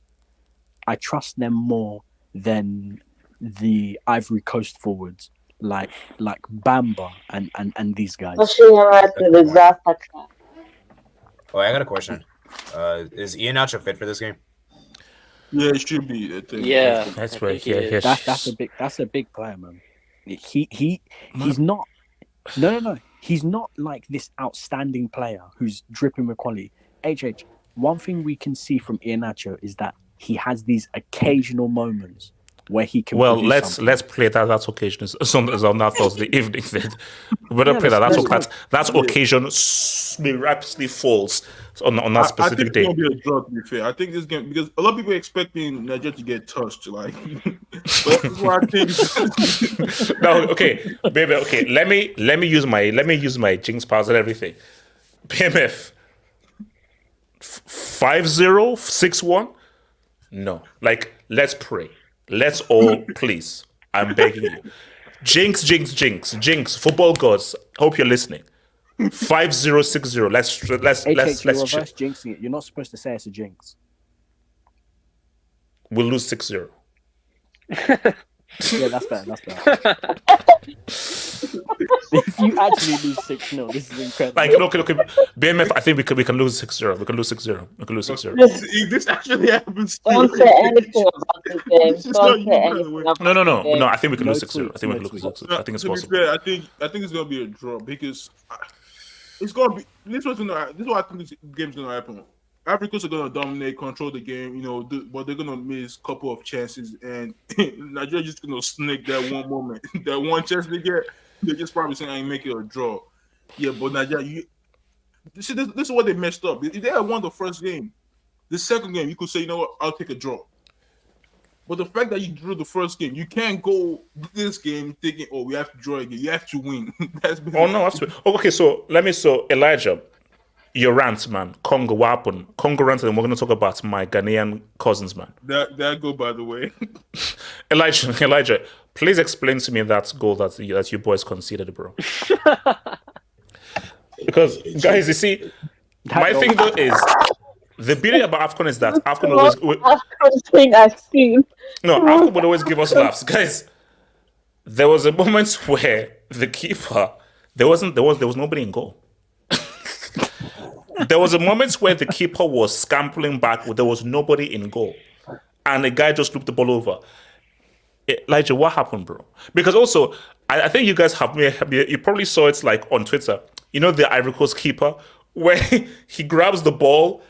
I trust them more than the Ivory Coast forwards. like Bamba and these guys. Pushing him at the disaster track. Oh, I got a question. Is Ian Nacho fit for this game? Yeah, it should be. I think. Yeah, That's I right. think he is. That's a big player, man. He's not. No. He's not like this outstanding player who's dripping with quality. One thing we can see from Iheanacho is that he has these occasional moments where he can. Well, let's play that occasion is on that Thursday evening. Then we better play that. That occasion miraculously falls on that specific day. I think it's gonna be a draw. To be fair, I think this game because a lot of people are expecting Nigeria to get touched. Like, but that's what I think. No, okay, baby. Okay, let me use my jinx powers and everything. PMF 5-0, 6-1. No, like let's pray. Let's all please. I'm begging you. Jinx. Football gods. Hope you're listening. 5-0, 6-0. Let's you're reverse jinxing it. You're not supposed to say it's a jinx. We'll lose 6-0. Yeah, that's better. If you actually lose 6-0, this is incredible. Like, okay. BMF, I think we can lose 6-0. We can lose 6-0. If this actually happens, don't say anything about the game. Don't say anything about No. I think we can lose 6-0. I think we can lose 6-0. I think it's possible. Fair, I think it's gonna be a draw because it's gonna be. This is what I think this game's gonna happen. Africans are gonna dominate, control the game, but they're gonna miss a couple of chances, and Nigeria just gonna snake that one moment, that one chance they get. They're just probably saying, "I ain't make it a draw." Yeah, but Nigeria, this is what they messed up. If they had won the first game, the second game, you could say, "You know what? I'll take a draw." But the fact that you drew the first game, you can't go this game thinking, "Oh, we have to draw again." You have to win. Okay, so Elijah. Your rant, man. Congo, what happened? Congo rant, and we're going to talk about my Ghanaian cousins, man. That goal, by the way. Elijah, please explain to me that goal that you boys conceded, bro. Because, guys, you see, my thing though is the beauty about Afcon is that Afcon always. Afcon thing I've seen. No, Afcon would always give us laughs, guys. There was a moment where the keeper, there was nobody in goal. There was a moment where the keeper was scampering back, there was nobody in goal, and the guy just looped the ball over. Elijah, what happened, bro? Because also, I think you guys you probably saw it like on Twitter. You know the Ivory Coast keeper where he grabs the ball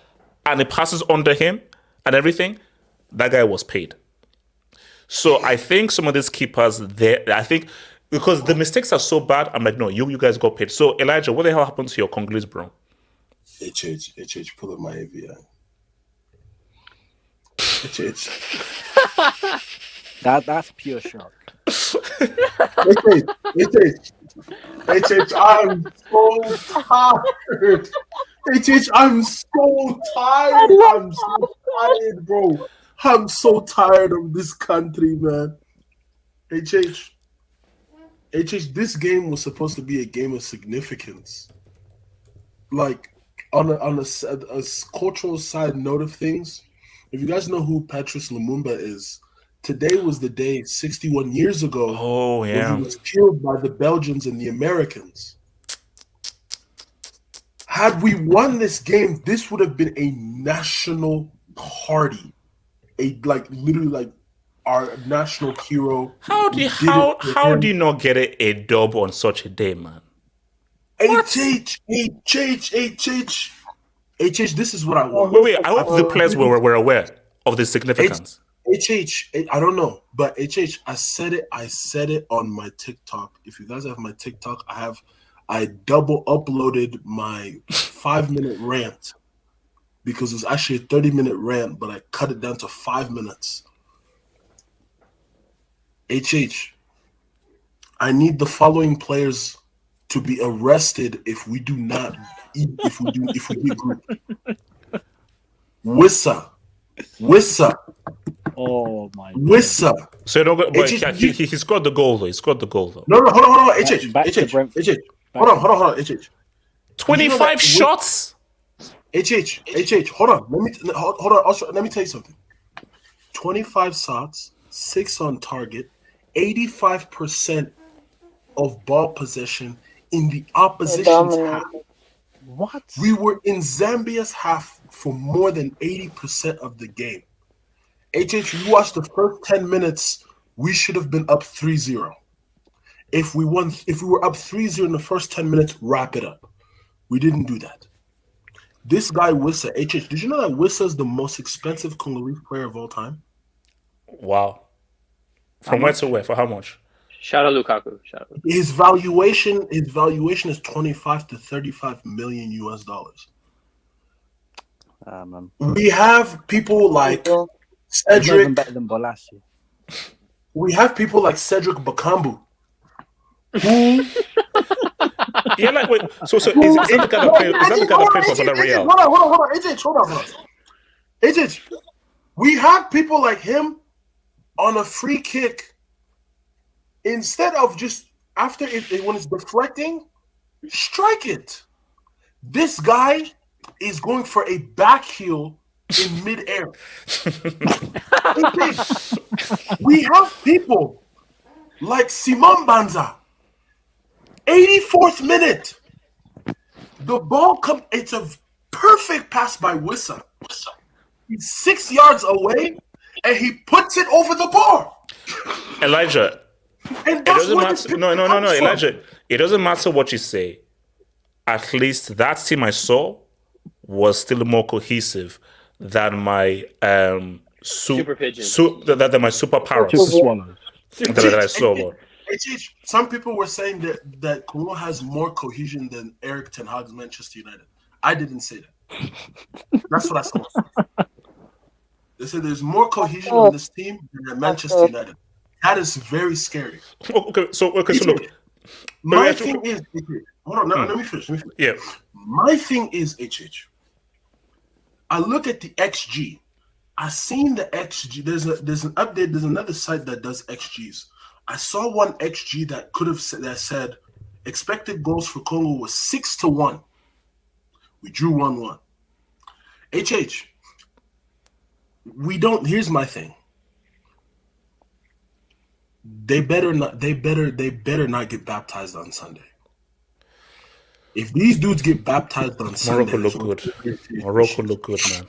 and it passes under him and everything. That guy was paid. So I think some of these keepers because the mistakes are so bad, I'm like, no, you guys got paid. So Elijah, what the hell happened to your Congolese, bro? HH, pull up my AVI. HH. That's pure shock. HH, I'm so tired. HH, I'm so tired, bro. I'm so tired of this country, man. HH, this game was supposed to be a game of significance. Like, on a cultural side note of things, if you guys know who Patrice Lumumba is, today was the day 61 years ago when he was killed by the Belgians and the Americans. Had we won this game, this would have been a national party. Literally our national hero. How do you not get a dub on such a day, man? HH, this is what I want. Wait, I hope the players were aware of the significance. I don't know, but I said it on my TikTok. If you guys have my TikTok, I double uploaded my 5-minute rant because it was actually a 30-minute rant, but I cut it down to 5 minutes. I need the following players to be arrested if we do not if we get group. Wissa. Oh my Wissa. So you don't go, but he scored the goal though. No, hold on. Hold on. 25 shots. Hold on. Let me tell you something. 25 shots, 6 on target, 85% of ball possession in the opposition's half. What? We were in Zambia's half for more than 80% of the game. You watched the first 10 minutes, we should have been up 3-0. If we were up 3-0 in the first 10 minutes, wrap it up. We didn't do that. This guy Wissa, did you know that Wissa is the most expensive Congolese player of all time? Wow. From where to where? For how much? Shout out Lukaku. His valuation is 25 to 35 million US dollars. We have people like Cedric. Even better than Bolassi. We have people like Cedric Bakambu. Who? Yeah, like wait. So is that the kind of player? Is that the kind of player for the Real? Hold on. Hold on. AJ, we have people like him on a free kick. Instead of just after when it's deflecting, strike it. This guy is going for a back heel in midair. We have people like Simon Banza. 84th minute. The ball comes. It's a perfect pass by Wissa. He's 6 yards away, and he puts it over the bar. Elijah. And it doesn't matter. No, Elijah. It doesn't matter what you say. At least that team I saw was still more cohesive than my Super Pigeons. Than my Super Parrots. Super Swallows. That I saw. Some people were saying that Congo has more cohesion than Eric Ten Hag's Manchester United. I didn't say that. That's what I saw. They said there's more cohesion in this team than at Manchester United. That is very scary. Okay, so look. My thing is, hold on, let me finish. Yeah. My thing is, I look at the XG. I seen the XG. There's an update. There's another site that does XGs. I saw one XG that said expected goals for Congo was 6-1. We drew 1-1. We don't. Here's my thing. They better not get baptized on Sunday. If these dudes get baptized on Sunday, Morocco look good, man.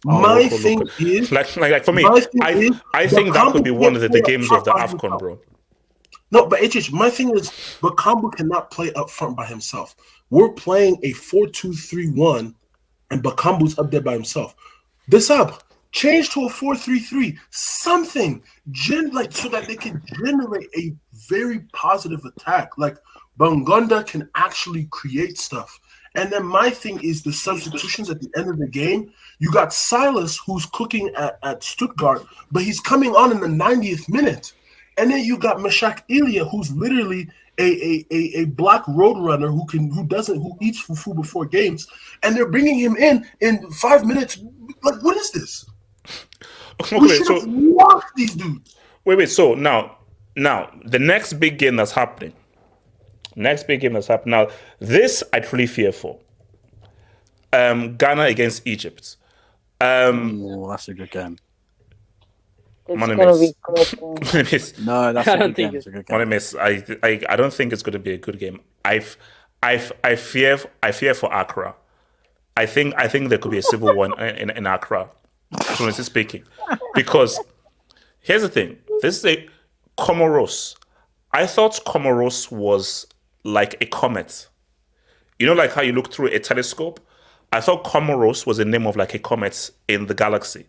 My thing is, like for me, I think that could be one of the games of the Afcon, bro. No, but my thing is, Bakambu cannot play up front by himself. We're playing a 4-2-3-1, and Bakambu's up there by himself. This up. Change to a 4-3-3, something so that they can generate a very positive attack. Like Bangonda can actually create stuff. And then my thing is the substitutions at the end of the game. You got Silas, who's cooking at Stuttgart, but he's coming on in the 90th minute. And then you got Meshak Ilya, who's literally a black road runner who eats fufu before games, and they're bringing him in 5 minutes. Like, what is this? We should have watched these dudes. Wait. So now, the next big game that's happening. Now, this I truly fear for. Ghana against Egypt. That's a good game. It's gonna be good. No, that's a good game. It's a good game. I don't think it's going to be a good game. I fear for Accra. I think there could be a civil war in Accra. Honestly speaking, because here's the thing: this is a Comoros. I thought Comoros was like a comet. You know, like how you look through a telescope. I thought Comoros was the name of like a comet in the galaxy.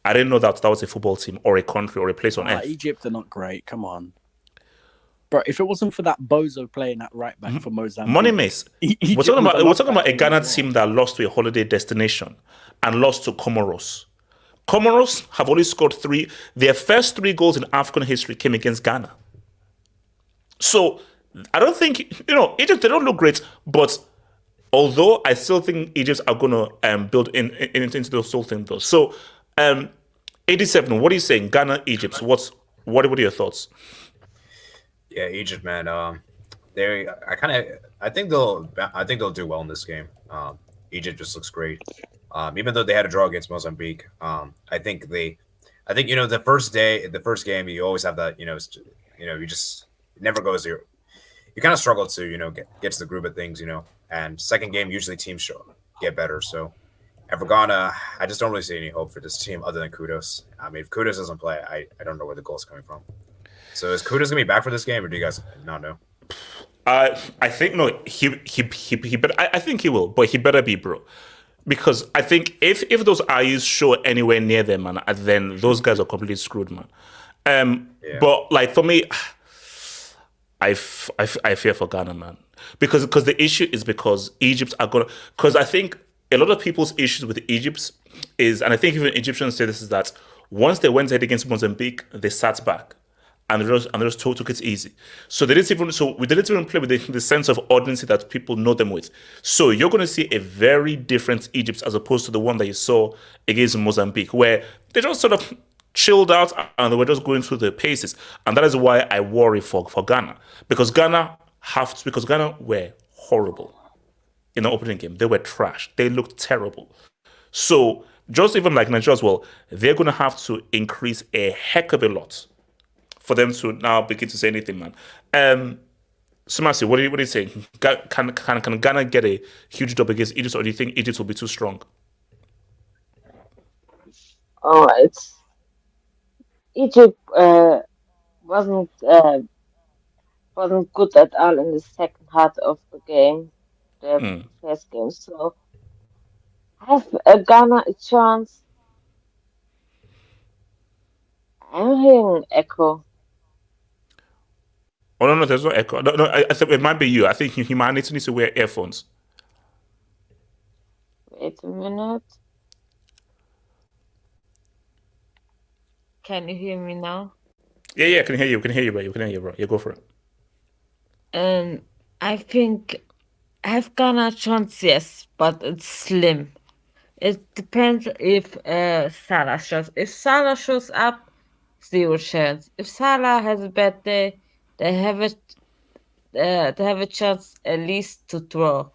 I didn't know that was a football team or a country or a place on earth. Egypt are not great. Come on. Bro, if it wasn't for that bozo playing at right back for Mozambique... Money Mace. We're talking about a Ghana team that lost to a holiday destination and lost to Comoros. Comoros have only scored 3. Their first 3 goals in Afcon history came against Ghana. So, I don't think... Egypt, they don't look great, but although I still think Egypt are going to build into those whole thing, though. So, 87, what are you saying? Ghana, Egypt, what are your thoughts? Yeah, Egypt, man. I think they'll do well in this game. Egypt just looks great. Even though they had a draw against Mozambique, I think the first game you always have that. You just it never goes you kind of struggle to get to the groove of things, And second game usually teams get better. So, and for Ghana, I just don't really see any hope for this team other than Kudos. I mean, if Kudos doesn't play, I don't know where the goal is coming from. So is Kudos gonna be back for this game, or do you guys not know? I think no. He better. I think he will, but he better be, bro. Because I think if those IUs show anywhere near them, man, then those guys are completely screwed, man. But like for me, I fear for Ghana, man, because the issue is because Egypt are gonna. Because I think a lot of people's issues with Egypt is, and I think even Egyptians say this, is that once they went ahead against Mozambique, they sat back. And they just took it easy. So we didn't even play with the sense of urgency that people know them with. So you're going to see a very different Egypt as opposed to the one that you saw against Mozambique, where they just sort of chilled out and they were just going through the paces. And that is why I worry for Ghana. Because Ghana were horrible in the opening game. They were trash. They looked terrible. So just even like Nigeria as well, they're going to have to increase a heck of a lot for them to now begin to say anything, man. Sumasi, what are you saying? Can Ghana get a huge dub against Egypt, or do you think Egypt will be too strong? All right. Egypt wasn't good at all in the second half of the game, the first game. So have Ghana a chance? I'm hearing echo. Oh no, there's no echo. No, I think it might be you. I think he might need to wear earphones. Wait a minute. Can you hear me now? Yeah, I can hear you. Bro. Yeah, go for it. I think I have Ghana a chance, yes, but it's slim. It depends if Salah shows. If Salah shows up, 0 chance. If Salah has a bad day, they have a chance at least to draw,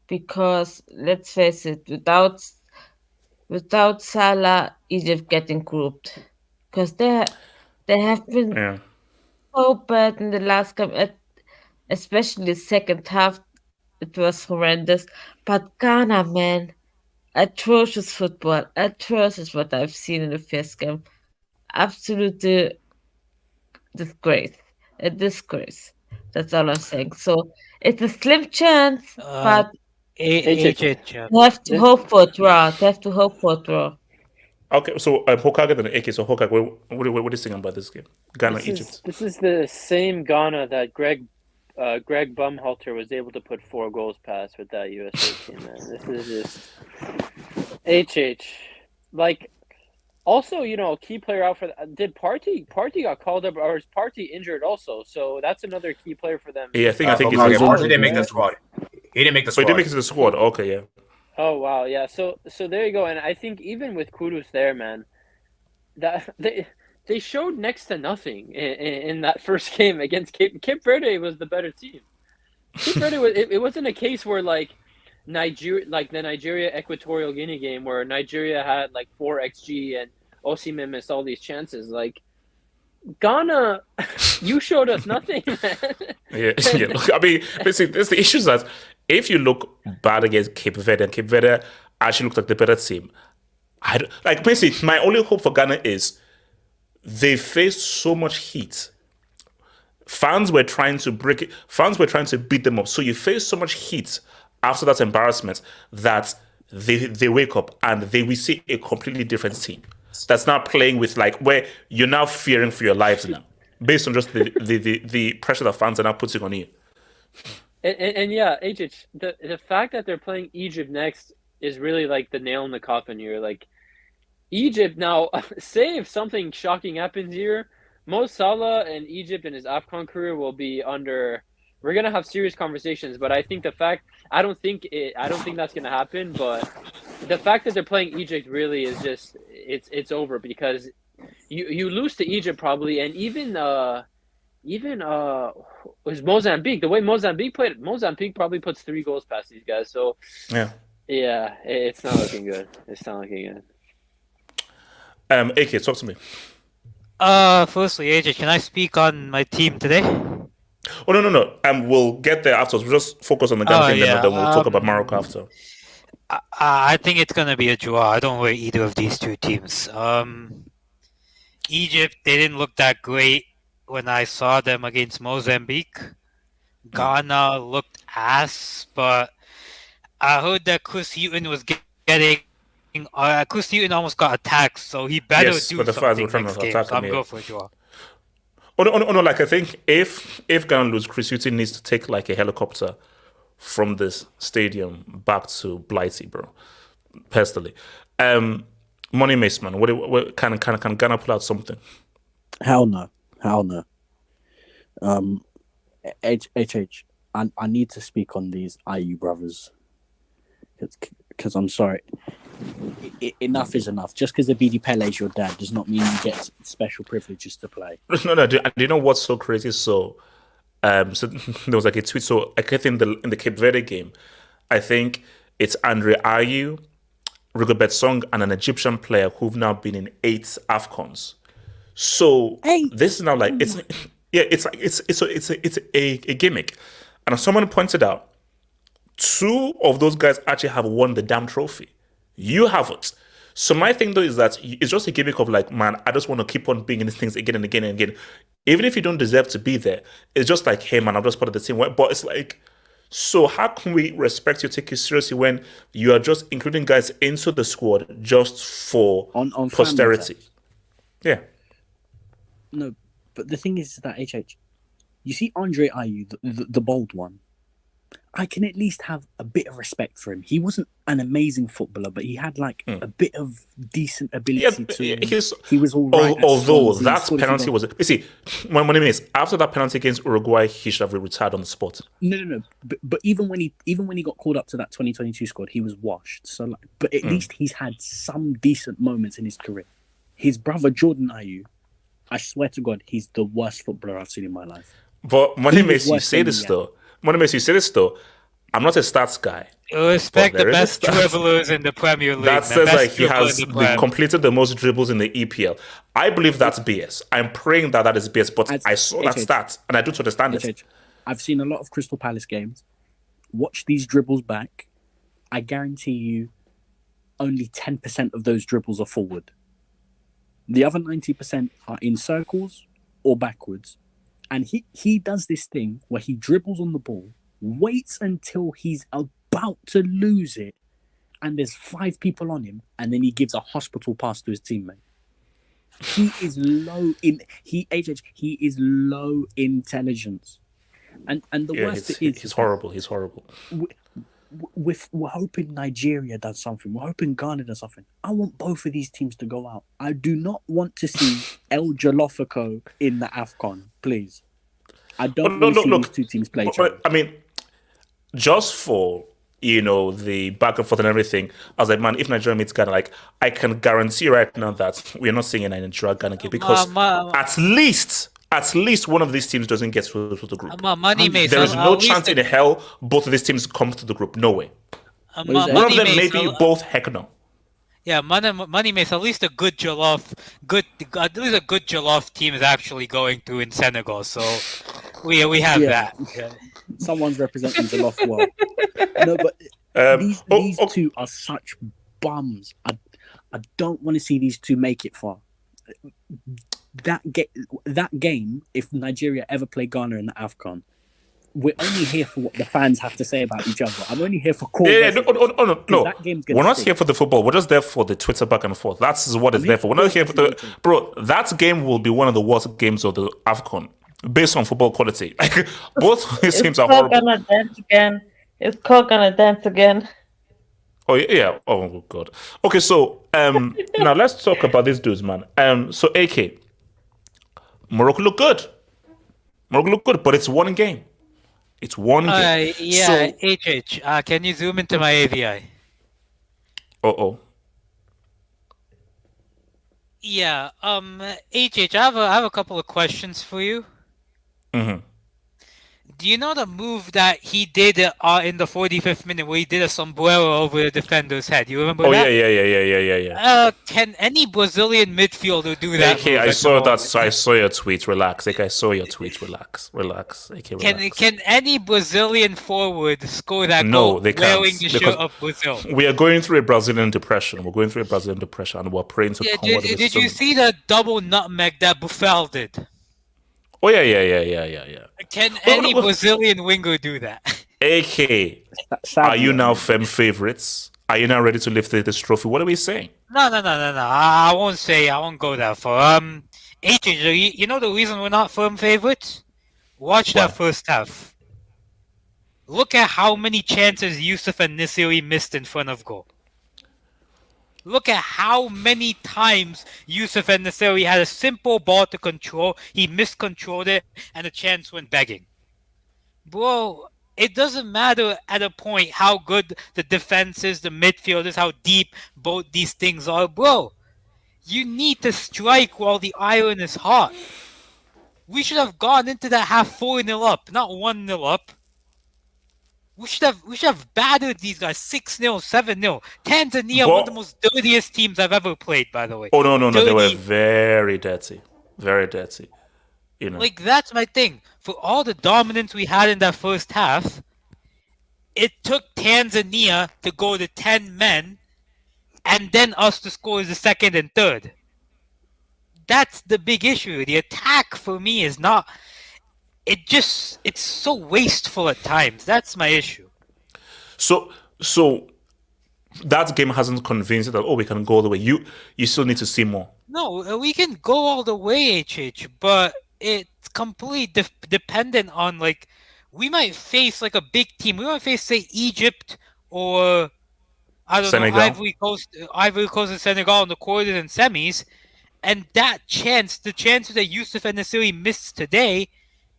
because let's face it, without Salah, Egypt getting grouped, because they have been so bad in the last game, especially the second half. It was horrendous. But Ghana, man, atrocious football, atrocious what I've seen in the first game. Absolutely a disgrace. That's all I'm saying. So it's a slim chance, but they have to hope for a draw. Okay, so Hokage and AK. So Hokage, what are you saying about this game? Ghana, Egypt. This is the same Ghana that Greg Bumhalter was able to put 4 goals past with that USA team, man. This is just HH. Like, also, key player out for did Partey got called up, or is Partey injured also? So that's another key player for them. Yeah, I think Partey didn't make the squad. He didn't make the squad. He didn't make it to the squad. Okay, yeah. Oh wow, yeah. So there you go. And I think even with Kudus there, man, that they showed next to nothing in that first game against Cape Verde was the better team. Cape Verde it wasn't a case where like the Nigeria Equatorial Guinea game where Nigeria had like 4 XG and Osimhen missed all these chances. Like Ghana, you showed us nothing, man. Yeah. Look, I mean, basically, there's the issue that if you look bad against Cape Verde, and Cape Verde actually looked like the better team, basically, my only hope for Ghana is they faced so much heat. Fans were trying to beat them up. So you face so much heat after that embarrassment that they wake up and we see a completely different team that's now playing with where you're now fearing for your lives now, based on just the pressure that fans are now putting on you. And yeah, HH, the fact that they're playing Egypt next is really like the nail in the coffin here. Like Egypt now, say if something shocking happens here, Mo Salah and Egypt in his Afcon career will be under. We're gonna have serious conversations, but I think I don't think that's gonna happen. But the fact that they're playing Egypt really is just it's over, because you lose to Egypt probably, and even was Mozambique. The way Mozambique played, Mozambique probably puts 3 goals past these guys. So yeah, it's not looking good. AK, talk to me. Firstly, AJ, can I speak on my team today? Oh no. We'll get there afterwards. We'll just focus on the Ghana thing, then we'll talk about Morocco after. I think it's gonna be a draw. I don't rate either of these two teams. Egypt, they didn't look that great when I saw them against Mozambique. Ghana looked ass, but I heard that Chris Hughton was getting. Chris Hughton almost got attacked, so he better do something next game. So I'm going for a draw. Oh no! Like I think if Ghana lose, Chris Hughton needs to take like a helicopter from this stadium back to Blighty, bro. Personally, Money Mace, man. What can Ghana pull out something? Hell no. I need to speak on these IU brothers because I'm sorry. Enough is enough. Just because the BD Pele is your dad does not mean you get special privileges to play. No. Do you know what's so crazy? So there was like a tweet. So I guess in the Cape Verde game, I think it's Andre Ayew, Rigobert Song, and an Egyptian player who've now been in 8 Afcons. So this is now like it's a gimmick. And someone pointed out 2 of those guys actually have won the damn trophy. You haven't. So my thing though is that it's just a gimmick of like, man, I just want to keep on being in these things again and again and again. Even if you don't deserve to be there, it's just like, hey man, I'm just part of the team. But it's like, so how can we respect you, take you seriously when you are just including guys into the squad just for on posterity? Yeah. No, but the thing is that HH, you see Andre Ayew, the bold one. I can at least have a bit of respect for him. He wasn't an amazing footballer, but he had like a bit of decent ability he was all right. Although that penalty was... You see, my name is, after that penalty against Uruguay, he should have retired on the spot. No. But even when he got called up to that 2022 squad, he was washed. So, like, but at least he's had some decent moments in his career. His brother Jordan Ayew, I swear to God, he's the worst footballer I've seen in my life. But Money makes you say this though. I'm not a stats guy. You respect the best dribblers in the Premier League. That says like he has completed the most dribbles in the EPL. I believe that's BS. I'm praying that is BS, but I saw that stat and I don't understand it. I've seen a lot of Crystal Palace games. Watch these dribbles back. I guarantee you only 10% of those dribbles are forward. The other 90% are in circles or backwards. And he does this thing where he dribbles on the ball, waits until he's about to lose it, and there's 5 people on him, and then he gives a hospital pass to his teammate. He is low intelligence. And the worst is he's horrible. He's horrible. We're hoping Nigeria does something. We're hoping Ghana does something. I want both of these teams to go out. I do not want to see El Jalofico in the Afcon, please. I don't want to see these two teams play each other. I mean, just for, the back and forth and everything, I was like, man, if Nigeria meets Ghana, like, I can guarantee right now that we're not seeing a Nigeria-Ghana game because at least one of these teams doesn't get through the group. There is no chance in hell both of these teams come to the group. No way. One of them maybe both, heck no. Yeah, Money makes at least a good Jollof team is actually going through in Senegal. So we have that. Yeah. Someone's representing Jollof well. No, but these two are such bums. I don't want to see these two make it far. That game, if Nigeria ever play Ghana in the Afcon, we're only here for what the fans have to say about each other. I'm only here for call. No. We're not here for the football. We're just there for the Twitter back and forth. That's what it's there for. We're not here for bro. That game will be one of the worst games of the Afcon based on football quality. Both these teams are horrible. It's called gonna dance again. Oh yeah. Oh god. Okay, so now let's talk about these dudes, man. So AK, Morocco look good, but it's one game. It's one game. Yeah, so, HH, can you zoom into my AVI? Yeah, HH, I have a couple of questions for you. Mm-hmm. Do you know the move that he did in the 45th minute where he did a sombrero over the defender's head? You remember that? Yeah. Can any Brazilian midfielder do that? Okay, I saw that. I saw your tweet. Relax. Like I saw your tweet. Relax. Okay, relax. Can any Brazilian forward score that No, goal they can't, wearing the shirt of Brazil? We are going through a Brazilian depression. We're going through a Brazilian depression, and we're praying to Congo. Did you see the double nutmeg that Buffal did? Oh yeah. Can any Brazilian winger do that? AK, are you now firm favorites? Are you now ready to lift this trophy? What are we saying? No. I won't go that far. HJ, you know the reason we're not firm favorites? Watch that first half. Look at how many chances Yusuf and Nisiri missed in front of goal. Look at how many times Yusuf and Nisiri had a simple ball to control. He miscontrolled it, and the chance went begging. Bro, it doesn't matter at a point how good the defense is, the midfielders, how deep both these things are. Bro, you need to strike while the iron is hot. We should have gone into that half 4-0 up, not 1-0 up. We should have battered these guys 6-0, 7-0. Tanzania, one of the most dirtiest teams I've ever played, by the way. Oh no, they were very dirty, very dirty. You know, like that's my thing. For all the dominance we had in that first half, it took Tanzania to go to 10 men, and then us to score the second and third. That's the big issue. The attack for me is not. It's so wasteful at times. That's my issue. So that game hasn't convinced you that we can go all the way. You still need to see more. No, we can go all the way, HH, but it's completely dependent on like we might face like a big team. We might face say Egypt or I don't know Ivory Coast and Senegal in the quarters and semis, and the chances that Yusuf and Nasiri missed today.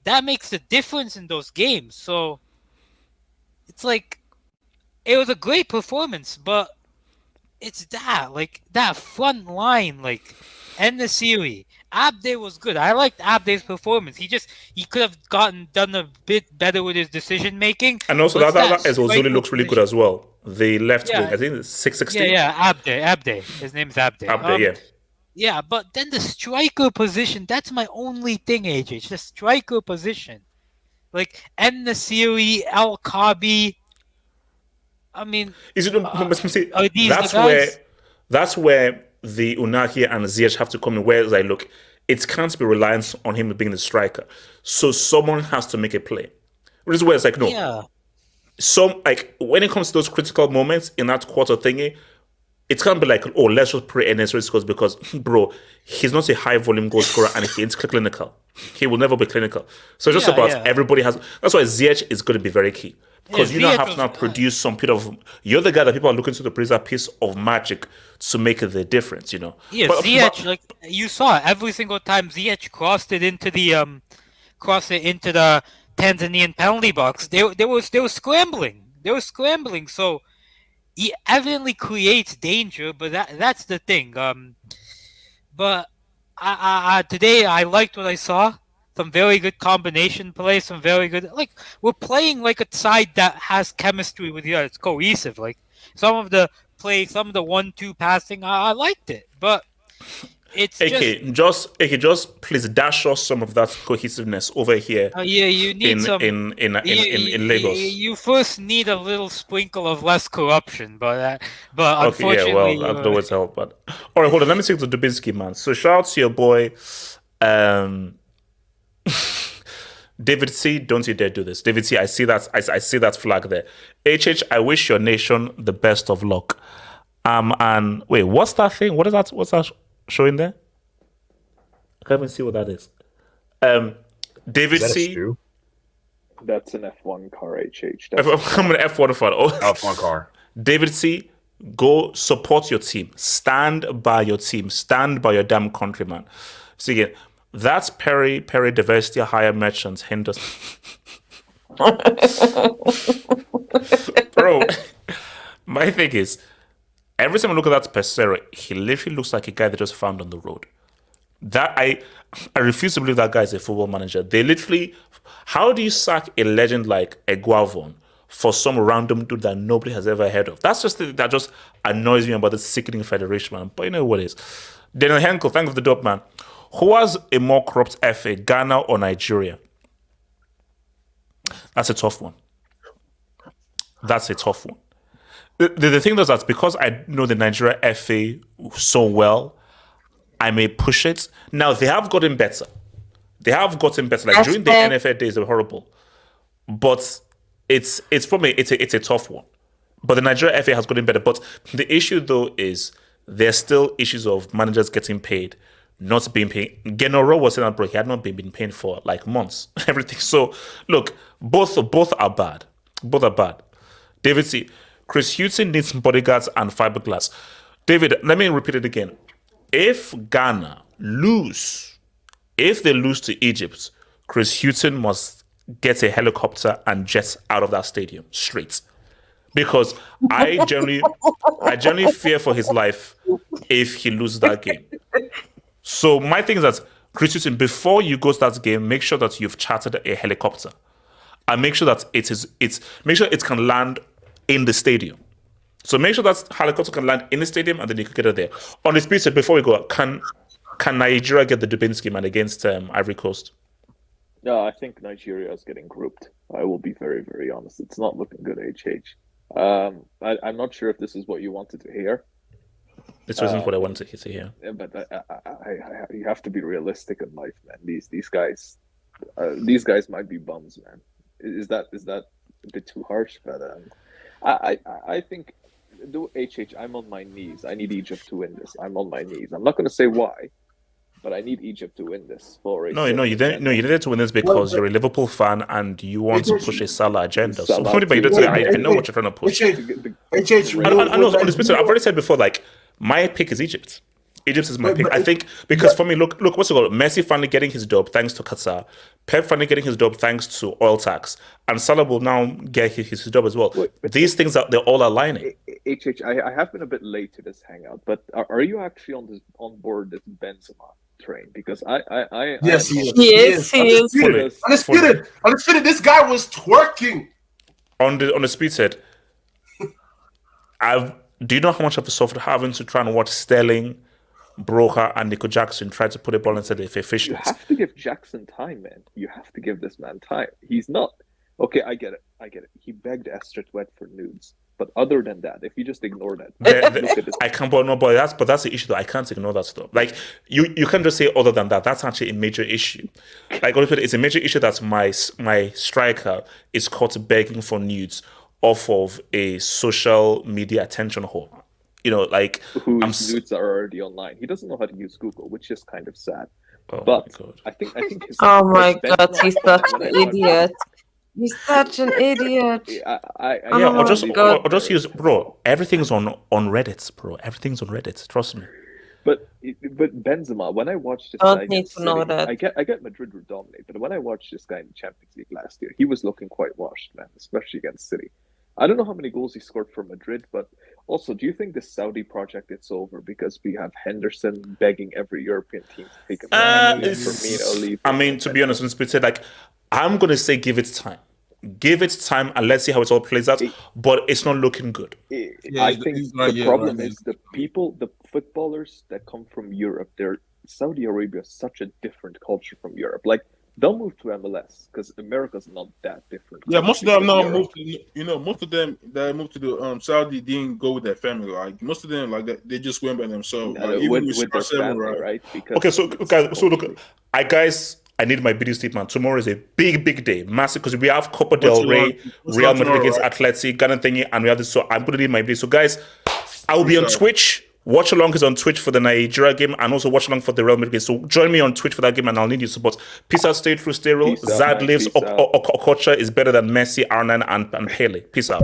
That makes the difference in those games. So it's like it was a great performance, but it's that front line, like En-Nesyri. Abde was good. I liked Abde's performance. He could have done a bit better with his decision making. And also that Ozuli looks really good as well. The left wing, I think it's 660. Yeah, Abde. His name's Abde. Abde, yeah. Yeah, but then the striker position, that's my only thing, AJ. The striker position. Like En-Nesyri, El-Kabi. I mean, that's where the Unaki and Ziyech have to come in, where like, look, it can't be reliant on him being the striker. So someone has to make a play. Which is where it's like, no. Yeah. When it comes to those critical moments in that quarter thingy, it can't be like, let's just pray En-Nesyri scores because, bro, he's not a high volume goal scorer and he ain't clinical. He will never be clinical. So just everybody has. That's why Ziyech is going to be very key because you now have to now produce some bit of. You're the guy that people are looking to produce a piece of magic to make the difference. You know. Yeah, Ziyech, like you saw every single time Ziyech crossed it into the Tanzanian penalty box. They were scrambling. So. He evidently creates danger, but that's the thing. But today I liked what I saw. Some very good combination play. Some very good. Like we're playing like a side that has chemistry with It's cohesive. Like some of the 1-2 passing, I liked it. But it's just please dash us some of that cohesiveness over here. You need in Lagos. You first need a little sprinkle of less corruption, but unfortunately, that always help. But all right, hold on. Let me take the Dubinsky man. So shout out to your boy, David C. Don't you dare do this, David C. I see that flag there. HH, I wish your nation the best of luck. And wait, what's that thing? What is that? What's that showing there? I can't even see what that is. David C. That's an F1 car, HH. I'm an F1 fan. F1 car. David C. Go support your team. Stand by your team. Stand by your damn countryman. See again. That's Perry Diversity Hire Merchants Henderson. Bro, my thing is, every time I look at that Pesero, he literally looks like a guy that just found on the road. That I refuse to believe that guy is a football manager. They literally, how do you sack a legend like Eguavon for some random dude that nobody has ever heard of? That's just that just annoys me about the sickening federation, man. But you know what it is. Daniel Henkel, thank you for the dope, man. Who has a more corrupt FA, Ghana or Nigeria? That's a tough one. That's a tough one. The thing is that because I know the Nigeria FA so well, I may push it. Now, they have gotten better. Like during the NFL days, they were horrible. But it's for me, it's a tough one. But the Nigeria FA has gotten better. But the issue, though, is there's still issues of managers getting paid, not being paid. Genoro was in that break. He had not been paid for like months. Everything. So, look, both are bad. Both are bad. David C. Chris Hughton needs some bodyguards and fiberglass. David, let me repeat it again. If Ghana if they lose to Egypt, Chris Hughton must get a helicopter and jet out of that stadium straight. Because I generally fear for his life if he loses that game. So my thing is that, Chris Hughton, before you go to that game, make sure that you've chartered a helicopter. And make sure that make sure it can land in the stadium. So make sure that helicopter can land in the stadium and then you can get it there. On the speed, before we go, can Nigeria get the Dubinsky man against Ivory Coast? No, I think Nigeria is getting grouped. I will be very, very honest. It's not looking good, HH. I'm not sure if this is what you wanted to hear. This wasn't what I wanted to hear. But you have to be realistic in life, man. These guys might be bums, man. Is that a bit too harsh? But I think, HH, I'm on my knees. I need Egypt to win this. I'm on my knees. I'm not going to say why, but I need Egypt to win this. No, you didn't. No, you needed to win this because you're a Liverpool fan and you want to push a Salah agenda. So, but you don't say, I know what you're trying to push. I know. On the Twitter, I've already said before, like, my pick is Egypt. Egypt is my pick. I think because for me, look, what's it called? Messi finally getting his dub thanks to Qatar. Pep finally getting his dub thanks to oil tax, and Salah will now get his dub as well. These things they're all aligning. I have been a bit late to this hangout, but are you actually on board this Benzema train? Because yes, he is. Undisputed. This guy was twerking on the speed set. Do you know how much I've suffered having to try and watch Sterling, Broha, and Nico Jackson try to put a ball instead of efficient? You have to give Jackson time, man. You have to give this man time. He's not okay. I get it. He begged Esther Twet for nudes, but other than that, if you just ignore that, I can't. But that's the issue. Though I can't ignore that stuff. Like you can't just say other than that. That's actually a major issue. Like it's a major issue that my striker is caught begging for nudes off of a social media attention whore. You know, like whose nudes are already online. He doesn't know how to use Google, which is kind of sad. Oh but my God. I think oh my God, he's such an idiot. He's such an idiot. Or just use, bro. Everything's on Reddit, bro. Everything's on Reddit. Trust me. But Benzema, when I watched this don't guy need to know that. I get Madrid were dominate, but when I watched this guy in the Champions League last year, he was looking quite washed, man, especially against City. I don't know how many goals he scored for Madrid, but also, do you think the Saudi project is over because we have Henderson begging every European team to take him? I mean, to be honest, like, I'm going to say give it time. Give it time and let's see how it all plays out. But it's not looking good. I think the problem is the footballers that come from Europe, Saudi Arabia is such a different culture from Europe. Like, they'll move to MLS because America's not that different. Yeah, most of them now moved to, most of them that moved to the Saudi didn't go with their family. Like most of them, like that, they just went by themselves. Like, with their family, right? Because okay, so guys, I need my video statement. Tomorrow is a big day, massive, because we have Copa del Rey, Real Madrid against Atleti, Ghana thingy, and we have this. So I'm gonna need my video. So guys, I will be on Twitch. Watch along is on Twitch for the Nigeria game and also watch along for the Real Madrid game. So join me on Twitch for that game and I'll need your support. Peace out, stay true, stay real. Zad lives, Okocha is better than Messi, Arnan, and Pele. Peace out.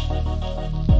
much.